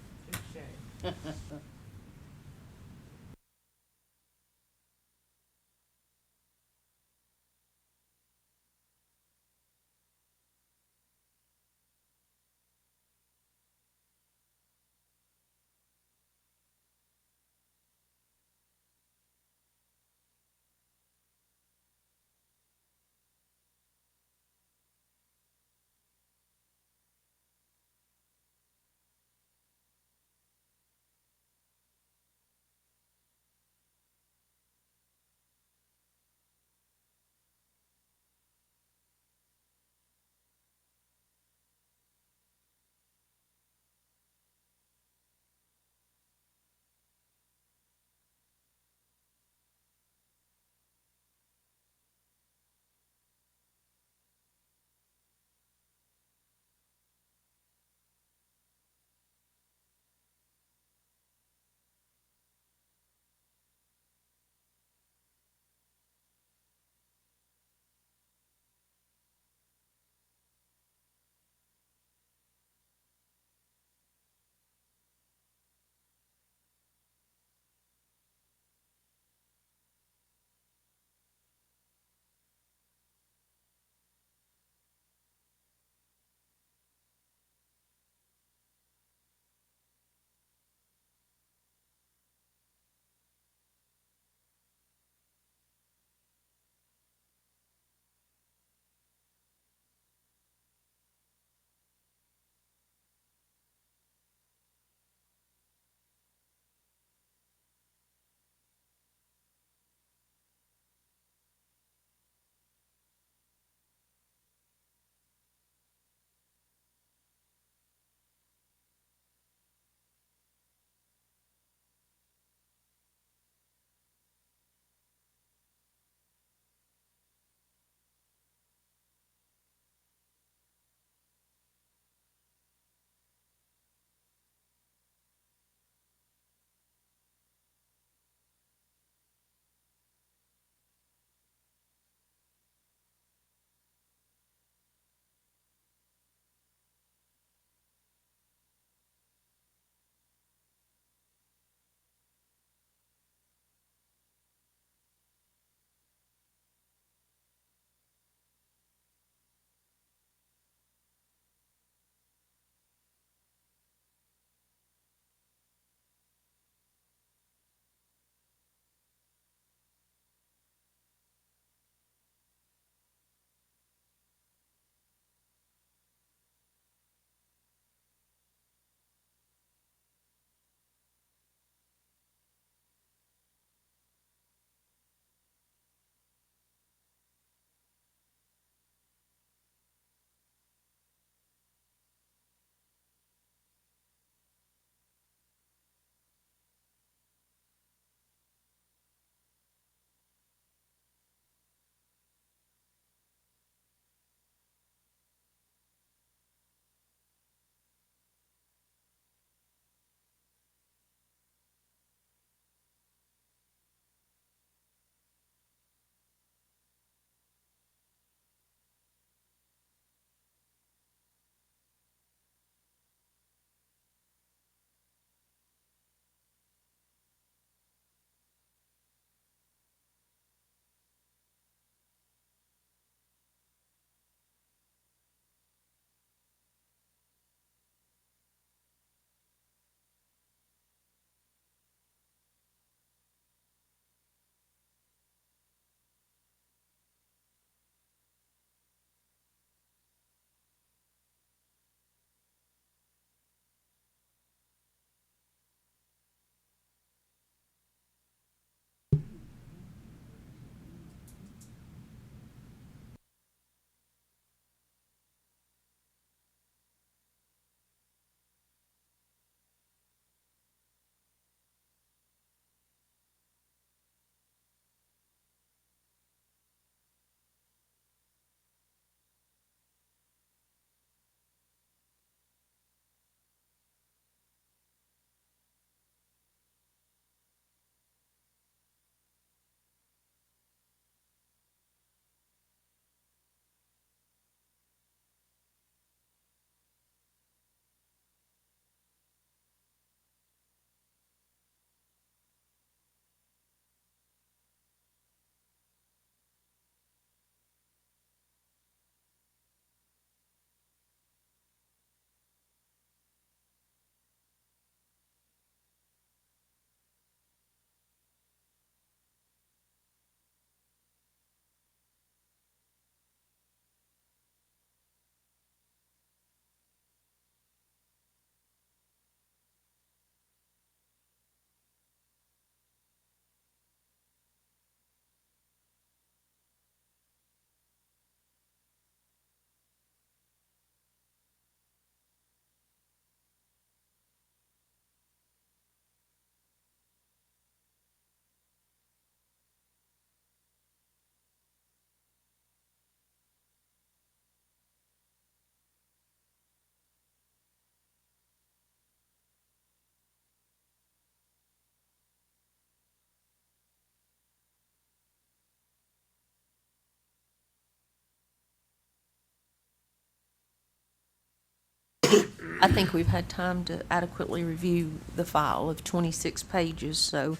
I think we've had time to adequately review the file of 26 pages, so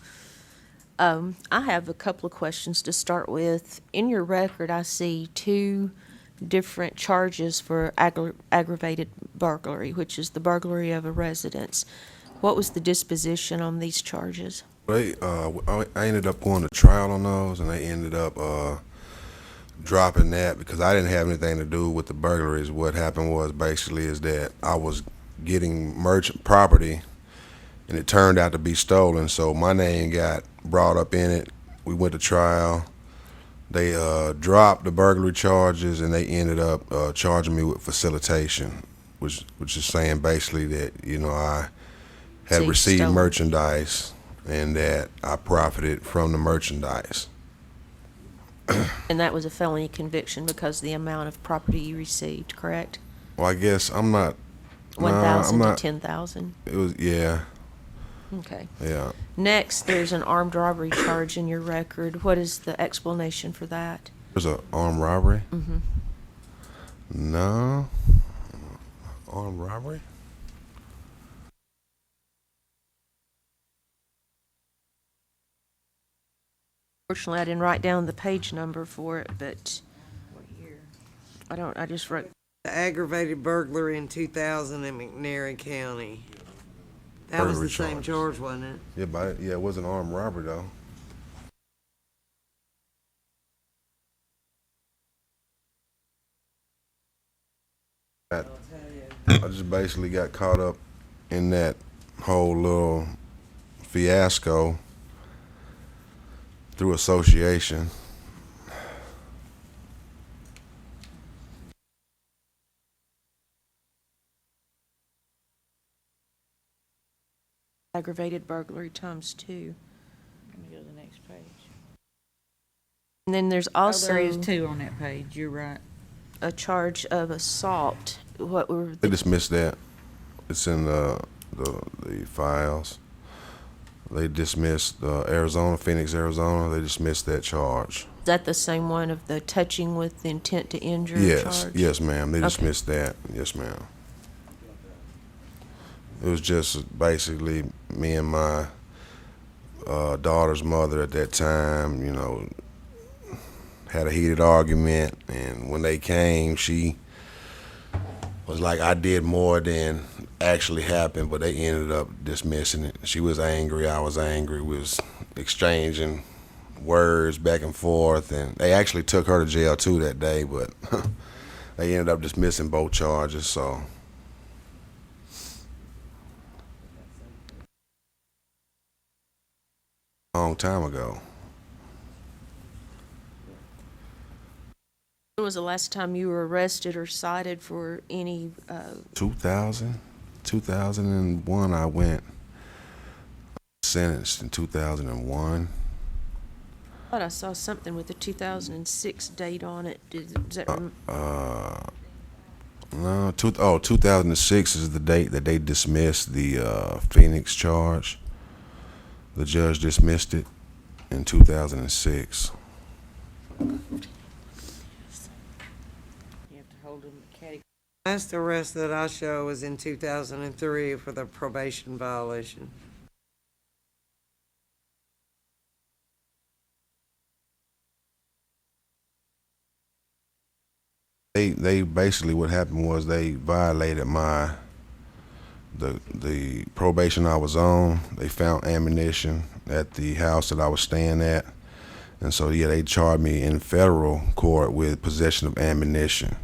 I have a couple of questions to start with. In your record, I see two different charges for aggravated burglary, which is the burglary of a residence. What was the disposition on these charges? I ended up going to trial on those, and they ended up dropping that because I didn't have anything to do with the burglaries. What happened was basically is that I was getting merchant property, and it turned out to be stolen. So my name got brought up in it. We went to trial. They dropped the burglary charges, and they ended up charging me with facilitation, which is saying basically that I had So you received stole. merchandise and that I profited from the merchandise. And that was a felony conviction because of the amount of property you received, correct? Well, I guess I'm not. 1,000 I'm to not. 10,000? It was yeah. Okay. Next, there's an armed robbery charge in your record. What is the explanation for that? There's an armed robbery. Mm-hmm. No. Armed robbery. Fortunately, I didn't write down the page number for it, but I just wrote, The aggravated burglary in 2000 in McNairy County. That was the Burglary same charges. charge, wasn't it? Yeah, but it wasn't armed robbery though. I just basically got caught up in that whole little fiasco through association. aggravated burglary times 2. Let me go to the next page. And then there's Oh, also there is two on that page, you're right. a charge of assault. What were They the, dismissed that. It's in the files. They dismissed Phoenix, Arizona. They dismissed that charge. is that the same one of the touching with the intent to injure Yes, charge? yes, ma'am. They Okay. dismissed that. Yes, ma'am. It was just basically me and my daughter's mother at that time, had a heated argument, and when they came, she was like, I did more than actually happened, but they ended up dismissing it. She was angry, I was angry. We was exchanging words back and forth, and they actually took her to jail too that day, but they ended up dismissing both charges, so. Long time ago. When was the last time you were arrested or cited for any 2001 I went sentenced in 2001. I thought I saw something with the 2006 date on it. Does that No, 2006 is the date that they dismissed the Phoenix charge. The judge dismissed it in 2006. You have to hold them catty. Last arrest that I show was in 2003 for the probation violation. They basically what happened was they violated the probation I was on. They found ammunition at the house that I was staying at, and so they charged me in federal court with possession of ammunition.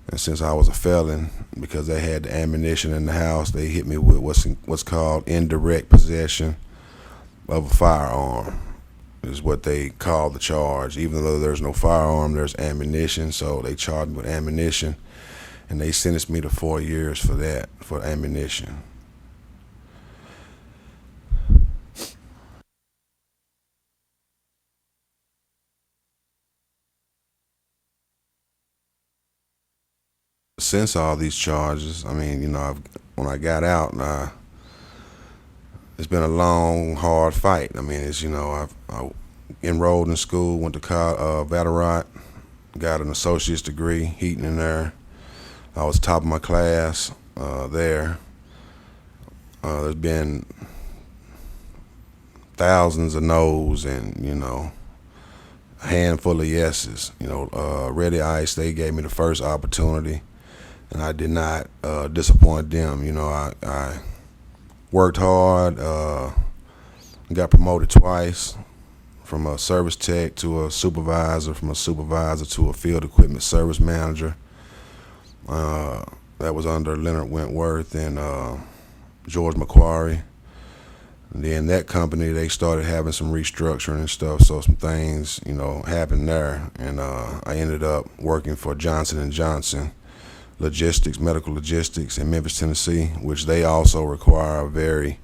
And since I was a felon, because they had the ammunition in the house, they hit me with what's called indirect possession of a firearm, is what they call the charge. Even though there's no firearm, there's ammunition, so they charged me with ammunition, and they sentenced me to 4 years for that, for ammunition. Since all these charges, when I got out, it's been a long, hard fight. I enrolled in school, went to Vatterott, got an associate's degree, heating and air. I was top of my class. there. There's been thousands of no's and, a handful of yeses. Ready Ice, they gave me the first opportunity, and I did not disappoint them. I worked hard, got promoted twice, from a service tech to a supervisor, from a supervisor to a field equipment service manager. That was under Leonard Wentworth and George McQuarrie. And then that company, they started having some restructuring and stuff, so some things, happened there. And I ended up working for Johnson & Johnson medical logistics in Memphis, Tennessee, which they also require a very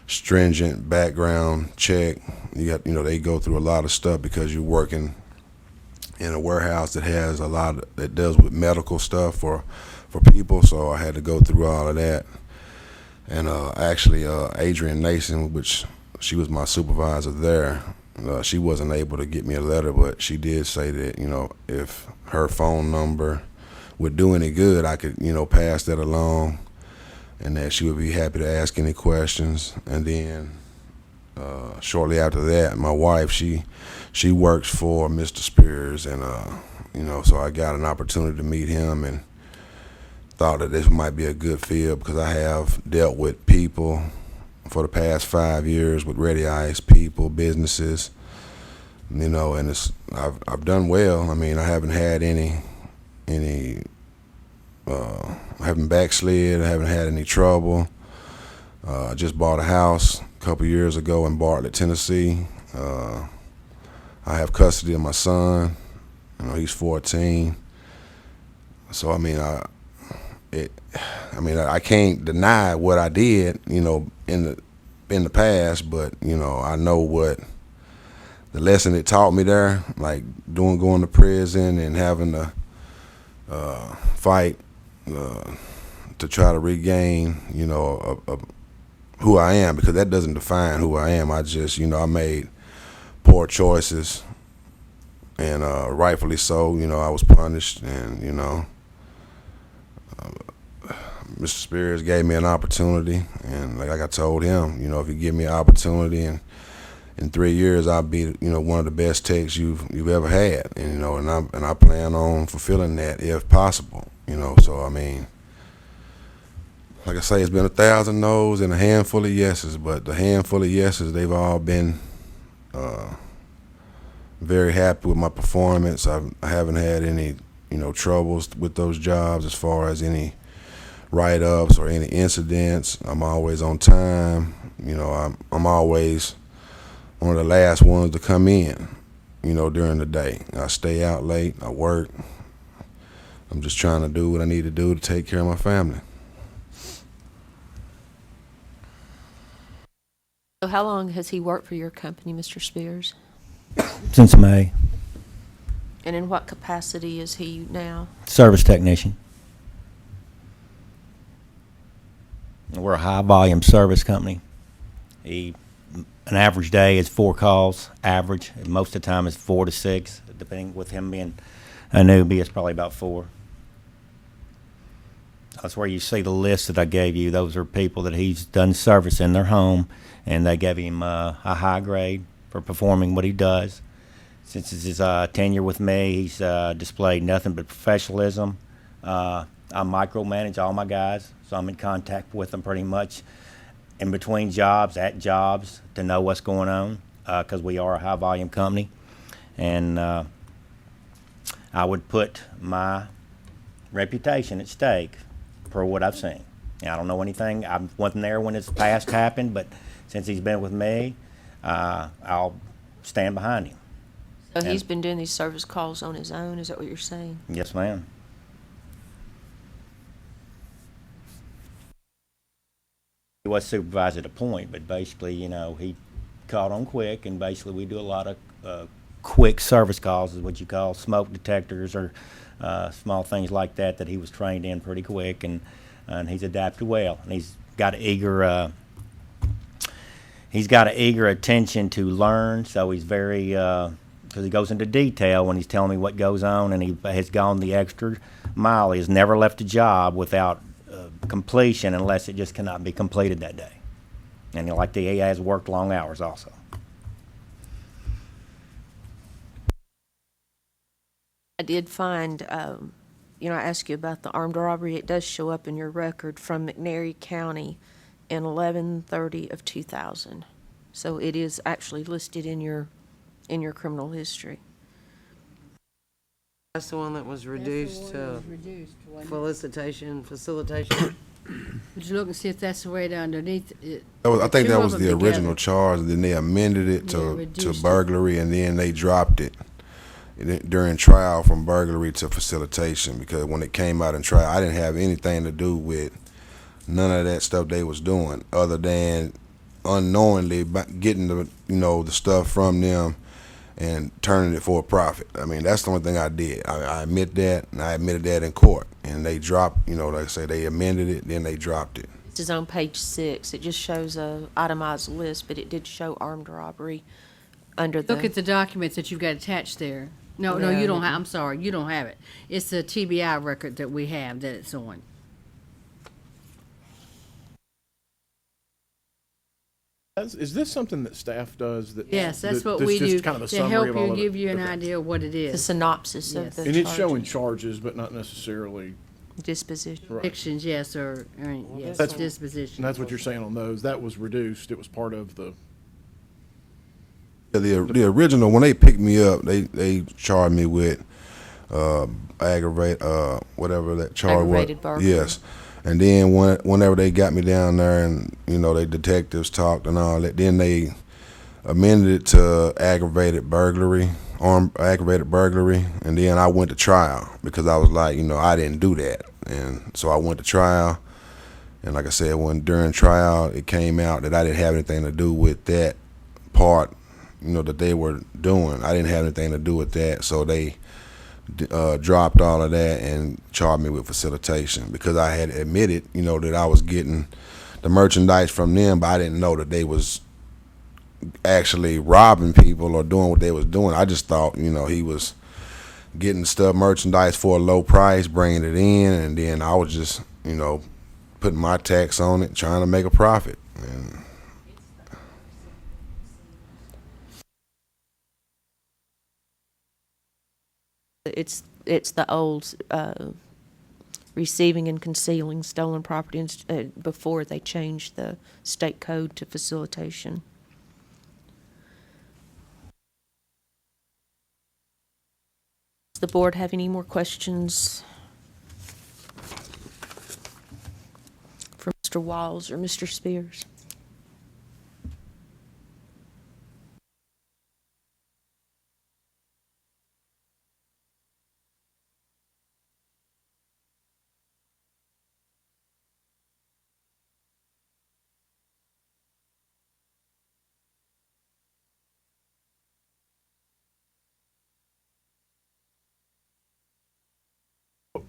stringent background check. They go through a lot of stuff because you're working in a warehouse that has that deals with medical stuff for people. So I had to go through all of that. And actually, Adrienne Nason, which she was my supervisor there, she wasn't able to get me a letter, but she did say that, if her phone number would do any good, I could, pass that along, and that she would be happy to ask any questions. And then shortly after that, my wife, she works for Mr. Spears, and so I got an opportunity to meet him and thought that this might be a good field because I have dealt with people for the past 5 years, with Ready Ice, people, businesses, and I've done well. I mean, I haven't had I haven't backslid. I haven't had any trouble. I just bought a house a couple years ago in Bartlett, Tennessee. I have custody of my son. He's 14. So I can't deny what I did, in the past, but I know what the lesson it taught me there, like going to prison and having to fight to try to regain, who I am, because that doesn't define who I am. I just, I made poor choices, and rightfully so. I was punished, and Mr. Spears gave me an opportunity, and like I told him, if you give me an opportunity, and in 3 years I'll be, one of the best techs you've ever had, and and I plan on fulfilling that if possible, So like I say, it's been 1,000 no's and a handful of yeses, but the handful of yeses, they've all been very happy with my performance. I haven't had any, troubles with those jobs as far as any write-ups or any incidents. I'm always on time. I'm always one of the last ones to come in, during the day. I stay out late. I work. I'm just trying to do what I need to do to take care of my family. So how long has he worked for your company, Mr. Spears? Since May. And in what capacity is he now? Service technician. We're a high-volume service company. An average day is 4 calls, average. Most of the time it's 4 to 6, depending, with him being a newbie, it's probably about 4. That's where you see the list that I gave you. Those are people that he's done service in their home, and they gave him a high grade for performing what he does. Since his tenure with me, he's displayed nothing but professionalism. I micromanage all my guys, so I'm in contact with them pretty much in between jobs, at jobs, to know what's going on, because we are a high-volume company. And I would put my reputation at stake for what I've seen. I don't know anything. I wasn't there when it's past happened, but since he's been with me, I'll stand behind him. So he's been doing these service calls on his own, is that what you're saying? Yes, ma'am. He was supervised at a point, but basically, he caught on quick, and basically we do a lot of quick service calls, is what you call smoke detectors or small things like that he was trained in pretty quick, and he's adapted well, and he's got an eager attention to learn, so he's very, because he goes into detail when he's telling me what goes on, and he has gone the extra mile. He has never left a job without completion unless it just cannot be completed that day. And like he has worked long hours also. I did find, I asked you about the armed robbery. It does show up in your record from McNairy County in 11/30 of 2000. So it is actually listed in your criminal history. That's the one that was reduced to Reduced, wasn't facilitation. Would you look and see if that's the way to underneath it? I think Two that of was them the original together. charge, and then they amended it Yeah, to reduced it. burglary, and then they dropped it during trial from burglary to facilitation, because when it came out in trial, I didn't have anything to do with none of that stuff they was doing, other than unknowingly getting the stuff from them and turning it for a profit. I mean, that's the only thing I did. I admit that, and I admitted that in court. And they dropped, like I say, they amended it, then they dropped it. This is on page 6. It just shows a itemized list, but it did show armed robbery under the. Look at the documents that you've got attached there. No, Yeah, you don't I have, I'm sorry, you don't have it. It's the TBI record that we have that it's on. Is this something that staff does? Yes, that's what that's we just do, kind of a to summary help of all you, of it? give you an Okay. idea of what it The is. synopsis Yes. of the And it's showing charges. charges, but not necessarily, Disposition. right. Convictions, yes, or yes, That's- disposition. And that's what you're saying on those. That was reduced. It was part of the, Yeah, the original, when they picked me up, they charged me with whatever that charge was. Aggravated burglary. Yes. And then whenever they got me down there and, they detectives talked and all that, then they amended it to aggravated burglary, and then I went to trial because I was like, I didn't do that. And so I went to trial, and like I said, during trial, it came out that I didn't have anything to do with that part, that they were doing. I didn't have anything to do with that, so they dropped all of that and charged me with facilitation because I had admitted, that I was getting the merchandise from them, but I didn't know that they was actually robbing people or doing what they was doing. I just thought, he was getting merchandise for a low price, bringing it in, and then I was just, putting my tax on it, trying to make a profit. And It's the old receiving and concealing stolen property before they changed the state code to facilitation. Does the board have any more questions for Mr. Walls or Mr. Spears?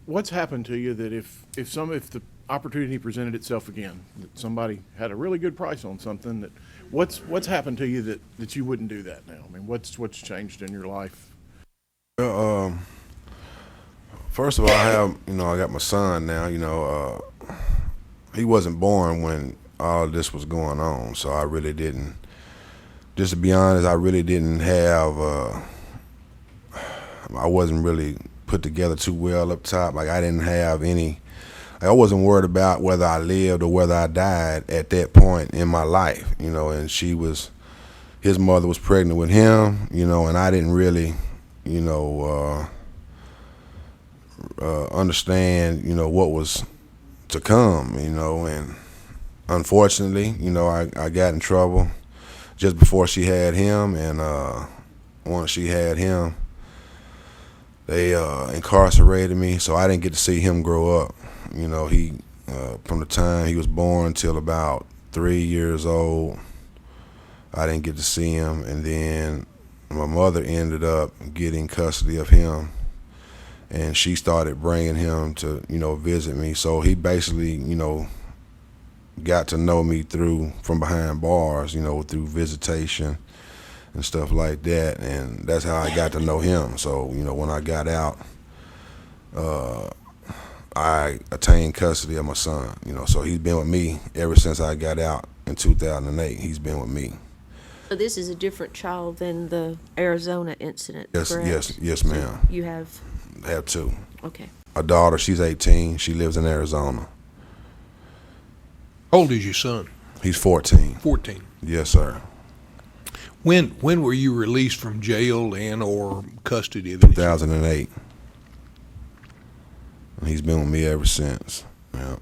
what's happened to you that if the opportunity presented itself again, that somebody had a really good price on something, that what's happened to you that you wouldn't do that now? I mean, what's changed in your life? First of all, I got my son now. He wasn't born when all this was going on, so I really didn't. Just to be honest, I really didn't have. I wasn't really put together too well up top. Like I didn't have any. I wasn't worried about whether I lived or whether I died at that point in my life. And his mother was pregnant with him. And I didn't really, understand, what was to come, and unfortunately, I got in trouble just before she had him, and once she had him, they incarcerated me, so I didn't get to see him grow up. He from the time he was born till about 3 years old, I didn't get to see him, and then my mother ended up getting custody of him, and she started bringing him to, visit me. So he basically, got to know me from behind bars, through visitation and stuff like that, and that's how I got to know him. So, when I got out, I attained custody of my son. So he's been with me ever since I got out in 2008. He's been with me. So this is a different child than the Arizona incident, Yes, correct? yes, ma'am. You have, Have two. okay. A daughter, she's 18. She lives in Arizona. How old is your son? He's 14. 14. Yes, sir. When were you released from jail and or custody of any? 2008. And he's been with me ever since. Yeah.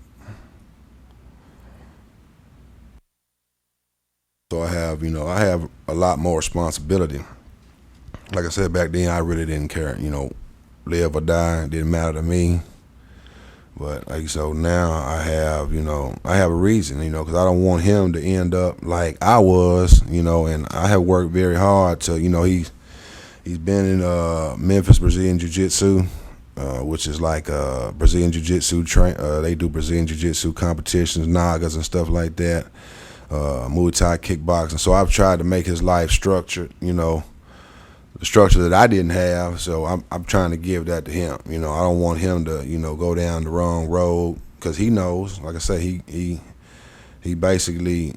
So I have a lot more responsibility. Like I said back then, I really didn't care. Live or die, it didn't matter to me. But so now I have a reason, because I don't want him to end up like I was, and I have worked very hard to, he's been in Memphis Brazilian Jiu-Jitsu, which is like Brazilian Jiu-Jitsu they do Brazilian Jiu-Jitsu competitions, Nagas and stuff like that, Muay Thai kickboxing. So I've tried to make his life structured, the structure that I didn't have, so I'm trying to give that to him. I don't want him to, go down the wrong road, because he knows. Like I say, he basically,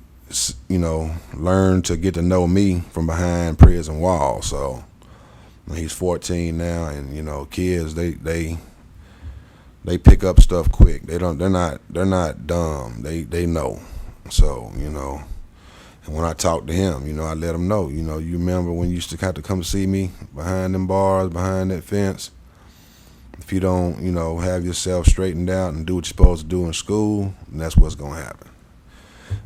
learned to get to know me from behind prison walls. So he's 14 now, and kids they pick up stuff quick. They're not dumb. They know. So and when I talk to him, I let him know, you remember when you used to have to come see me behind them bars, behind that fence? If you don't, have yourself straightened out and do what you're supposed to do in school, then that's what's going to happen.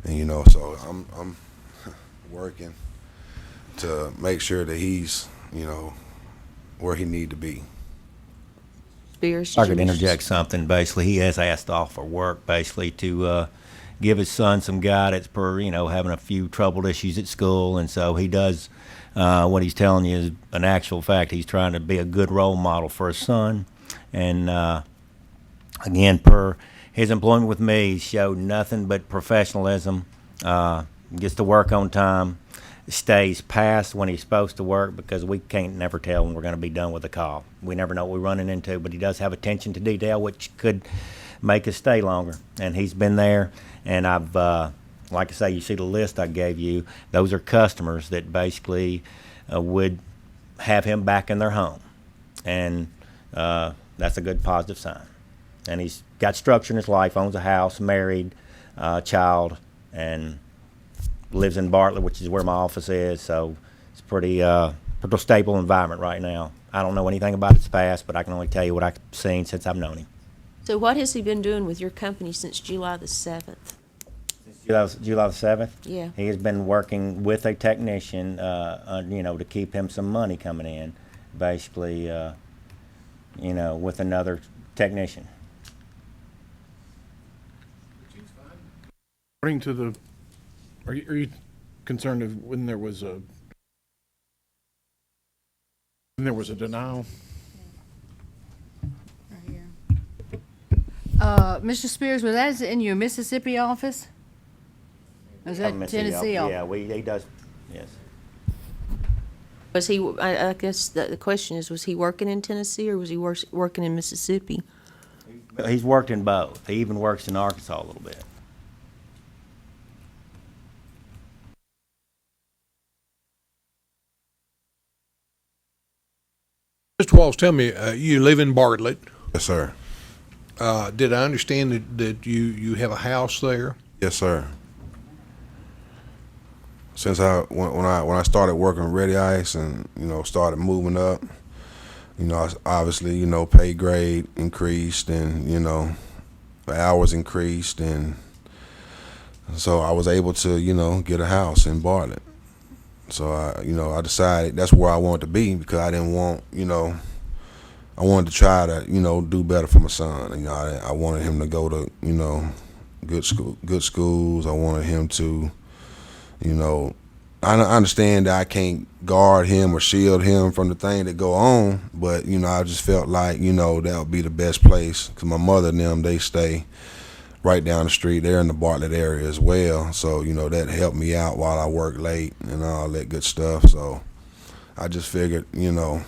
And, so I'm working to make sure that he's, where he need to be. Spears, I did could you wish to- interject something. Basically, he has asked off for work, basically, to give his son some guidance per, having a few troubled issues at school. And so he does, what he's telling you is an actual fact. He's trying to be a good role model for his son. And again, per his employment with me, he showed nothing but professionalism, gets to work on time, stays past when he's supposed to work, because we can't never tell when we're going to be done with a call. We never know what we're running into, but he does have attention to detail, which could make us stay longer. And he's been there. And I've, like I say, you see the list I gave you, those are customers that basically would have him back in their home. And that's a good positive sign. And he's got structure in his life, owns a house, married, child, and lives in Bartlett, which is where my office is. So it's pretty stable environment right now. I don't know anything about his past, but I can only tell you what I've seen since I've known him. So what has he been doing with your company since July the 7th? July the 7th? Yeah. He has been working with a technician, to keep him some money coming in, basically, with another technician. According to the, are you concerned of when there was a denial? Mr. Spears, was that in your Mississippi office? Or was that Tennessee office? Yeah, he does, yes. Was he, I guess the question is, was he working in Tennessee or was he working in Mississippi? He's worked in both. He even works in Arkansas a little bit. Mr. Walls, tell me, you live in Bartlett. Yes, sir. Did I understand that you have a house there? Yes, sir. Since when I started working Ready Ice and started moving up, obviously pay grade increased and the hours increased, and so I was able to get a house in Bartlett. So I decided that's where I wanted to be, because I didn't want I wanted to try to do better for my son. I wanted him to go to good schools. I wanted him to I understand that I can't guard him or shield him from the thing that go on, but I just felt like that would be the best place, because my mother and them, they stay right down the street. They're in the Bartlett area as well, so that helped me out while I work late and all that good stuff. So I just figured Do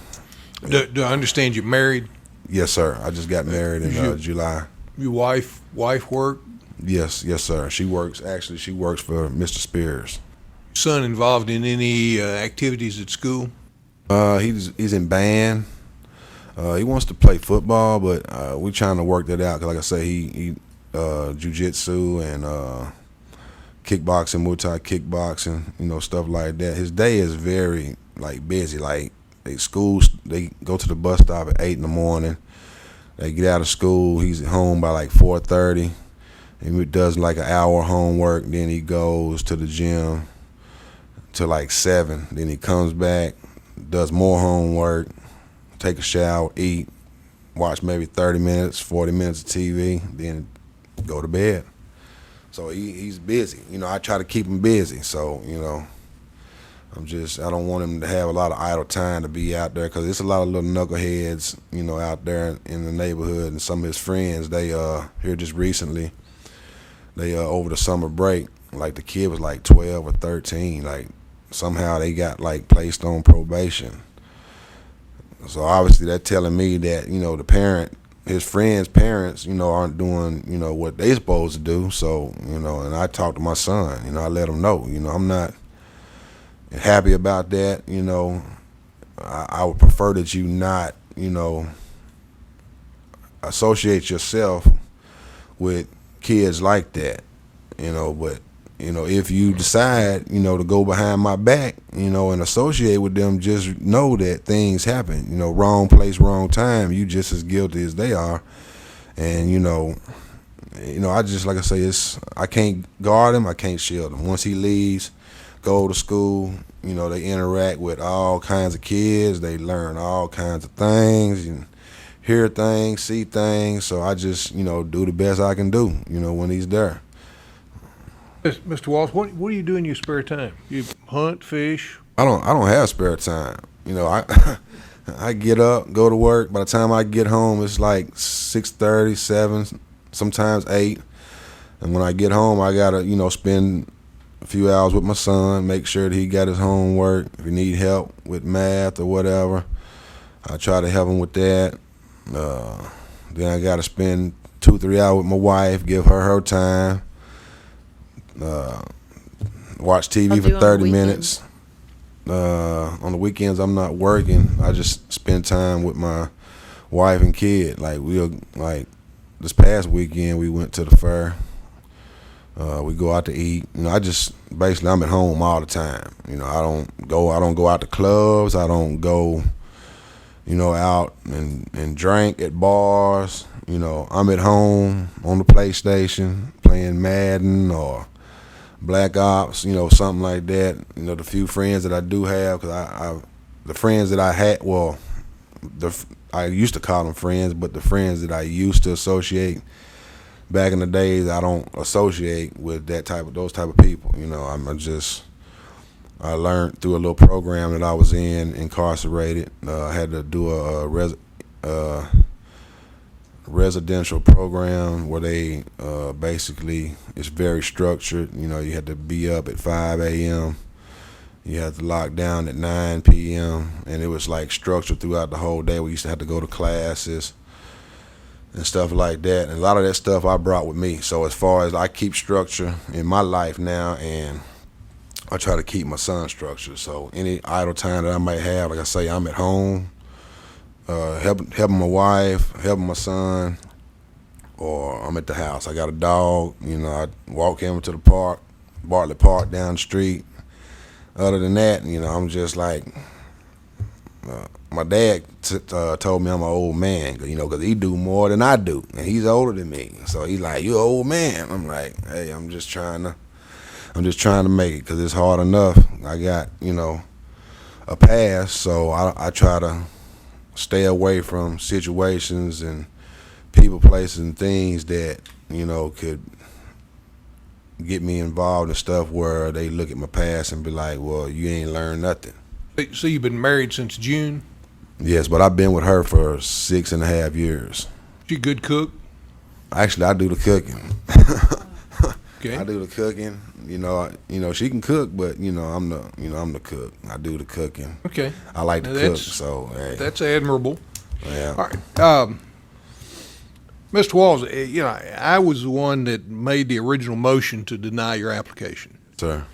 I understand you're married? Yes, sir. I just got married in July. Your wife work? Yes, sir. She works for Mr. Spears. Son involved in any activities at school? He's in band. He wants to play football, but we trying to work that out. 'Cause like I say, he jiu-jitsu and kickboxing, Muay Thai kickboxing, stuff like that. His day is very busy. Like they go to the bus stop at 8 in the morning. They get out of school. He's at home by 4:30. He does an hour homework. Then he goes to the gym till 7. Then he comes back, does more homework, take a shower, eat, watch maybe 30 minutes, 40 minutes of TV, then go to bed. So he's busy. I try to keep him busy. So, I don't want him to have a lot of idle time to be out there, because it's a lot of little knuckleheads, out there in the neighborhood. And some of his friends, they here just recently, they over the summer break, the kid was 12 or 13, somehow they got placed on probation. So obviously that's telling me that, his friends' parents, aren't doing, what they supposed to do. So, and I talked to my son, I let him know, I'm not happy about that. I would prefer that you not, associate yourself with kids like that, but, if you decide, to go behind my back, and associate with them, just know that things happen, wrong place, wrong time. You just as guilty as they are. And, I just, like I say, I can't guard him. I can't shield him. Once he leaves, go to school, they interact with all kinds of kids. They learn all kinds of things and hear things, see things. So I just, do the best I can do, when he's there. Mr. Walsh, what do you do in your spare time? You hunt, fish? I don't have spare time. I get up, go to work. By the time I get home, it's 6:30, 7, sometimes 8. And when I get home, I gotta, spend a few hours with my son, make sure that he got his homework. If he need help with math or whatever, I try to help him with that. Then I gotta spend 2-3 hours with my wife, give her time. Watch TV for 30 minutes. On the weekends, I'm not working. I just spend time with my wife and kid. This past weekend, we went to the fair. We go out to eat. I'm at home all the time. I don't go out to clubs. I don't go, out and drink at bars. I'm at home on the PlayStation playing Madden or Black Ops, something like that. The few friends that I do have, because the friends that I had, I used to call them friends, but the friends that I used to associate back in the days, I don't associate with those type of people. I learned through a little program that I was incarcerated. I had to do a residential program where they basically, it's very structured. You had to be up at 5 a.m. You had to lock down at 9 p.m. and it was structured throughout the whole day. We used to have to go to classes and stuff like that. And a lot of that stuff I brought with me. So as far as I keep structure in my life now, and I try to keep my son structured. So any idle time that I might have, like I say, I'm at home, helping my wife, helping my son, or I'm at the house. I got a dog, I walk him to the park, Bartlett Park down the street. Other than that, I'm just my dad told me I'm an old man, because he do more than I do, and he's older than me. So he's like, "You an old man." I'm like, "Hey, I'm just trying to make it, because it's hard enough. I got, a past, so I try to stay away from situations and people, places, and things that, could get me involved in stuff where they look at my past and be like, well, you ain't learned nothing." So you've been married since June? Yes, but I've been with her for 6.5 years. She a good cook? Actually, I do the cooking. Okay. I do the cooking. She can cook, but I'm the cook. I do the cooking. Okay. I like to Now cook, so hey. That's admirable. Yeah. All right. Mr. Walls, I was the one that made the original motion to deny your application. Sir.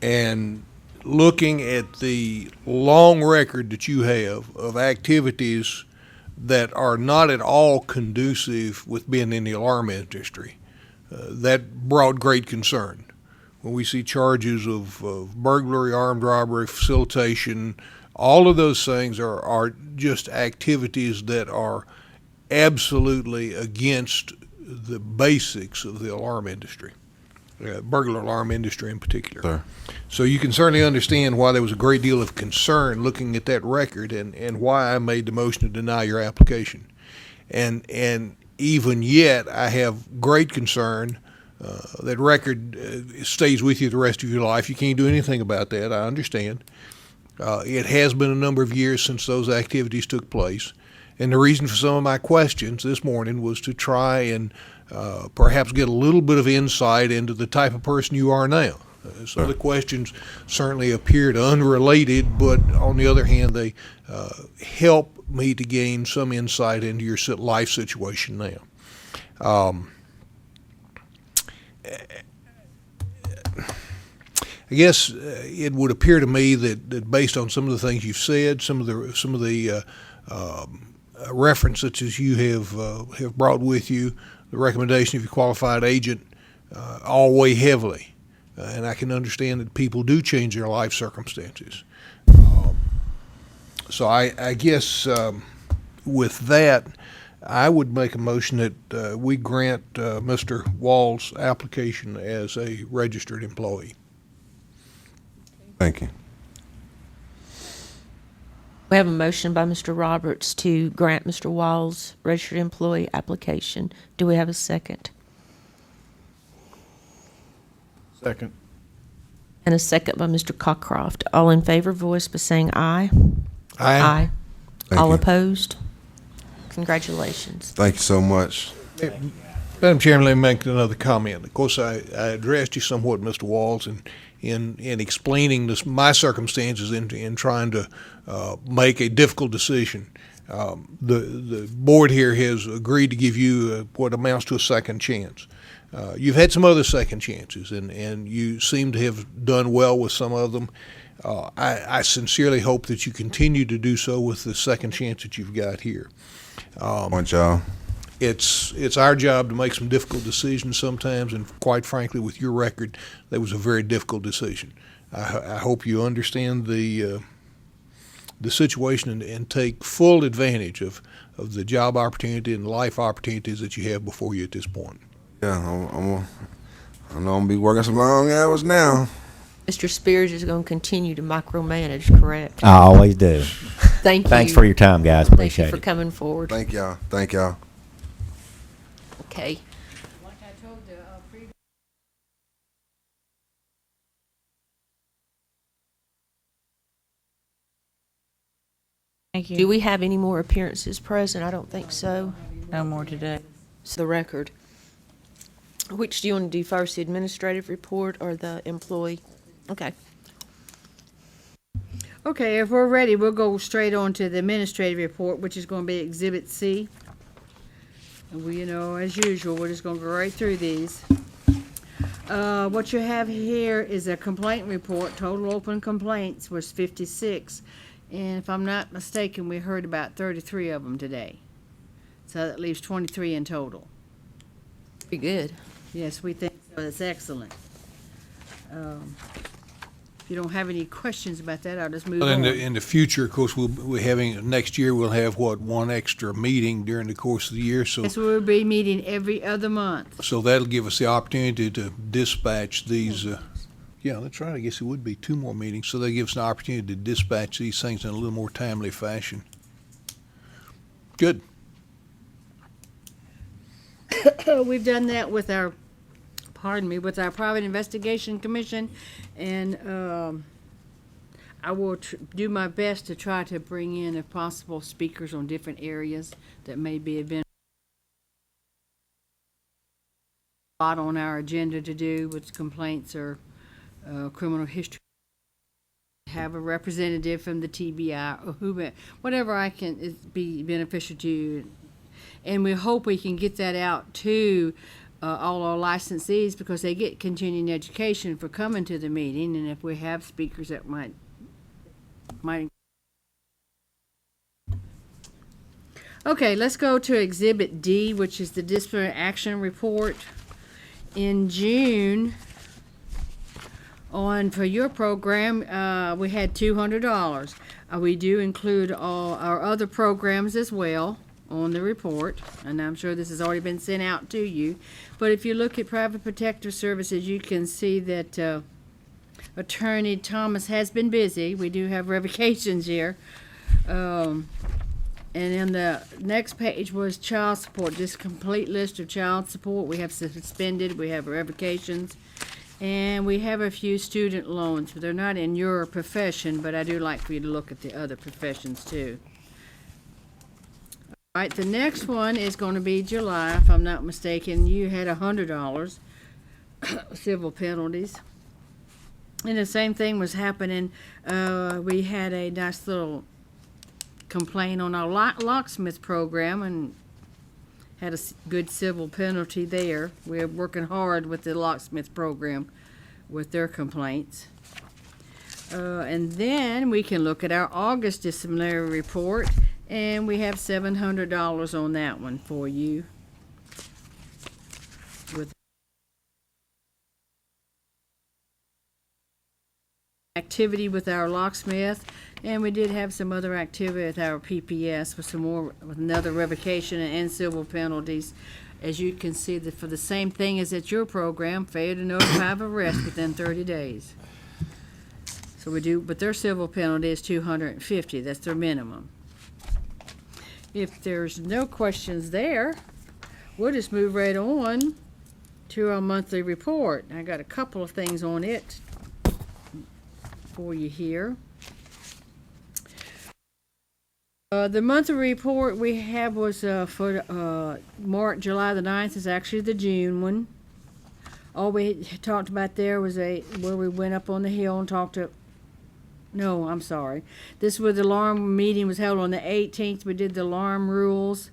And looking at the long record that you have of activities that are not at all conducive with being in the alarm industry, that brought great concern. When we see charges of burglary, armed robbery, facilitation, all of those things are just activities that are absolutely against the basics of the alarm industry, burglar alarm industry in particular. Sir. So you can certainly understand why there was a great deal of concern looking at that record and why I made the motion to deny your application. And even yet, I have great concern. That record stays with you the rest of your life. You can't do anything about that. I understand. It has been a number of years since those activities took place. And the reason for some of my questions this morning was to try and perhaps get a little bit of insight into the type of person you are now. Some of the questions certainly appeared unrelated, but on the other hand, they help me to gain some insight into your life situation now. I guess it would appear to me that based on some of the things you've said, some of the references you have brought with you, the recommendation of your qualified agent, all weigh heavily, and I can understand that people do change their life circumstances. So I guess with that, I would make a motion that we grant Mr. Wall's application as a registered employee. Thank you. We have a motion by Mr. Roberts to grant Mr. Wall's registered employee application. Do we have a second? Second. And a second by Mr. Cockcroft. All in favor, voice by saying aye. Aye. Thank All you. opposed? Congratulations. Thank you so much. Madam Chairman, let me make another comment. Of course, I addressed you somewhat, Mr. Walls, in explaining my circumstances in trying to make a difficult decision. The board here has agreed to give you what amounts to a second chance. You've had some other second chances, and you seem to have done well with some of them. I sincerely hope that you continue to do so with the second chance that you've got here. Want y'all. It's our job to make some difficult decisions sometimes, and quite frankly, with your record, that was a very difficult decision. I hope you understand the situation and take full advantage of the job opportunity and life opportunities that you have before you at this point. Yeah, I know I'm gonna be working some long hours now. Mr. Spears is going to continue to micromanage, correct? I always do. Thank you. Thanks for your time, guys. Thank Appreciate you for it. coming forward. Thank y'all. Thank y'all. Okay. Like I told the previous. Thank you. Do we have any more appearances present? I don't think so. No more today. It's the record. Which do you want to do first, the administrative report or the employee? Okay. Okay, if we're ready, we'll go straight on to the administrative report, which is gonna be Exhibit C. And we, as usual, we're just gonna go right through these. What you have here is a complaint report. Total open complaints was 56. And if I'm not mistaken, we heard about 33 of them today. So that leaves 23 in total. Pretty good. Yes, we think so. That's excellent. If you don't have any questions about that, I'll just move Well, on. in the future, of course, next year we'll have one extra meeting during the course of the year, so Yes, we'll be meeting every other month. that'll give us the opportunity to dispatch these. Yeah, that's right. I guess it would be 2 more meetings, so they give us an opportunity to dispatch these things in a little more timely fashion. Good. We've done that with our private investigation commission, and I will do my best to try to bring in, if possible, speakers on different areas that may be a lot on our agenda to do with complaints or criminal history. have a representative from the TBI or whatever I can be beneficial to you. And we hope we can get that out to all our licensees because they get continuing education for coming to the meeting. And if we have speakers that might. Okay, let's go to Exhibit D, which is the disciplinary action report. In June, for your program, we had $200. We do include all our other programs as well on the report, and I'm sure this has already been sent out to you. But if you look at Private Protective Services, you can see that Attorney Thomas has been busy. We do have revocations here. And then the next page was child support, just a complete list of child support. We have suspended, we have revocations, and we have a few student loans. But they're not in your profession, but I do like for you to look at the other professions too. All right, the next one is going to be July, if I'm not mistaken. You had $100 civil penalties. And the same thing was happening. We had a nice little complaint on our locksmith program and had a good civil penalty there. We're working hard with the locksmith program with their complaints. And then we can look at our August disciplinary report, and we have $700 on that one for you. With activity with our locksmith, and we did have some other activity with our PPS with another revocation and civil penalties. As you can see, that for the same thing as at your program, failure to notify of arrest within 30 days. So we do, but their civil penalty is $250. That's their minimum. If there's no questions there, we'll just move right on to our monthly report. I got a couple of things on it for you here. The monthly report we have was for July the 9th is actually the June one. All we talked about there was where we went up on the hill and talked to. No, I'm sorry. This was the alarm meeting was held on the 18th. We did the alarm rules.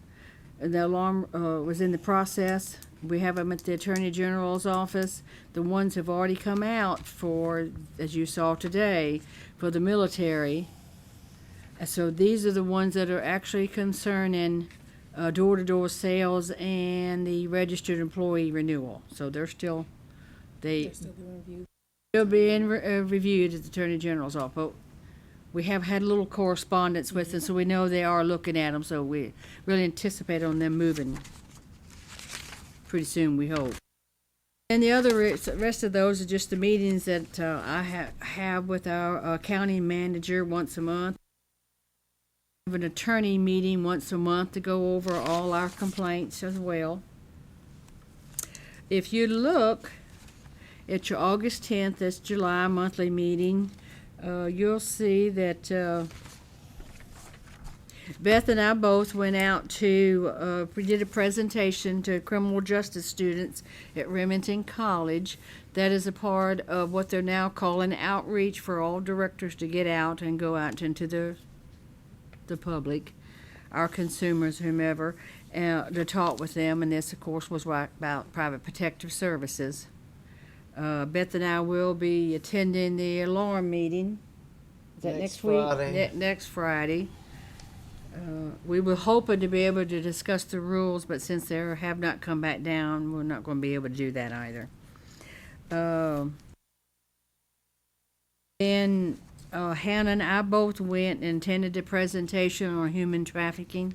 The alarm was in the process. We have them at the Attorney General's office. The ones have already come out for, as you saw today, for the military. So these are the ones that are actually concerning door-to-door sales and the registered employee renewal. So they're still being reviewed at the Attorney General's office. But we have had a little correspondence with them, so we know they are looking at them. So we really anticipate on them moving pretty soon, we hope. And the other rest of those are just the meetings that I have with our county manager once a month. We have an attorney meeting once a month to go over all our complaints as well. If you look at your August 10th, that's July monthly meeting, you'll see that Beth and I both went out we did a presentation to criminal justice students at Remington College. That is a part of what they're now calling outreach for all directors to get out and go out into the public, our consumers, whomever, to talk with them. And this, of course, was about Private Protective Services. Beth and I will be attending the alarm meeting. Is that next week? Friday. Next Friday. We were hoping to be able to discuss the rules, but since they have not come back down, we're not going to be able to do that either. Hannah and I both went and attended a presentation on human trafficking.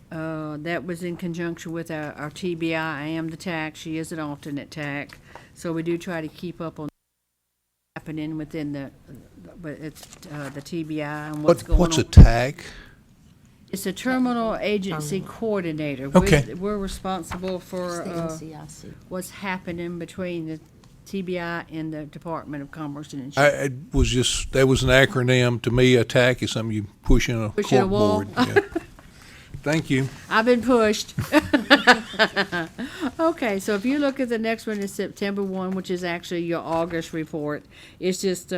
That was in conjunction with our TBI. I am the TAC. She is an alternate TAC. So we do try to keep up on what's happening within the TBI and what's going on. What's a TAC? It's a terminal agency coordinator. Okay. We're responsible for NCIC. what's happening between the TBI and the Department of Commerce and Insurance. That was an acronym. To me, a TAC is something you push in a Push in a wall. corkboard. Yeah. Thank you. I've been pushed. Okay, so if you look at the next one, is September 1, which is actually your August report. It's just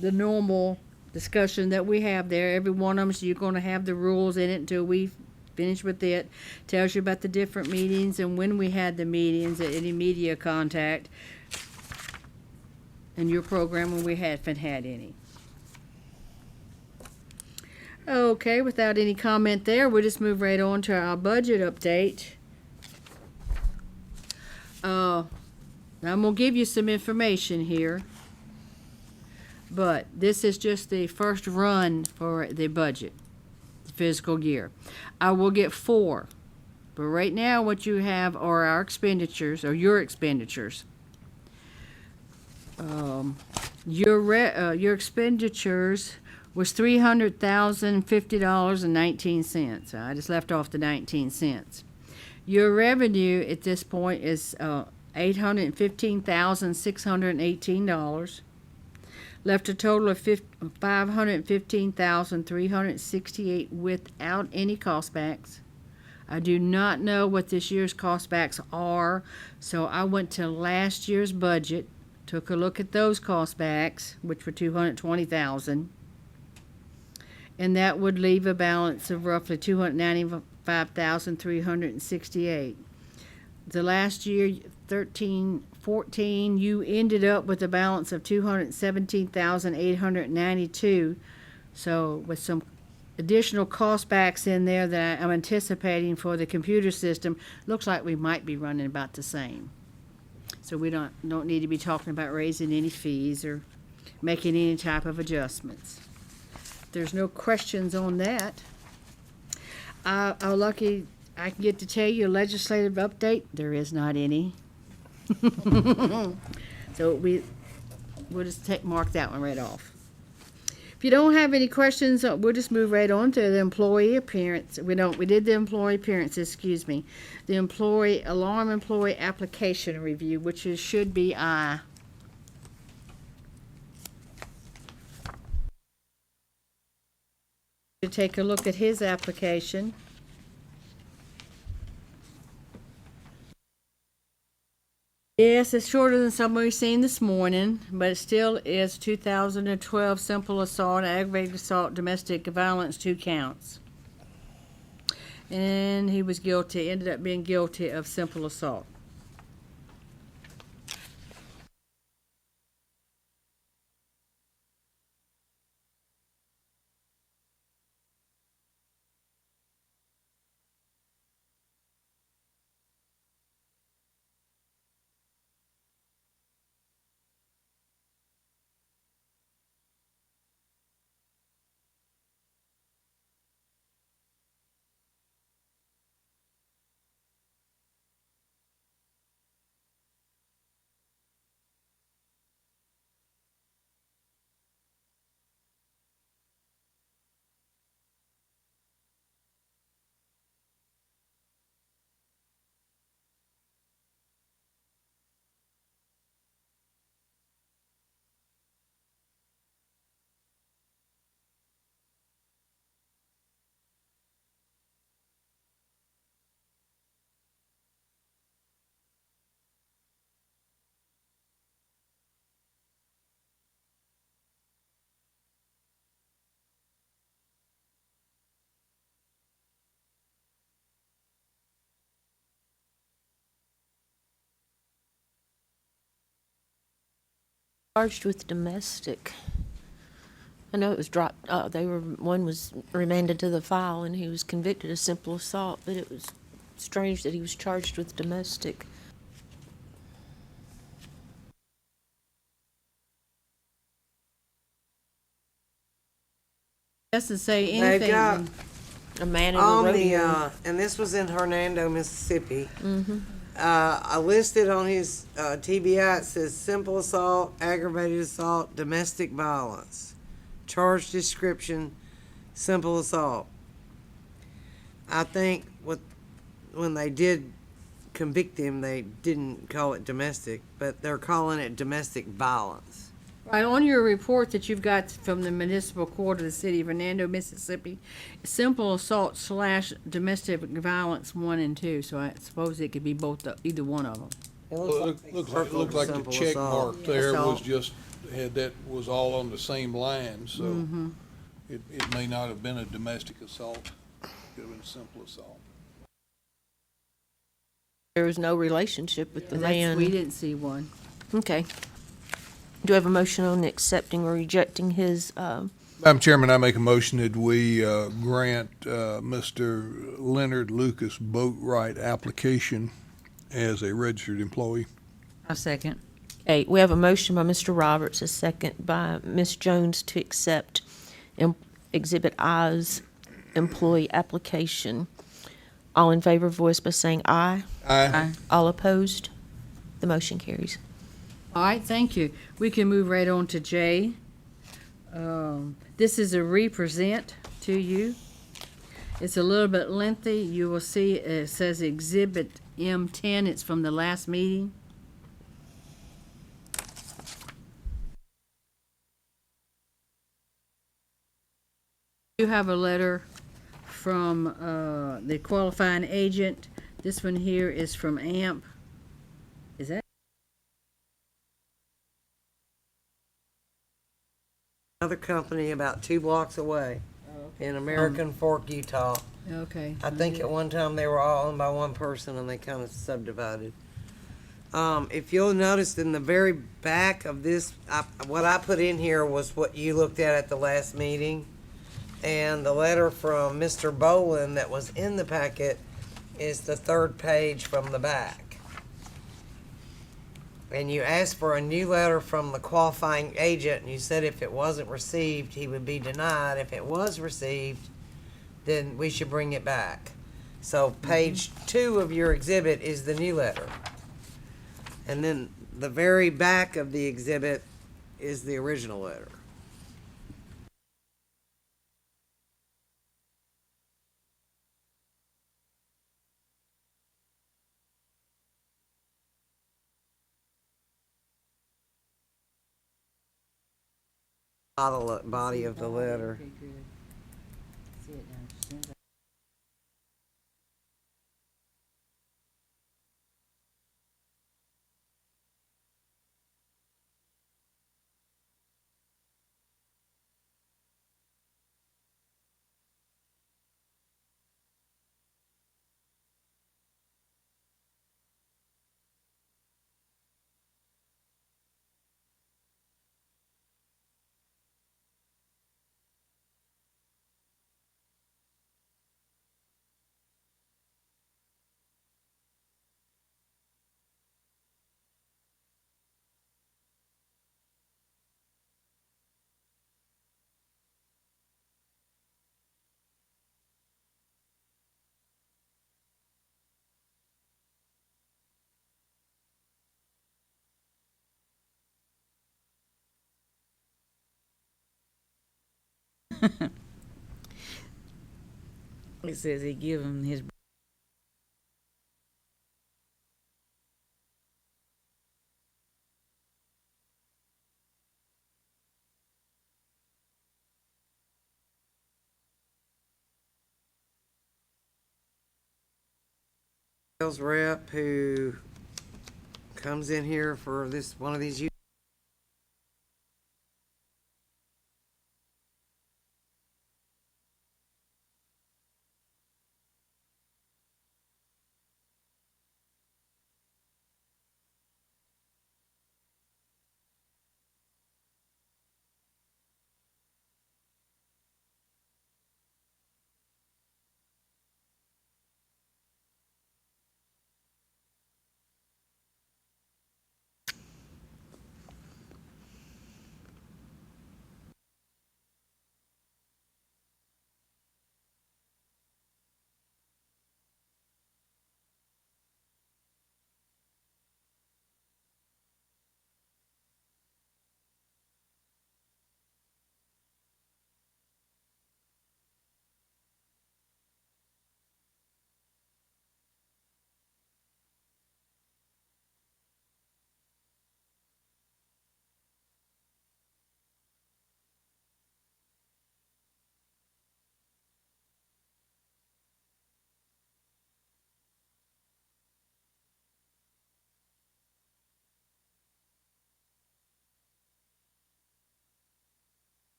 the normal discussion that we have there. Every one of them, so you're gonna have the rules in it until we finish with it. Tells you about the different meetings and when we had the meetings, any media contact, and your program when we haven't had any. Okay, without any comment there, we'll just move right on to our budget update. Now I'm gonna give you some information here, but this is just the first run for the budget, the fiscal year. I will get 4, but right now what you have are our expenditures, or your expenditures. Your expenditures was $300,050.19. I just left off the 19 cents. Your revenue at this point is $815,618. Left a total of $515,368 without any costbacks. I do not know what this year's costbacks are, so I went to last year's budget, took a look at those costbacks, which were $220,000, and that would leave a balance of roughly $295,368. The last year, 13-14, you ended up with a balance of $217,892. So with some additional costbacks in there that I'm anticipating for the computer system, looks like we might be running about the same. So we don't need to be talking about raising any fees or making any type of adjustments. There's no questions on that. I'm lucky I can get to tell you a legislative update. There is not any. So we'll just mark that one right off. If you don't have any questions, we'll just move right on to the employee appearance. We did the employee appearances, excuse me. The alarm employee application review, which should be I. To take a look at his application. Yes, it's shorter than some we've seen this morning, but it still is 2012 simple assault, aggravated assault, domestic violence, 2 counts. And he was guilty, ended up being guilty of simple assault. Charged with domestic. I know it was dropped, one was remanded to the file and he was convicted of simple assault, but it was strange that he was charged with domestic. Doesn't say They've anything. got A man in a on rodeo. and this was in Hernando, Mississippi. Mm-hmm. I listed on his TBI, it says simple assault, aggravated assault, domestic violence. Charge description, simple assault. I think when they did convict him, they didn't call it domestic, but they're calling it domestic violence. Right, on your report that you've got from the municipal court of the city of Hernando, Mississippi, simple assault / domestic violence 1 and 2, so I suppose it could be either one of them. It Looks like the simple check assault. mark there was Assault. just that was all on the same line, so it may not have been a domestic assault. Could have been simple assault. There was no relationship with the We man. didn't see one. Okay. Do I have a motion on accepting or rejecting his, Madam Chairman, I make a motion that we grant Mr. Leonard Lucas boat-right application as a registered employee. I second. okay, we have a motion by Mr. Roberts, a second by Ms. Jones to accept Exhibit I's employee application. All in favor, voice by saying aye. Aye. All opposed? The motion carries. All right, thank you. We can move right on to J. This is a represent to you. It's a little bit lengthy. You will see it says Exhibit M10. It's from the last meeting. You have a letter from the qualifying agent. This one here is from AMP. Is that? Another company about 2 blocks away in American Fork, Utah. Okay. I think at one time they were all owned by one person and they kind of subdivided. If you'll notice in the very back of this, what I put in here was what you looked at the last meeting. And the letter from Mr. Boland that was in the packet is the 3rd page from the back. And you asked for a new letter from the qualifying agent, and you said if it wasn't received, he would be denied. If it was received, then we should bring it back. So page 2 of your exhibit is the new letter. And then the very back of the exhibit is the original letter. Body of the letter. It says he give him his. Sales rep who comes in here for this, one of these.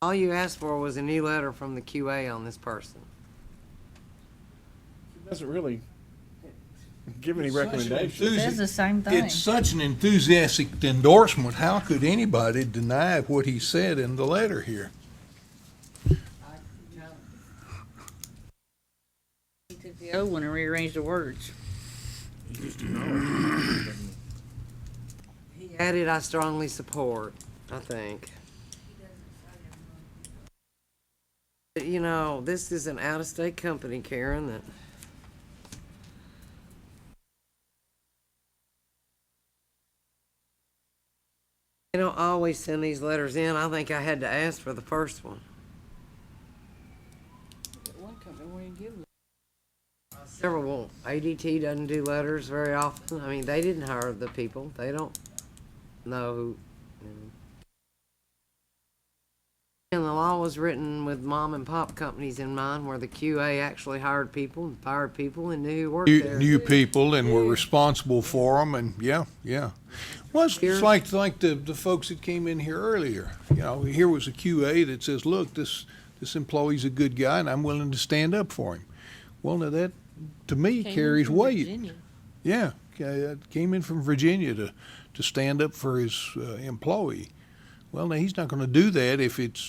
All you asked for was a new letter from the QA on this person. It doesn't really give any Such an recommendations. It says the same thing. It's such an enthusiastic endorsement. How could anybody deny what he said in the letter here? He took the old one and rearranged the words. He just acknowledged it. He added, I strongly support, I think. But, you know, this is an out-of-state company, Karen, that they don't always send these letters in. I think I had to ask for the first one. One company won't even give them. Several, ADT doesn't do letters very often. I mean, they didn't hire the people. They don't know who. And the law was written with mom and pop companies in mind, where the QA actually hired people and fired people and knew who worked there. New people and were responsible for them, and yeah. Well, it's like the folks that came in here earlier. You know, here was a QA that says, look, this employee's a good guy and I'm willing to stand up for him. Well, now that, to me, carries weight. Yeah, came in from Virginia to stand up for his employee. Well, now he's not going to do that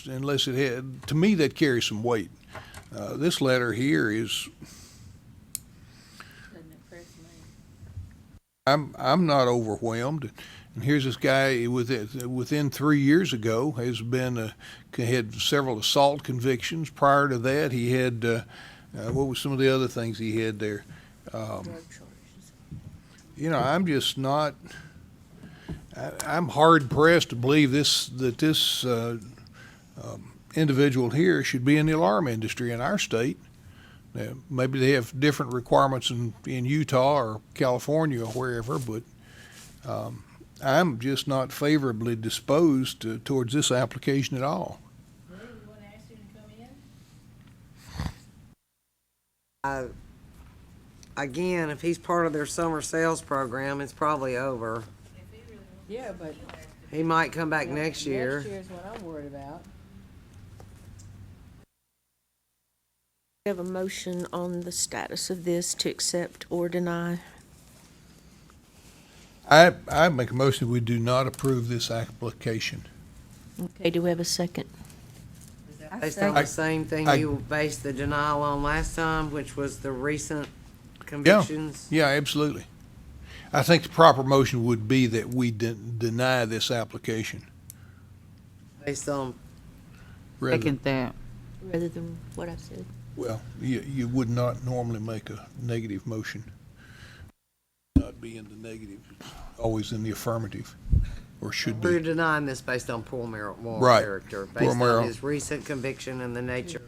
unless it had. To me, that carries some weight. This letter here is. I'm not overwhelmed. And here's this guy within 3 years ago had several assault convictions. Prior to that, he had what was some of the other things he had there? You know, I'm just not. I'm hard pressed to believe that this individual here should be in the alarm industry in our state. Now, maybe they have different requirements in Utah or California or wherever, but I'm just not favorably disposed towards this application at all. Again, if he's part of their summer sales program, it's probably over. Yeah, but. He might come back next year. Next year's what I'm worried about. We have a motion on the status of this to accept or deny. I make a motion that we do not approve this application. Okay, do we have a second? Based on the same thing you based the denial on last time, which was the recent convictions? Yeah, absolutely. I think the proper motion would be that we deny this application. Based on, Second that. Rather than what I said. Well, you would not normally make a negative motion. Not be in the negative, always in the affirmative, or should we're be. denying this based on poor moral Right. character, Poor based moral. on his recent conviction and the nature.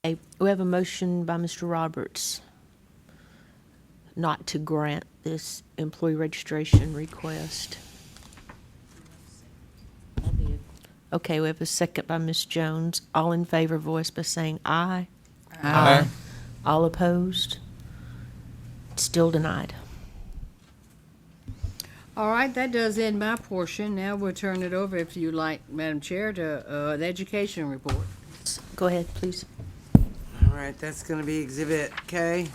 Okay, we have a motion by Mr. Roberts not to grant this employee registration request. Okay, we have a second by Ms. Jones. All in favor, voice by saying aye. Aye. All opposed? Still denied. All right, that does end my portion. Now we'll turn it over, if you like, Madam Chair, to the education report. Go ahead, please. All right, that's gonna be Exhibit K.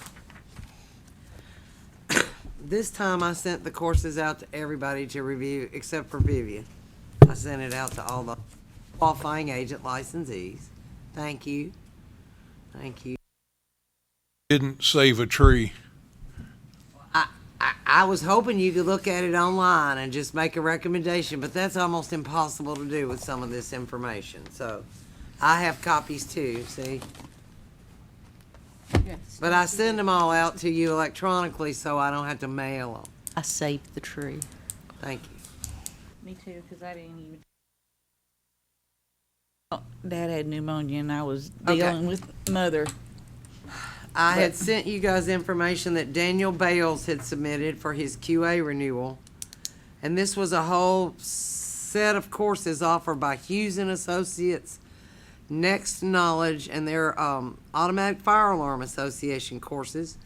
This time I sent the courses out to everybody to review, except for Vivian. I sent it out to all the qualifying agent licensees. Thank you. Thank you. Didn't save a tree. I was hoping you could look at it online and just make a recommendation, but that's almost impossible to do with some of this information. So I have copies too, see? Yes. But I send them all out to you electronically so I don't have to mail them. I saved the tree. Thank you. Me too, because I didn't even. Oh, Dad had pneumonia and I was Okay. dealing with Mother. I had sent you guys information that Daniel Bales had submitted for his QA renewal. And this was a whole set of courses offered by Hughes and Associates, Next Knowledge, and their Automatic Fire Alarm Association courses.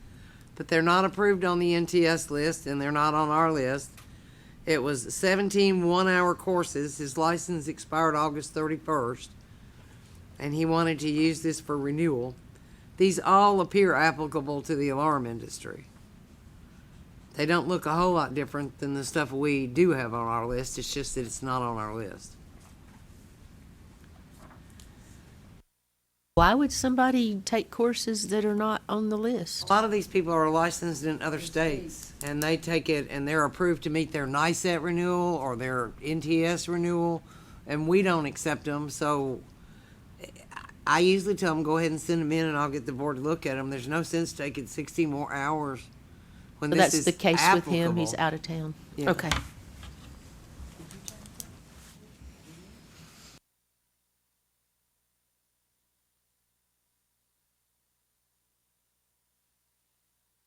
But they're not approved on the NTS list and they're not on our list. It was 17 one-hour courses. His license expired August 31st, and he wanted to use this for renewal. These all appear applicable to the alarm industry. They don't look a whole lot different than the stuff we do have on our list. It's just that it's not on our list. Why would somebody take courses that are not on the list? A lot of these people are licensed in other states, and they take it, and they're approved to meet their NICET renewal or their NTS renewal, and we don't accept them, so I usually tell them, go ahead and send them in, and I'll get the board to look at them. There's no sense taking 60 more hours when So this that's is the case with him, he's applicable. out of town. Yeah. Okay.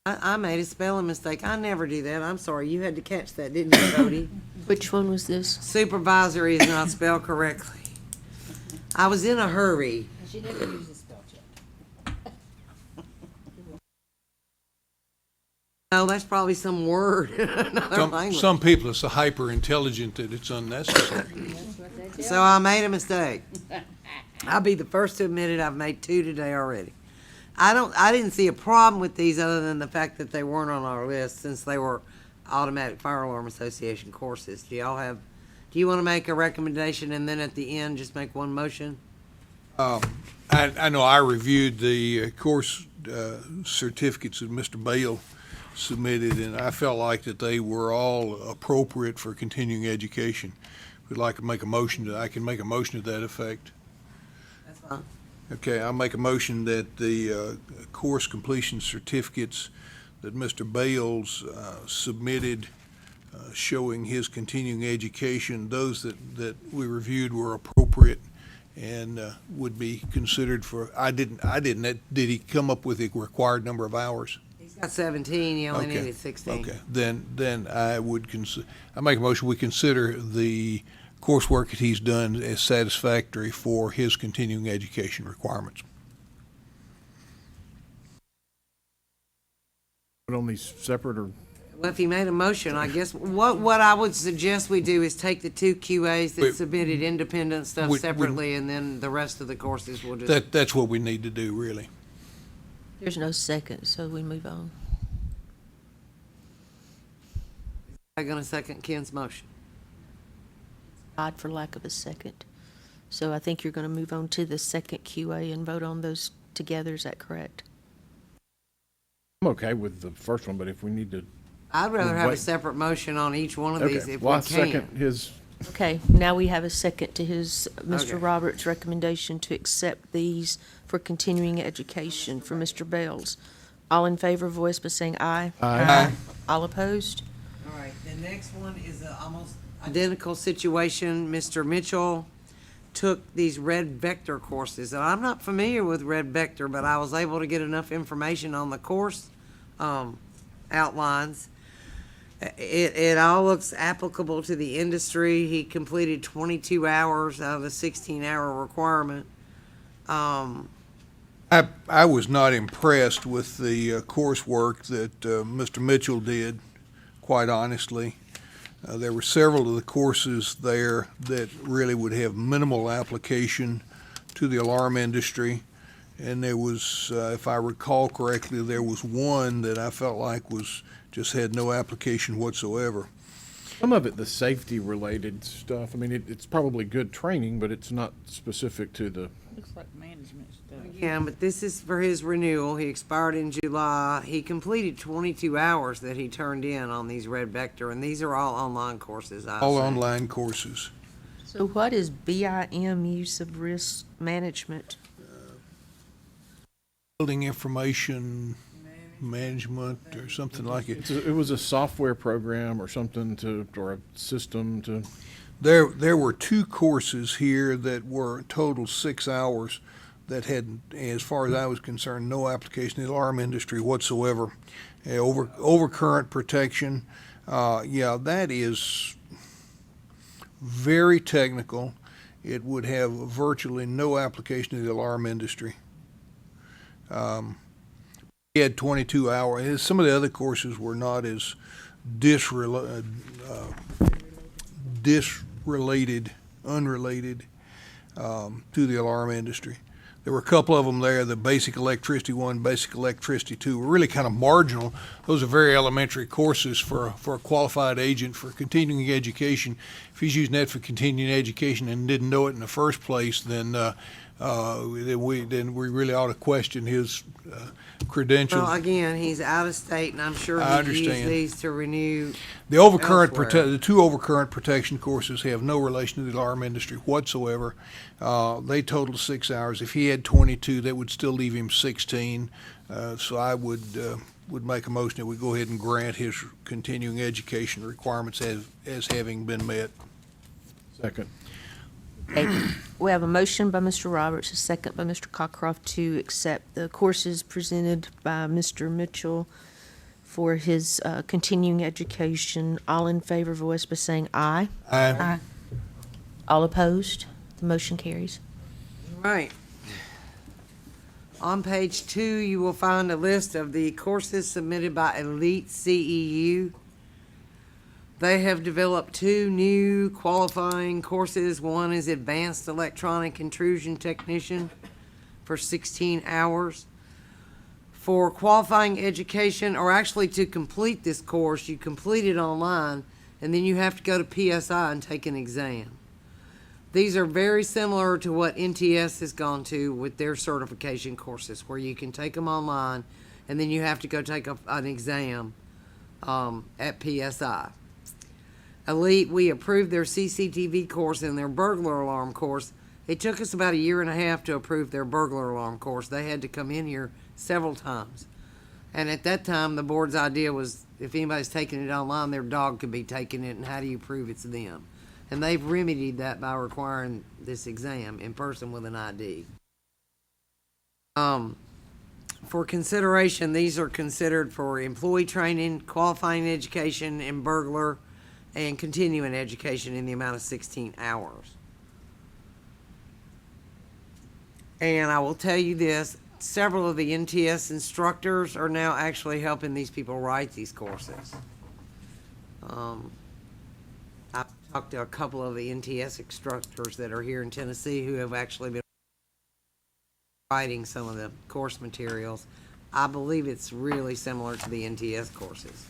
I made a spelling mistake. I never do that. I'm sorry. You had to catch that, didn't you, Cody? Which one was this? Supervisory is not spelled correctly. I was in a hurry. She never uses spell check. No, that's probably some word in another language. Some people are so hyper intelligent that it's unnecessary. So I made a mistake. I'll be the first to admit it. I've made 2 today already. I didn't see a problem with these other than the fact that they weren't on our list since they were Automatic Fire Alarm Association courses. Do you want to make a recommendation and then at the end just make one motion? I know I reviewed the course certificates that Mr. Bale submitted, and I felt like that they were all appropriate for continuing education. We'd like to make a motion I can make a motion to that effect. That's fine. Okay, I'll make a motion that the course completion certificates that Mr. Bales submitted showing his continuing education, those that we reviewed were appropriate and would be considered for, did he come up with the required number of hours? He's got 17, he only Okay. needed 16. Okay, then I would I make a motion, we consider the coursework that he's done as satisfactory for his continuing education requirements. Put on these separate or, Well, if he made a motion, I guess, what I would suggest we do is take the 2 QAs that Wait. submitted independent stuff Would- separately, and then the rest of the courses will just. That's what we need to do, really. There's no second, so we move on. I'm gonna second Ken's motion. Died for lack of a second. So I think you're going to move on to the second QA and vote on those together. Is that correct? I'm okay with the first one, but if we need to, I'd rather have a Wait. separate motion on each one of these okay, if well, I we can. second his, Okay, now we have a second to Mr. Okay. Roberts' recommendation to accept these for continuing education for Mr. Bales. All in favor, voice by saying aye. Aye. All opposed? All right, the next one is a almost identical situation. Mr. Mitchell took these red vector courses, and I'm not familiar with red vector, but I was able to get enough information on the course outlines. It all looks applicable to the industry. He completed 22 hours out of the 16-hour requirement. I was not impressed with the coursework that Mr. Mitchell did, quite honestly. There were several of the courses there that really would have minimal application to the alarm industry. And there was, if I recall correctly, there was one that I felt like just had no application whatsoever. some of it, the safety-related stuff, I mean, it's probably good training, but it's not specific to the, Looks like management stuff. Yeah, but this is for his renewal. He expired in July. He completed 22 hours that he turned in on these red vector, and these are all online courses. I All assume. online courses. So what is BIM, use of risk management? Building information management or something like it. it was a software program or something or a system to, There were 2 courses here that were total 6 hours that had, as far as I was concerned, no application in the alarm industry whatsoever. Overcurrent protection, that is very technical. It would have virtually no application to the alarm industry. He had 22 hours. Some of the other courses were not as unrelated to the alarm industry. There were a couple of them there, the basic electricity 1, basic electricity 2, were really kind of marginal. Those are very elementary courses for a qualified agent for continuing education. If he's using that for continuing education and didn't know it in the first place, then we really ought to question his credentials. Well, again, he's out of state, and I'm sure I he used understand. these to renew. The overcurrent elsewhere. the two overcurrent protection courses have no relation to the alarm industry whatsoever. They total 6 hours. If he had 22, that would still leave him 16. So I would make a motion that we go ahead and grant his continuing education requirements as having been met. Second. Okay. We have a motion by Mr. Roberts, a second by Mr. Cockcroft to accept the courses presented by Mr. Mitchell for his continuing education. All in favor, voice by saying aye. Aye. All opposed? The motion carries. Right. On page 2, you will find a list of the courses submitted by Elite CEU. They have developed 2 new qualifying courses. One is Advanced Electronic Intrusion Technician for 16 hours. For qualifying education, or actually to complete this course, you complete it online, and then you have to go to PSI and take an exam. These are very similar to what NTS has gone to with their certification courses, where you can take them online, and then you have to go take an exam at PSI. Elite, we approved their CCTV course and their burglar alarm course. It took us about 1.5 years to approve their burglar alarm course. They had to come in here several times. And at that time, the board's idea was if anybody's taking it online, their dog could be taking it, and how do you prove it's them? And they've remedied that by requiring this exam in person with an ID. For consideration, these are considered for employee training, qualifying education, and burglar, and continuing education in the amount of 16 hours. And I will tell you this, several of the NTS instructors are now actually helping these people write these courses. I've talked to a couple of the NTS instructors that are here in Tennessee who have actually been writing some of the course materials. I believe it's really similar to the NTS courses.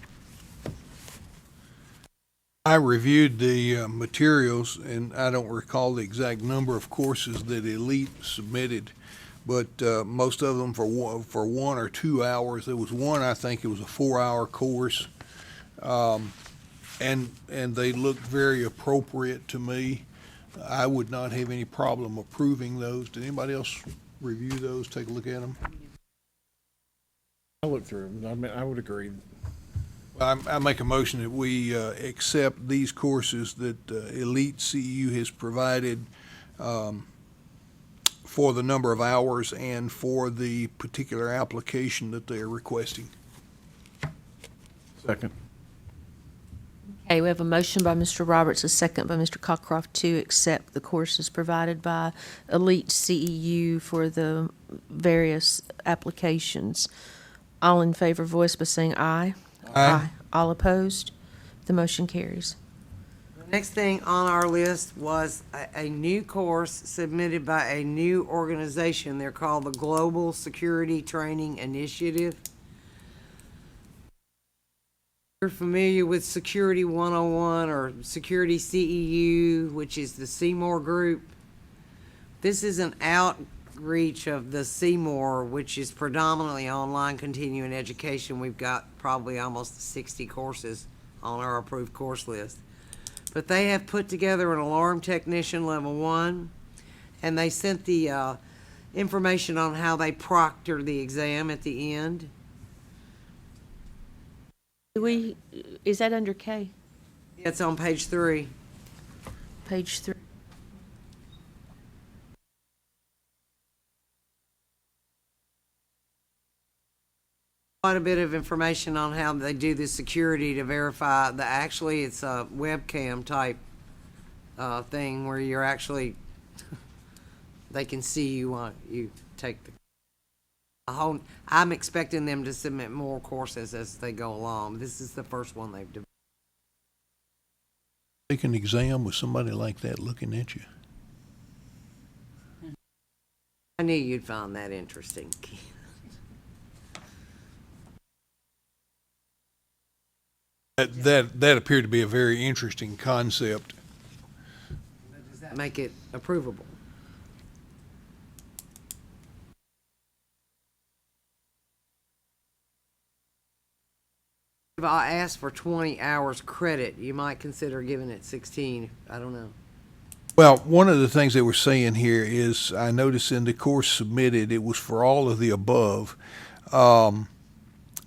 I reviewed the materials, and I don't recall the exact number of courses that Elite submitted, but most of them for 1 or 2 hours. There was one, I think it was a 4-hour course, and they looked very appropriate to me. I would not have any problem approving those. Did anybody else review those, take a look at them? I looked through them. I mean, I would agree. I make a motion that we accept these courses that Elite CEU has provided for the number of hours and for the particular application that they are requesting. Second. Okay, we have a motion by Mr. Roberts, a second by Mr. Cockcroft to accept the courses provided by Elite CEU for the various applications. All in favor, voice by saying aye. Aye. All opposed? The motion carries. The next thing on our list was a new course submitted by a new organization. They're called the Global Security Training Initiative. You're familiar with Security 101 or Security CEU, which is the Seymour Group. This is an outreach of the Seymour, which is predominantly online continuing education. We've got probably almost 60 courses on our approved course list. But they have put together an alarm technician level 1, and they sent the information on how they proctor the exam at the end. Is that under K? It's on page 3. Page 3. Quite a bit of information on how they do the security to verify actually it's a webcam type thing where you're actually they can see you on you take the I'm expecting them to submit more courses as they go along. This is the first one they've developed. Take an exam with somebody like that looking at you. I knew you'd find that interesting. That appeared to be a very interesting concept. Does that make it approvable? If I ask for 20 hours credit, you might consider giving it 16. I don't know. Well, one of the things they were saying here is, I noticed in the course submitted, it was for all of the above.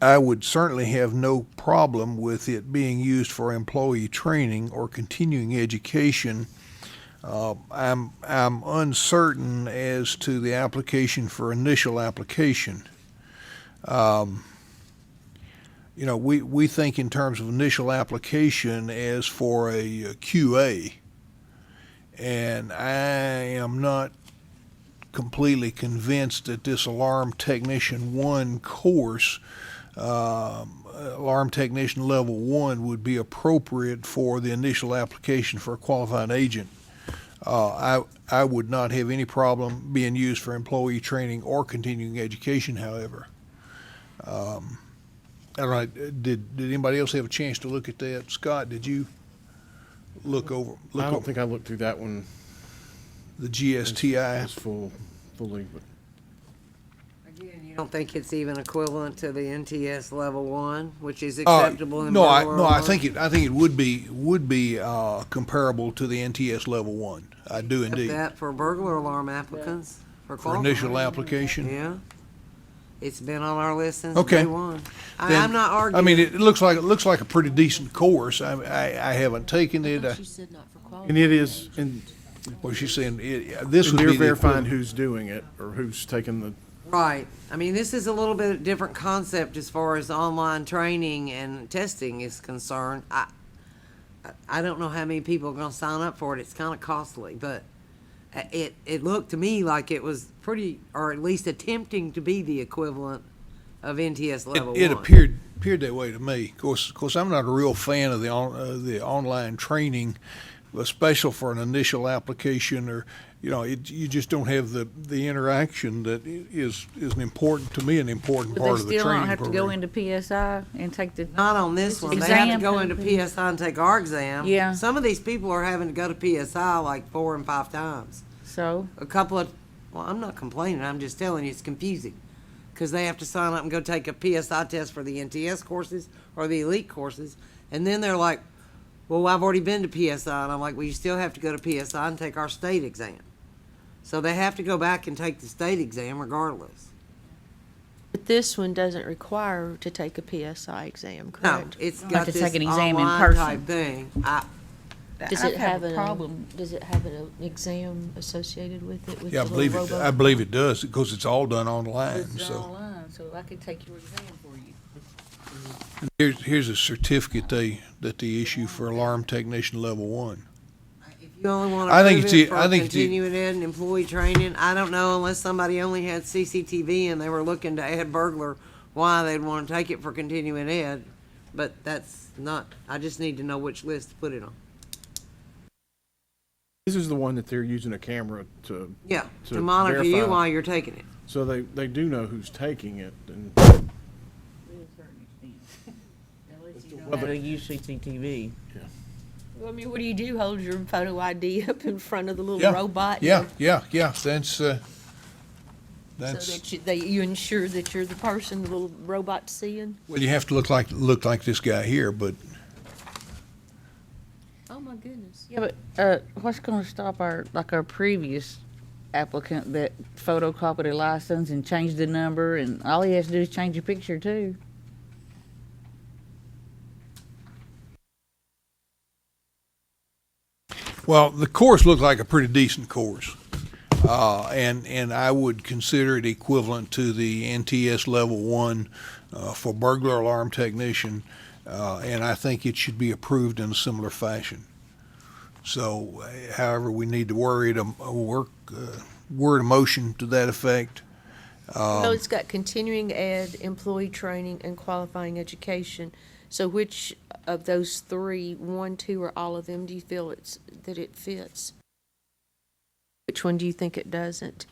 I would certainly have no problem with it being used for employee training or continuing education. I'm uncertain as to the application for initial application. We think in terms of initial application as for a QA. And I am not completely convinced that this Alarm Technician 1 course, Alarm Technician Level 1, would be appropriate for the initial application for a qualified agent. I would not have any problem being used for employee training or continuing education, however. I don't know, did anybody else have a chance to look at that? Scott, did you look over? I don't think I looked through that one The GSTI. as fully, but Again, you don't think it's even equivalent to the NTS Level 1, which is acceptable in No, burglar I alarm? think it would be comparable to the NTS Level 1. I do Accept indeed. that for burglar alarm applicants, for For initial application. Yeah. It's been on our list since Okay. day one. Then- I'm not arguing. I mean, it looks like a pretty decent course. I haven't taken it. She said not for quality. and it is, and Well, she's saying this would they're be the verifying equivalent. who's doing it or who's taking the. Right. I mean, this is a little bit different concept as far as online training and testing is concerned. I don't know how many people are gonna sign up for it. It's kind of costly, but it looked to me like it was pretty, or at least attempting to be the equivalent of NTS Level 1. It appeared that way to me. Of course, I'm not a real fan of the online training, especially for an initial application, or you just don't have the interaction that is an important to me, an important But part they of the still training don't have to go program. into PSI and take the. Not on this one. They have to Exam. go into PSI and take our exam. Yeah. Some of these people are having to go to PSI like 4 and 5 times. So, A couple of, well, I'm not complaining, I'm just telling you it's confusing. Because they have to sign up and go take a PSI test for the NTS courses or the elite courses. And then they're like, well, I've already been to PSI. And I'm like, well, you still have to go to PSI and take our state exam. So they have to go back and take the state exam regardless. But this one doesn't require to take a PSI exam, No, correct? it's Have got to this take an exam in online person. type thing. Does I've it had have a an problem. Does it have an exam associated with it? With Yeah, I the believe little it. robot? I believe it does, because it's all done online. It's So online, so I could take your exam for you. here's a certificate that they issue for Alarm Technician Level 1. If you only want to I think prove it's it for I think it's continuing ed and employee training, I don't know unless somebody only had CCTV and they were looking to add burglar, why they'd want to take it for continuing ed. But that's not, I just need to know which list to put it on. This is the one that they're using a camera to, Yeah, To to monitor you verify. while you're taking it. so they do know who's taking it, and How to use CCTV. Well, I mean, what do? Hold your photo ID up in front of the little Yeah. robot? Yeah. That's So that you ensure that you're the person the little robot's seeing? well, you have to look like this guy here, but Oh, my goodness. Yeah, but what's going to stop our previous applicant that photocopied a license and changed the number, and all he has to do is change a picture too? well, the course looked like a pretty decent course. And I would consider it equivalent to the NTS Level 1 for burglar alarm technician, and I think it should be approved in a similar fashion. So, however, we need to word a motion to that effect. Well, it's got continuing ed, employee training, and qualifying education. So which of those three, one, two, or all of them, do you feel that it fits? Which one do you think it doesn't?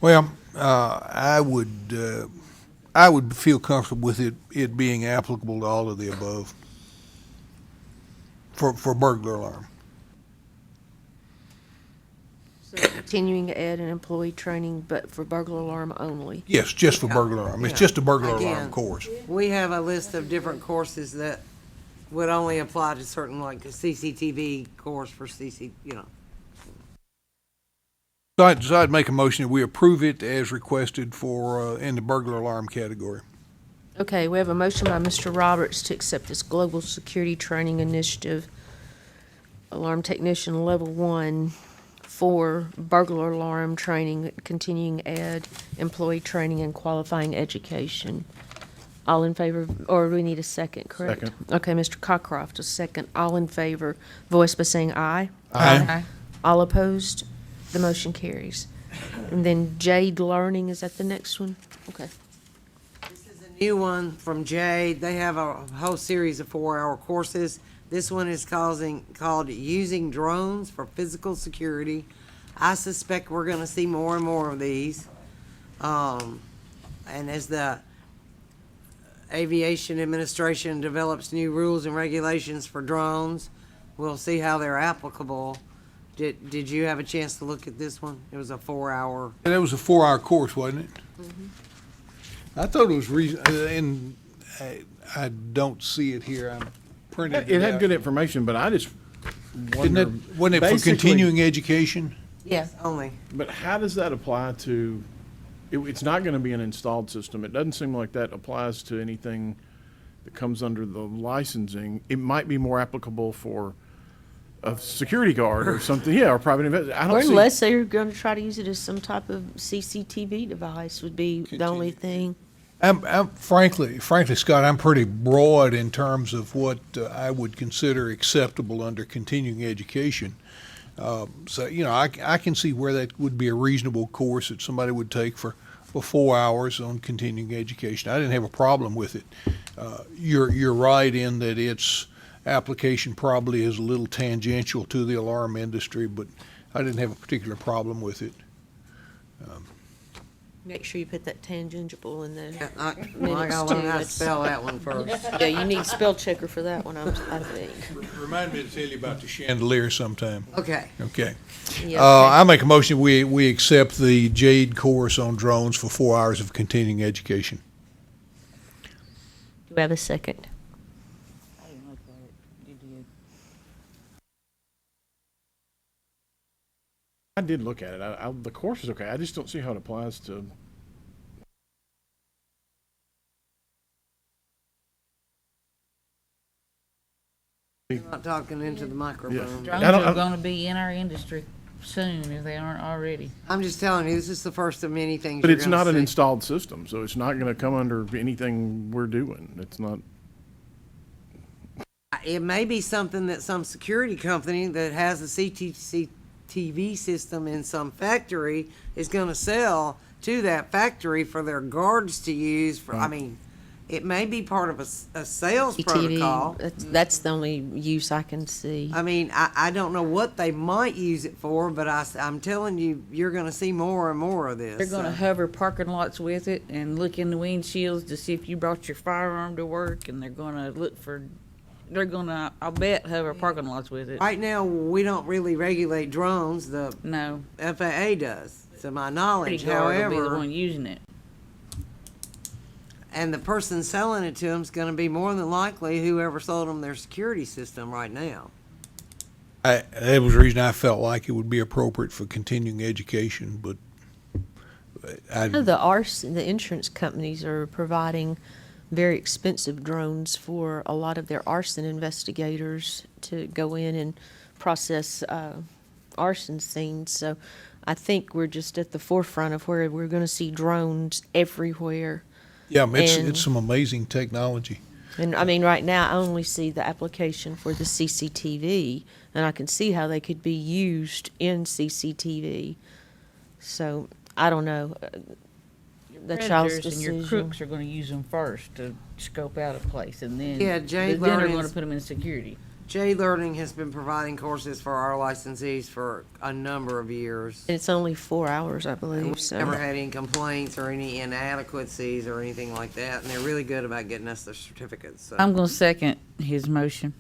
Well, I would feel comfortable with it being applicable to all of the above for burglar alarm. So continuing ed and employee training, but for burglar alarm only? Yes, just for burglar alarm. It's Yeah. just a burglar alarm Again. course. We have a list of different courses that would only apply to certain, like a CCTV course for So I'd make a motion that we approve it as requested for, in the burglar alarm category. Okay, we have a motion by Mr. Roberts to accept this Global Security Training Initiative, Alarm Technician Level 1 for burglar alarm training, continuing ed, employee training, and qualifying education. All in favor, or we need a second, correct? Second. Okay, Mr. Cockcroft, a second. All in favor, voice by saying aye. Aye. All opposed, the motion carries. And then Jade Learning, is that the next one? Okay. New one from Jade. They have a whole series of 4-hour courses. This one is called Using Drones for Physical Security. I suspect we're going to see more and more of these. And as the Aviation Administration develops new rules and regulations for drones, we'll see how they're applicable. Did you have a chance to look at this one? It was a 4-hour. And it was a 4-hour course, wasn't it? I thought it was and I don't see it here. I'm printing It had out. good information, but I just Wasn't wonder. it for basically- continuing education? Yeah. Only. But how does that apply to, it's not going to be an installed system. It doesn't seem like that applies to anything that comes under the licensing. It might be more applicable for a security guard or something, yeah, or private investment. I Or don't see. unless they're going to try to use it as some type of CCTV device would be the only thing. Frankly, Scott, I'm pretty broad in terms of what I would consider acceptable under continuing education. So, I can see where that would be a reasonable course that somebody would take for 4 hours on continuing education. I didn't have a problem with it. You're right in that its application probably is a little tangential to the alarm industry, but I didn't have a particular problem with it. Make sure you put that tangential in there. I Minutes gotta learn too, how to that's- spell that one first. Yeah, you need spell checker for that one, I think. Remind me to tell you about the chandelier sometime. Okay. Okay. Yeah, I make a motion, we accept the JADE course on drones for 4 hours of continuing education. Do we have a second? I didn't look at it. You did. I did look at it. The course is okay. I just don't see how it applies to. Not talking into the microphone. Yeah. Drones I don't- are going to be in our industry soon if they aren't already. I'm just telling you, this is the first of many things But you're it's gonna not an see. installed system, so it's not going to come under anything we're doing. It's not. It may be something that some security company that has a CCTV system in some factory is gonna sell to that factory for their guards to use for, I mean, it may be part of a sales protocol. TV, that's the only use I can see. I mean, I don't know what they might use it for, but I'm telling you, you're gonna see more and more of this. They're going to so. hover parking lots with it and look in the windshields to see if you brought your firearm to work, and they're going to look for. They're going to, I'll bet, hover parking lots with it. Right now, we don't really regulate drones, the No, FAA does, to my knowledge, security guard will be the however. one using it. And the person selling it to them is going to be more than likely whoever sold them their security system right now. That was the reason I felt like it would be appropriate for continuing education, but I know the insurance companies are providing very expensive drones for a lot of their arson investigators to go in and process arson scenes. So I think we're just at the forefront of where we're going to see drones everywhere. yeah, it's And- some amazing technology. And I mean, right now, I only see the application for the CCTV, and I can see how they could be used in CCTV. So I don't know. the child's Predators and your decision. crooks are gonna use them first to scope out a place, and then, Yeah, Jay then they're Learning's- gonna put them in security. J Learning has been providing courses for our licensees for a number of years. It's only 4 hours, I And believe, we've so. never had any complaints or any inadequacies or anything like that, and they're really good about getting us their certificates, so. I'm gonna second his motion.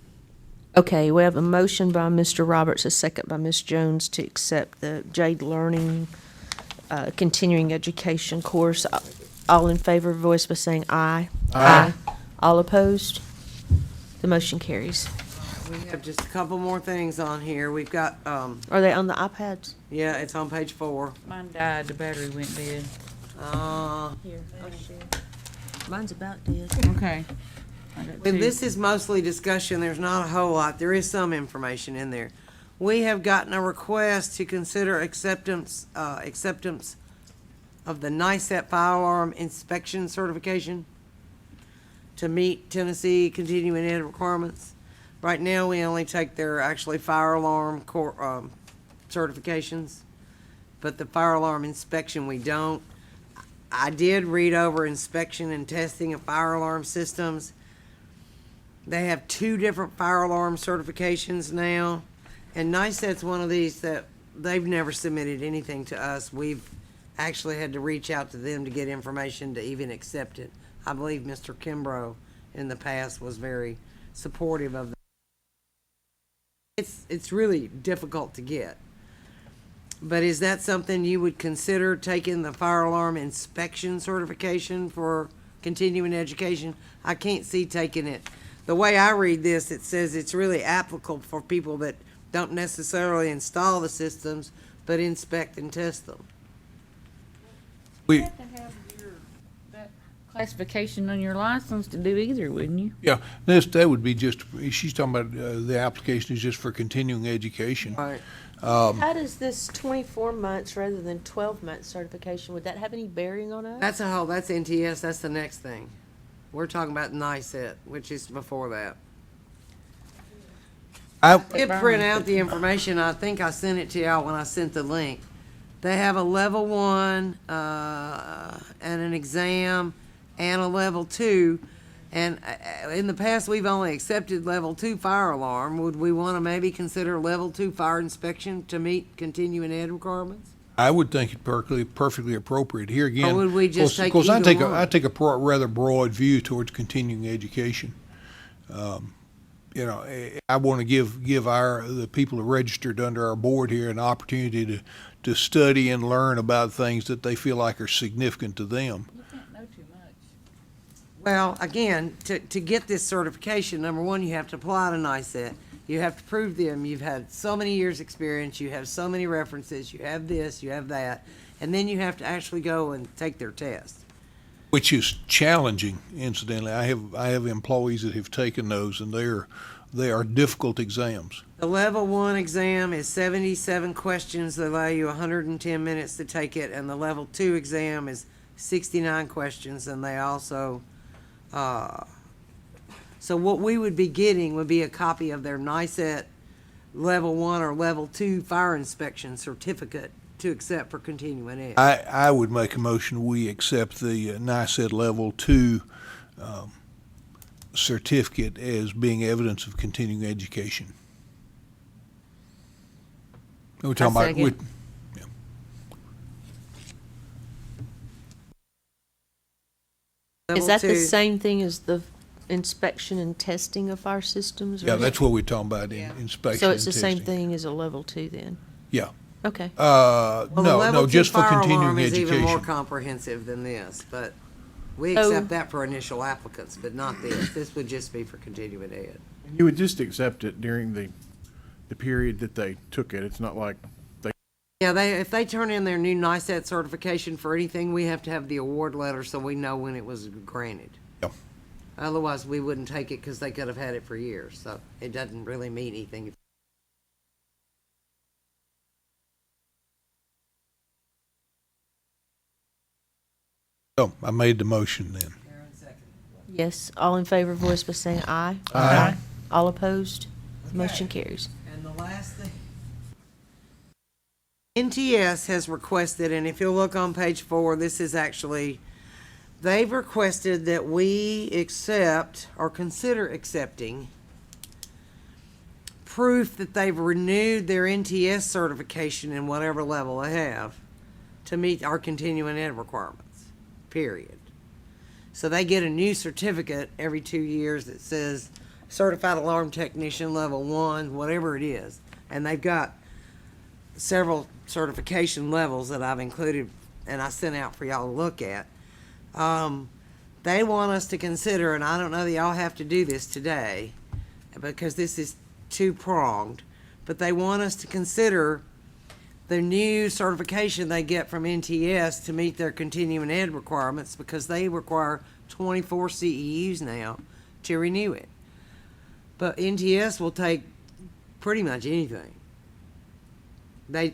Okay, we have a motion by Mr. Roberts, a second by Ms. Jones to accept the Jade Learning continuing education course. All in favor, voice by saying aye. Aye. All opposed? The motion carries. We have just a couple more things on here. We've got, Are they on the iPads? yeah, it's on page 4. Mine died, the battery went dead. Here, I'll share. Mine's about dead. Okay. I got And two. this is mostly discussion, there's not a whole lot, there is some information in there. We have gotten a request to consider acceptance of the NICET fire alarm inspection certification to meet Tennessee continuing ed requirements. Right now, we only take their actually fire alarm certifications, but the fire alarm inspection, we don't. I did read over inspection and testing of fire alarm systems. They have 2 different fire alarm certifications now, and NICET's one of these that they've never submitted anything to us. We've actually had to reach out to them to get information to even accept it. I believe Mr. Kimbrough in the past was very supportive of that. It's really difficult to get. But is that something you would consider, taking the fire alarm inspection certification for continuing education? I can't see taking it. The way I read this, it says it's really applicable for people that don't necessarily install the systems, but inspect and test them. We, have to have that classification on your license to do either, wouldn't you? yeah, that would be just, she's talking about, the application is just for continuing education. Right. How does this 24 months rather than 12-month certification, would that have any bearing on us? That's NTS, that's the next thing. We're talking about NICET, which is before that. I, Did print out the information, I think I sent it to y'all when I sent the link. They have a level 1, and an exam, and a level 2. And in the past, we've only accepted level 2 fire alarm. Would we want to maybe consider level 2 fire inspection to meet continuing ed requirements? I would think it perfectly appropriate. Here again. Or would we just take Of course, I either one? I take a rather broad view towards continuing education. You know, I want to give the people who are registered under our board here an opportunity to study and learn about things that they feel like are significant to them. You can't know too much. Well, again, to get this certification, number one, you have to apply to NICET. You have to prove them. You've had so many years' experience. You have so many references. You have this, you have that. And then you have to actually go and take their test. Which is challenging, incidentally. I have employees that have taken those, and they are difficult exams. The level 1 exam is 77 questions. They allow you 110 minutes to take it. And the level 2 exam is 69 questions. And they also, so what we would be getting would be a copy of their NICET level 1 or level 2 fire inspection certificate to accept for continuing ed. I would make a motion, we accept the NICET Level 2 certificate as being evidence of continuing education. We're talking about, second. Is Level that the 2 same thing as the inspection and testing of fire systems? or yeah, is that's it- what we're talking about in inspection So and it's the same testing. thing as a level 2 then? Yeah. Okay. Well, the level No, 2 just for fire continuing alarm is even more education. comprehensive than this, but we Oh. accept that for initial applicants, but not this. This would just be for continuing ed. You would just accept it during the period that they took it. It's not like Yeah, if they turn in their new NICET certification for anything, we have to have the award letter so we know when it was granted. Yep. Otherwise, we wouldn't take it because they could have had it for years, so it doesn't really mean anything. Oh, I made the motion then. Yes, all in favor, voice by saying aye. Aye. All opposed? The motion carries. And the last thing. NTS has requested, and if you'll look on page 4, this is actually, they've requested that we accept or consider accepting proof that they've renewed their NTS certification in whatever level they have to meet our continuing ed requirements, period. So they get a new certificate every 2 years that says Certified Alarm Technician Level 1, whatever it is. And they've got several certification levels that I've included and I sent out for y'all to look at. They want us to consider, and I don't know that y'all have to do this today because this is two-pronged, but they want us to consider the new certification they get from NTS to meet their continuing ed requirements because they require 24 CEUs now to renew it. But NTS will take pretty much anything. They,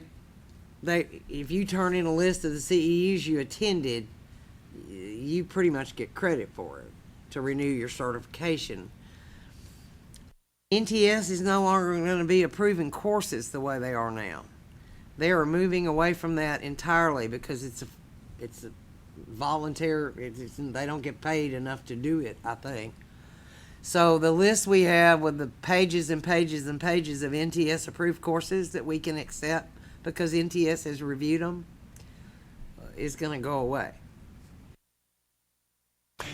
if you turn in a list of the CEUs you attended, you pretty much get credit for it to renew your certification. NTS is no longer going to be approving courses the way they are now. They are moving away from that entirely because it's a volunteer. They don't get paid enough to do it, I think. So the list we have with the pages and pages and pages of NTS approved courses that we can accept because NTS has reviewed them is going to go away.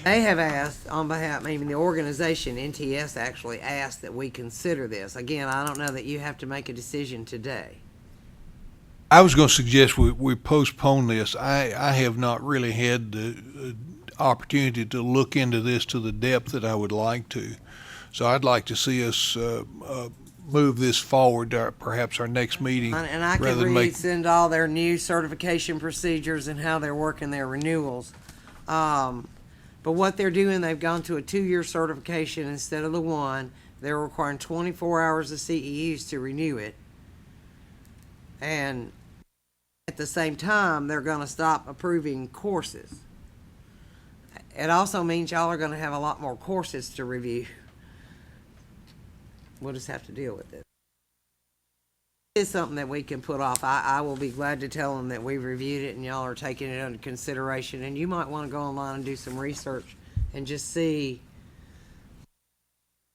They have asked on behalf, maybe the organization, NTS actually asked that we consider this. Again, I don't know that you have to make a decision today. I was going to suggest we postpone this. I have not really had the opportunity to look into this to the depth that I would like to. So I'd like to see us move this forward to perhaps our next meeting. And I can resend all their new certification procedures and how they're working their renewals. But what they're doing, they've gone to a 2-year certification instead of the 1. They're requiring 24 hours of CEUs to renew it. And at the same time, they're going to stop approving courses. It also means y'all are going to have a lot more courses to review. We'll just have to deal with it. It's something that we can put off. I will be glad to tell them that we reviewed it and y'all are taking it under consideration. And you might want to go online and do some research and just see.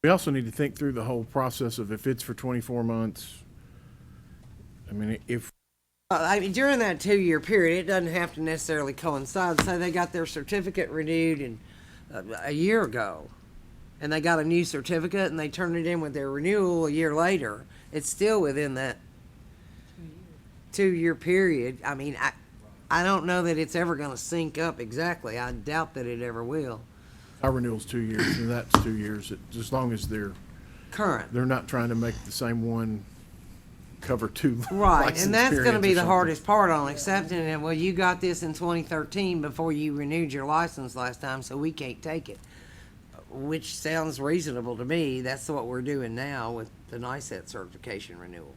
We also need to think through the whole process of if it's for 24 months. I mean, if during that 2-year period, it doesn't have to necessarily coincide. Say they got their certificate renewed in a year ago, and they got a new certificate, and they turned it in with their renewal a year later. It's still within that 2-year period. I mean, I don't know that it's ever going to sync up exactly. I doubt that it ever will. our renewal's 2 years, and that's 2 years, as long as they're Current. they're not trying to make the same one cover 2 Right, license and that's gonna periods be or the something. hardest part on accepting it. Well, you got this in 2013 before you renewed your license last time, so we can't take it. Which sounds reasonable to me. That's what we're doing now with the NICET certification renewals.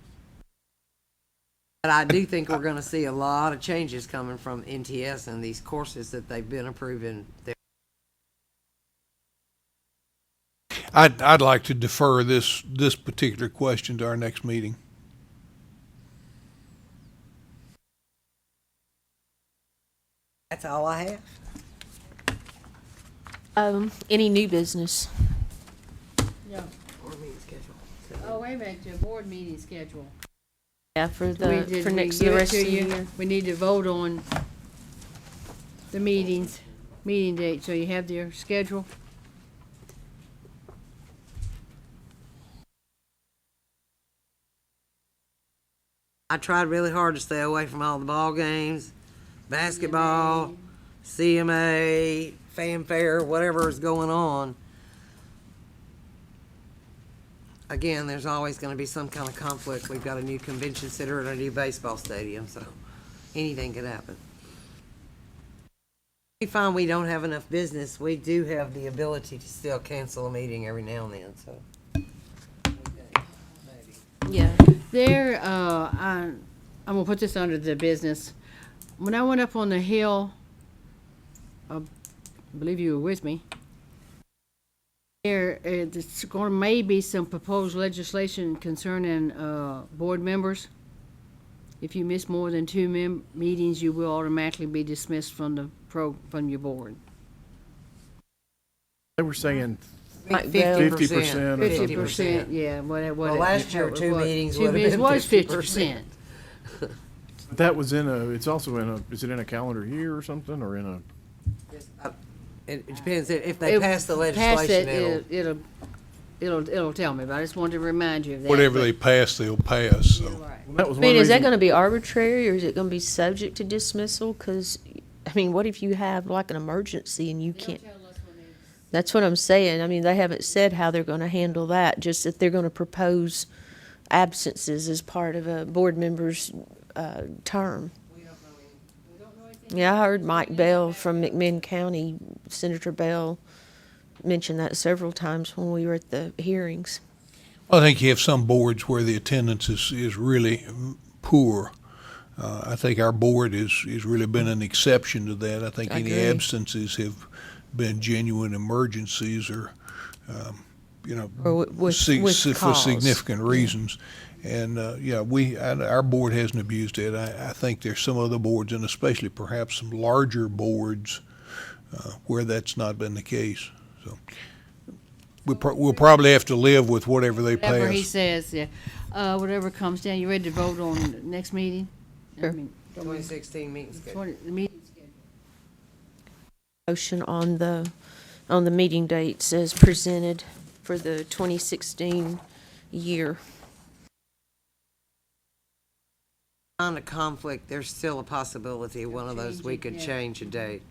But I do think we're gonna see a lot of changes coming from NTS and these courses that they've been approving. I'd like to defer this particular question to our next meeting. That's all I have. Any new business? Yeah. Board meeting schedule. Oh, wait a minute, your board meeting schedule. Yeah, for We the, did for we next, the give it rest to of the you? year. We need to vote on the meetings, meeting date, so you have your schedule. I tried really hard to stay away from all the ball games, basketball, CMA, fanfare, whatever is going on. Again, there's always going to be some kind of conflict. We've got a new convention center and a new baseball stadium, so anything could happen. If we find we don't have enough business, we do have the ability to still cancel a meeting every now and then, so. Yeah. There, I'm gonna put this under the business. When I went up on the hill, I believe you were with me. There's gonna maybe some proposed legislation concerning, board members. If you miss more than two meetings, you will automatically be dismissed from from your board. They were saying 50%. 50% or 50%, yeah, whatever. Well, last year, two meetings Two would have meetings been was 50%. that was it's also in a, is it in a calendar year or something, or in a? It depends, if they pass the legislation, It'll tell me, but I just wanted to remind you of that. Whatever but- they pass, they'll pass, so. Right. Well, that was I one mean, is that reason- going to be arbitrary, or is it going to be subject to dismissal? Because, I mean, what if you have like an emergency and you can't? That's what I'm saying. I mean, they haven't said how they're going to handle that, just that they're going to propose absences as part of a board member's term. Yeah, I heard Mike Bell from McMinn County, Senator Bell, mention that several times when we were at the hearings. I think you have some boards where the attendance is really poor. I think our board has really been an exception to that. I think I any agree. absences have been genuine emergencies or, Or with for cause. significant reasons. And, our board hasn't abused it. I think there's some other boards, and especially perhaps some larger boards, where that's not been the case. So we'll probably have to live with whatever they pass. Whatever he says, yeah. Whatever comes down, you ready to vote on the next meeting? Sure. 2016 meeting schedule. The meeting schedule. Motion on the meeting dates as presented for the 2016 year. On a conflict, there's still a possibility one of those we could change a date.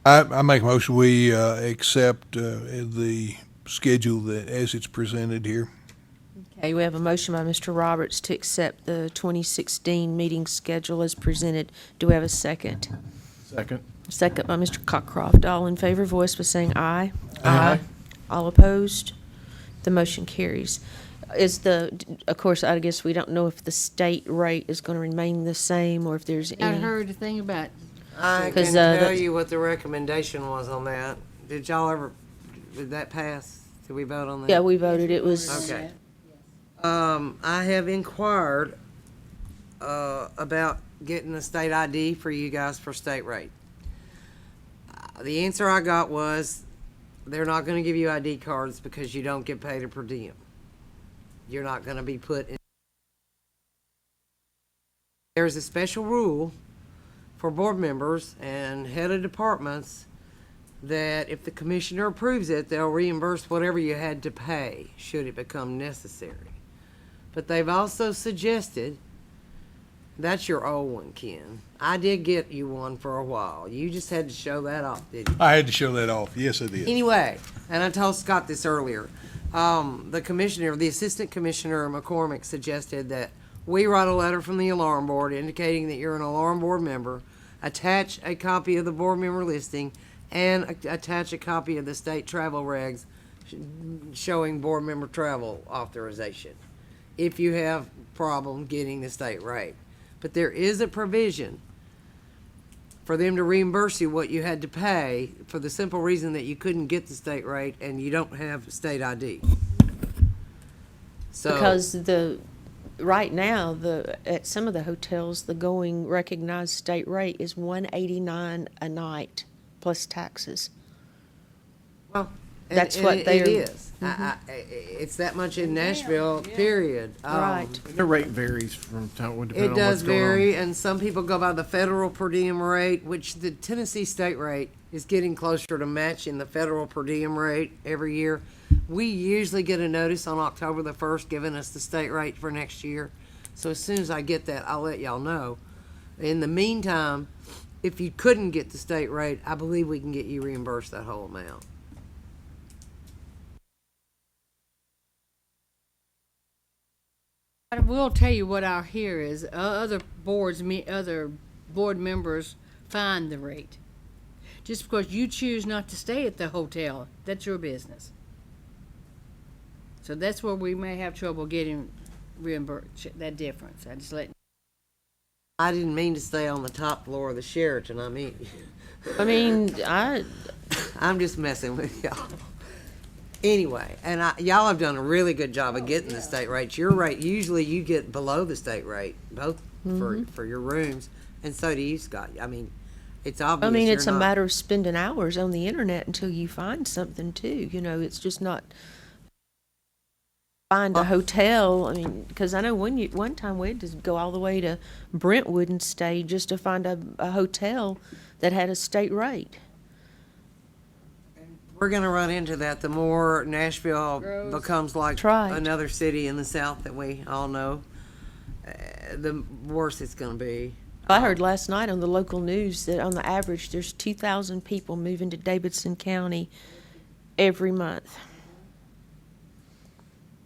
I make a motion we accept the schedule that as it's presented here. Okay, we have a motion by Mr. Roberts to accept the 2016 meeting schedule as presented. Do we have a second? Second. Second by Mr. Cockcroft. All in favor, voice by saying aye. Aye. All opposed? The motion carries. Of course, I guess we don't know if the state rate is going to remain the same or if there's I any. heard the thing about, I 'Cause, can tell that's- you what the recommendation was on that. Did that pass? Did we vote on that? Yeah, we voted. It was. Okay. I have inquired, about getting a state ID for you guys for state rate. The answer I got was, they're not gonna give you ID cards because you don't get paid a per diem. You're not gonna be put in. There's a special rule for board members and head of departments that if the commissioner approves it, they'll reimburse whatever you had to pay, should it become necessary. But they've also suggested, that's your old one, Ken. I did get you one for a while. You just had to show that off, didn't you? I had to show that off. Yes, I did. Anyway, and I told Scott this earlier, the assistant commissioner McCormick suggested that we write a letter from the alarm board indicating that you're an alarm board member, attach a copy of the board member listing, and attach a copy of the state travel regs showing board member travel authorization, if you have problem getting the state rate. But there is a provision for them to reimburse you what you had to pay for the simple reason that you couldn't get the state rate and you don't have state ID. So, Because right now, at some of the hotels, the going recognized state rate is $189 a night plus taxes. well, That's what it they're- is. It's that much in Nashville, period. Right. The rate varies from time, depending It on does what's going on. vary, and some people go by the federal per diem rate, which the Tennessee state rate is getting closer to matching the federal per diem rate every year. We usually get a notice on October the 1st giving us the state rate for next year. So as soon as I get that, I'll let y'all know. In the meantime, if you couldn't get the state rate, I believe we can get you reimbursed that whole amount. I will tell you what our here is, other board members find the rate. Just because you choose not to stay at the hotel, that's your business. So that's where we may have trouble getting reimbursed, that difference. I just let. I didn't mean to stay on the top floor of the Sheraton. I mean, I'm just messing with y'all. Anyway, and y'all have done a really good job of getting the state rates. Your rate, usually you get below the state rate, both for your rooms, and so do you, Scott. I mean, it's obvious. I mean, it's a you're not- matter of spending hours on the internet until you find something too. You know, it's just not find a hotel. I mean, because I know one time we had to go all the way to Brentwood and stay just to find a hotel that had a state rate. We're gonna run into that the more Nashville Grows. becomes like That's right. another city in the South that we all know. The worse it's gonna be. I heard last night on the local news that on the average, there's 2,000 people moving to Davidson County every month.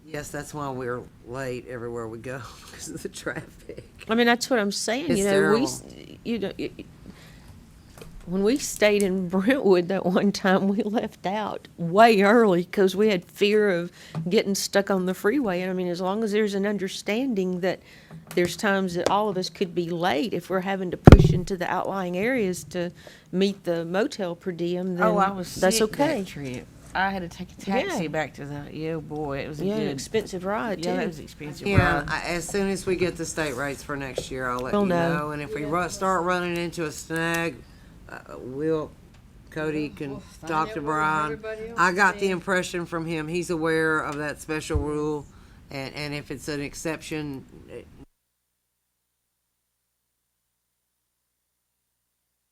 Yes, that's why we're late everywhere we go because of the traffic. I mean, that's what I'm saying. It's You know, terrible. When we stayed in Brentwood that one time, we left out way early because we had fear of getting stuck on the freeway. And I mean, as long as there's an understanding that there's times that all of us could be late if we're having to push into the outlying areas to meet the motel per diem, then Oh, I was that's sick okay. that trip. I had to take a taxi Yeah. back to the. Yeah, boy, it was a Yeah, an good. expensive ride Yeah, too. it was expensive. Yeah, ride. as soon as we get the state rates for next year, I'll let We'll you know. know. And if we start running into a snag, Cody can talk to out what Brian. everybody else I got the said. impression from him, he's aware of that special rule, and if it's an exception,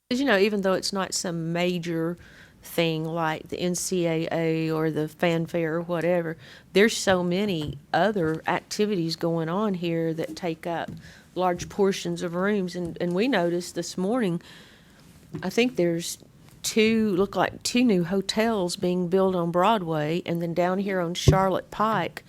Because, you know, even though it's not some major thing like the NCAA or the fanfare or whatever, there's so many other activities going on here that take up large portions of rooms. And we noticed this morning, I think there's look like two new hotels being built on Broadway, and then down here on Charlotte Pike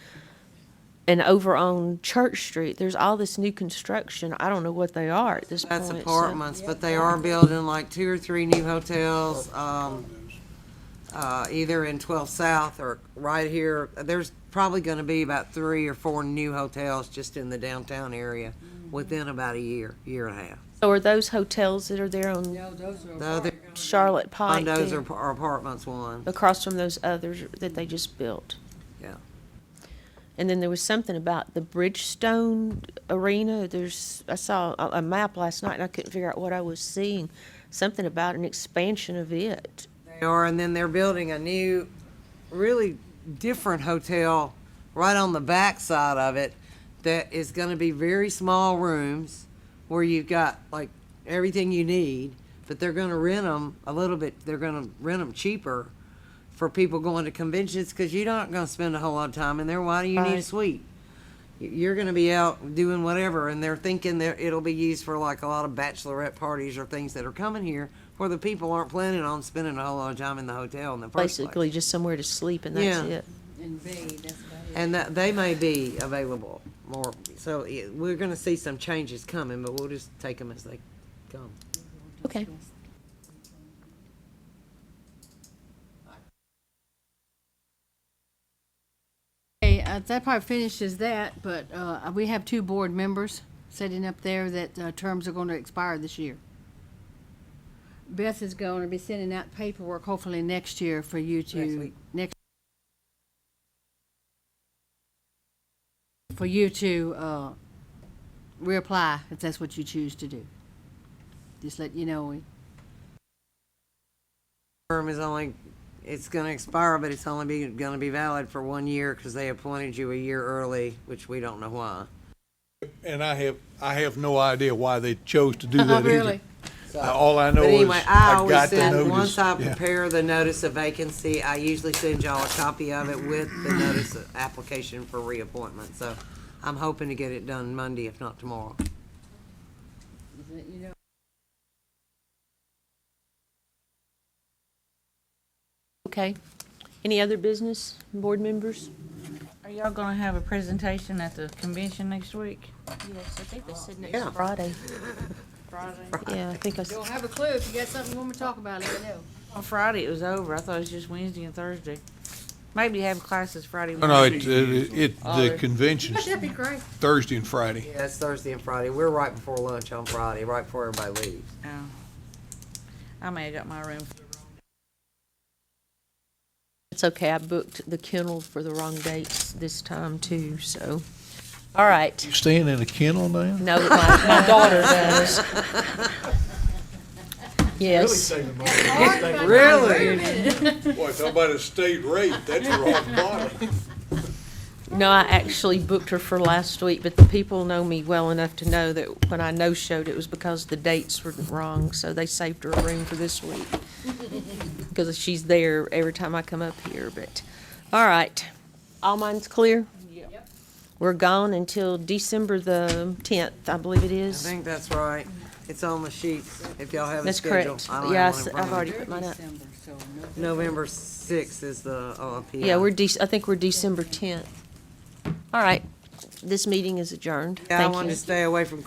and over on Church Street, there's all this new construction. I don't know what they are at this that's point. so- apartments, but they are building like 2 or 3 new hotels, either in 12 South or right here. There's probably gonna be about 3 or 4 new hotels just in the downtown area within about a year and a half. So are those hotels that are there on No, those are. No, they're Charlotte Pike condos there, or apartments, one. across from those others that they just built? Yeah. And then there was something about the Bridgestone Arena. I saw a map last night and I couldn't figure out what I was seeing. Something about an expansion of it. They are, and then they're building a new, really different hotel right on the back side of it that is gonna be very small rooms where you've got like everything you need, but they're gonna rent them a little bit, they're gonna rent them cheaper for people going to conventions, because you're not gonna spend a whole lot of time in there. Why do you need a Right. suite? You're gonna be out doing whatever, and they're thinking that it'll be used for like a lot of bachelorette parties or things that are coming here where the people aren't planning on spending a whole lot of time in the hotel in the first place. Basically just somewhere to sleep and that's Yeah. it. And B, that's about it. And that they may be available more, so we're gonna see some changes coming, but we'll just take them as they come. Okay. Okay, that part finishes that, but we have 2 board members sitting up there that terms are going to expire this year. Beth is going to be sending out paperwork hopefully next year for you Next to, week. for you to reapply if that's what you choose to do. Just let you know. Term is only, it's gonna expire, but it's only gonna be valid for 1 year, because they appointed you a year early, which we don't know why. And I have no idea why they chose to do that either. Really? All I know But is anyway, I I always got the send, once notice. I Yeah. prepare the notice of vacancy, I usually send y'all a copy of it with the notice of application for reappointment, so I'm hoping to get it done Monday, if not tomorrow. You know. Okay. Any other business, board members? Are y'all gonna have a presentation at the convention next week? Yes, I think they said next Yeah. Friday. Friday. Yeah, I think I, Don't have a clue. If you got something you want me to talk about, let me know. On Friday it was over. I thought it was just Wednesday and Thursday. Maybe have classes Friday No, morning. the convention's That'd be great. Thursday and Friday. Yeah, it's Thursday and Friday. We're right before lunch on Friday, right before everybody leaves. Oh. I may have got my room. That's okay. I booked the kennel for the wrong dates this time too, so. All right. You staying in a kennel now? No, my daughter does. Yes. Really? Boy, talk about a state rate, that's rock bottom. No, I actually booked her for last week, but the people know me well enough to know that when I no-showed, it was because the dates were wrong, so they saved her a room for this week. Because she's there every time I come up here, but, all right. All minds clear? Yep. We're gone until December the 10th, I believe it I is. think that's right. It's on the sheets, if y'all have a That's schedule. correct. I don't Yeah, have one in front I've of already me. put mine up. November 6th is the PI. Yeah, I think we're December 10th. All right. This meeting is adjourned. Yeah, I Thank wanted you. to stay away from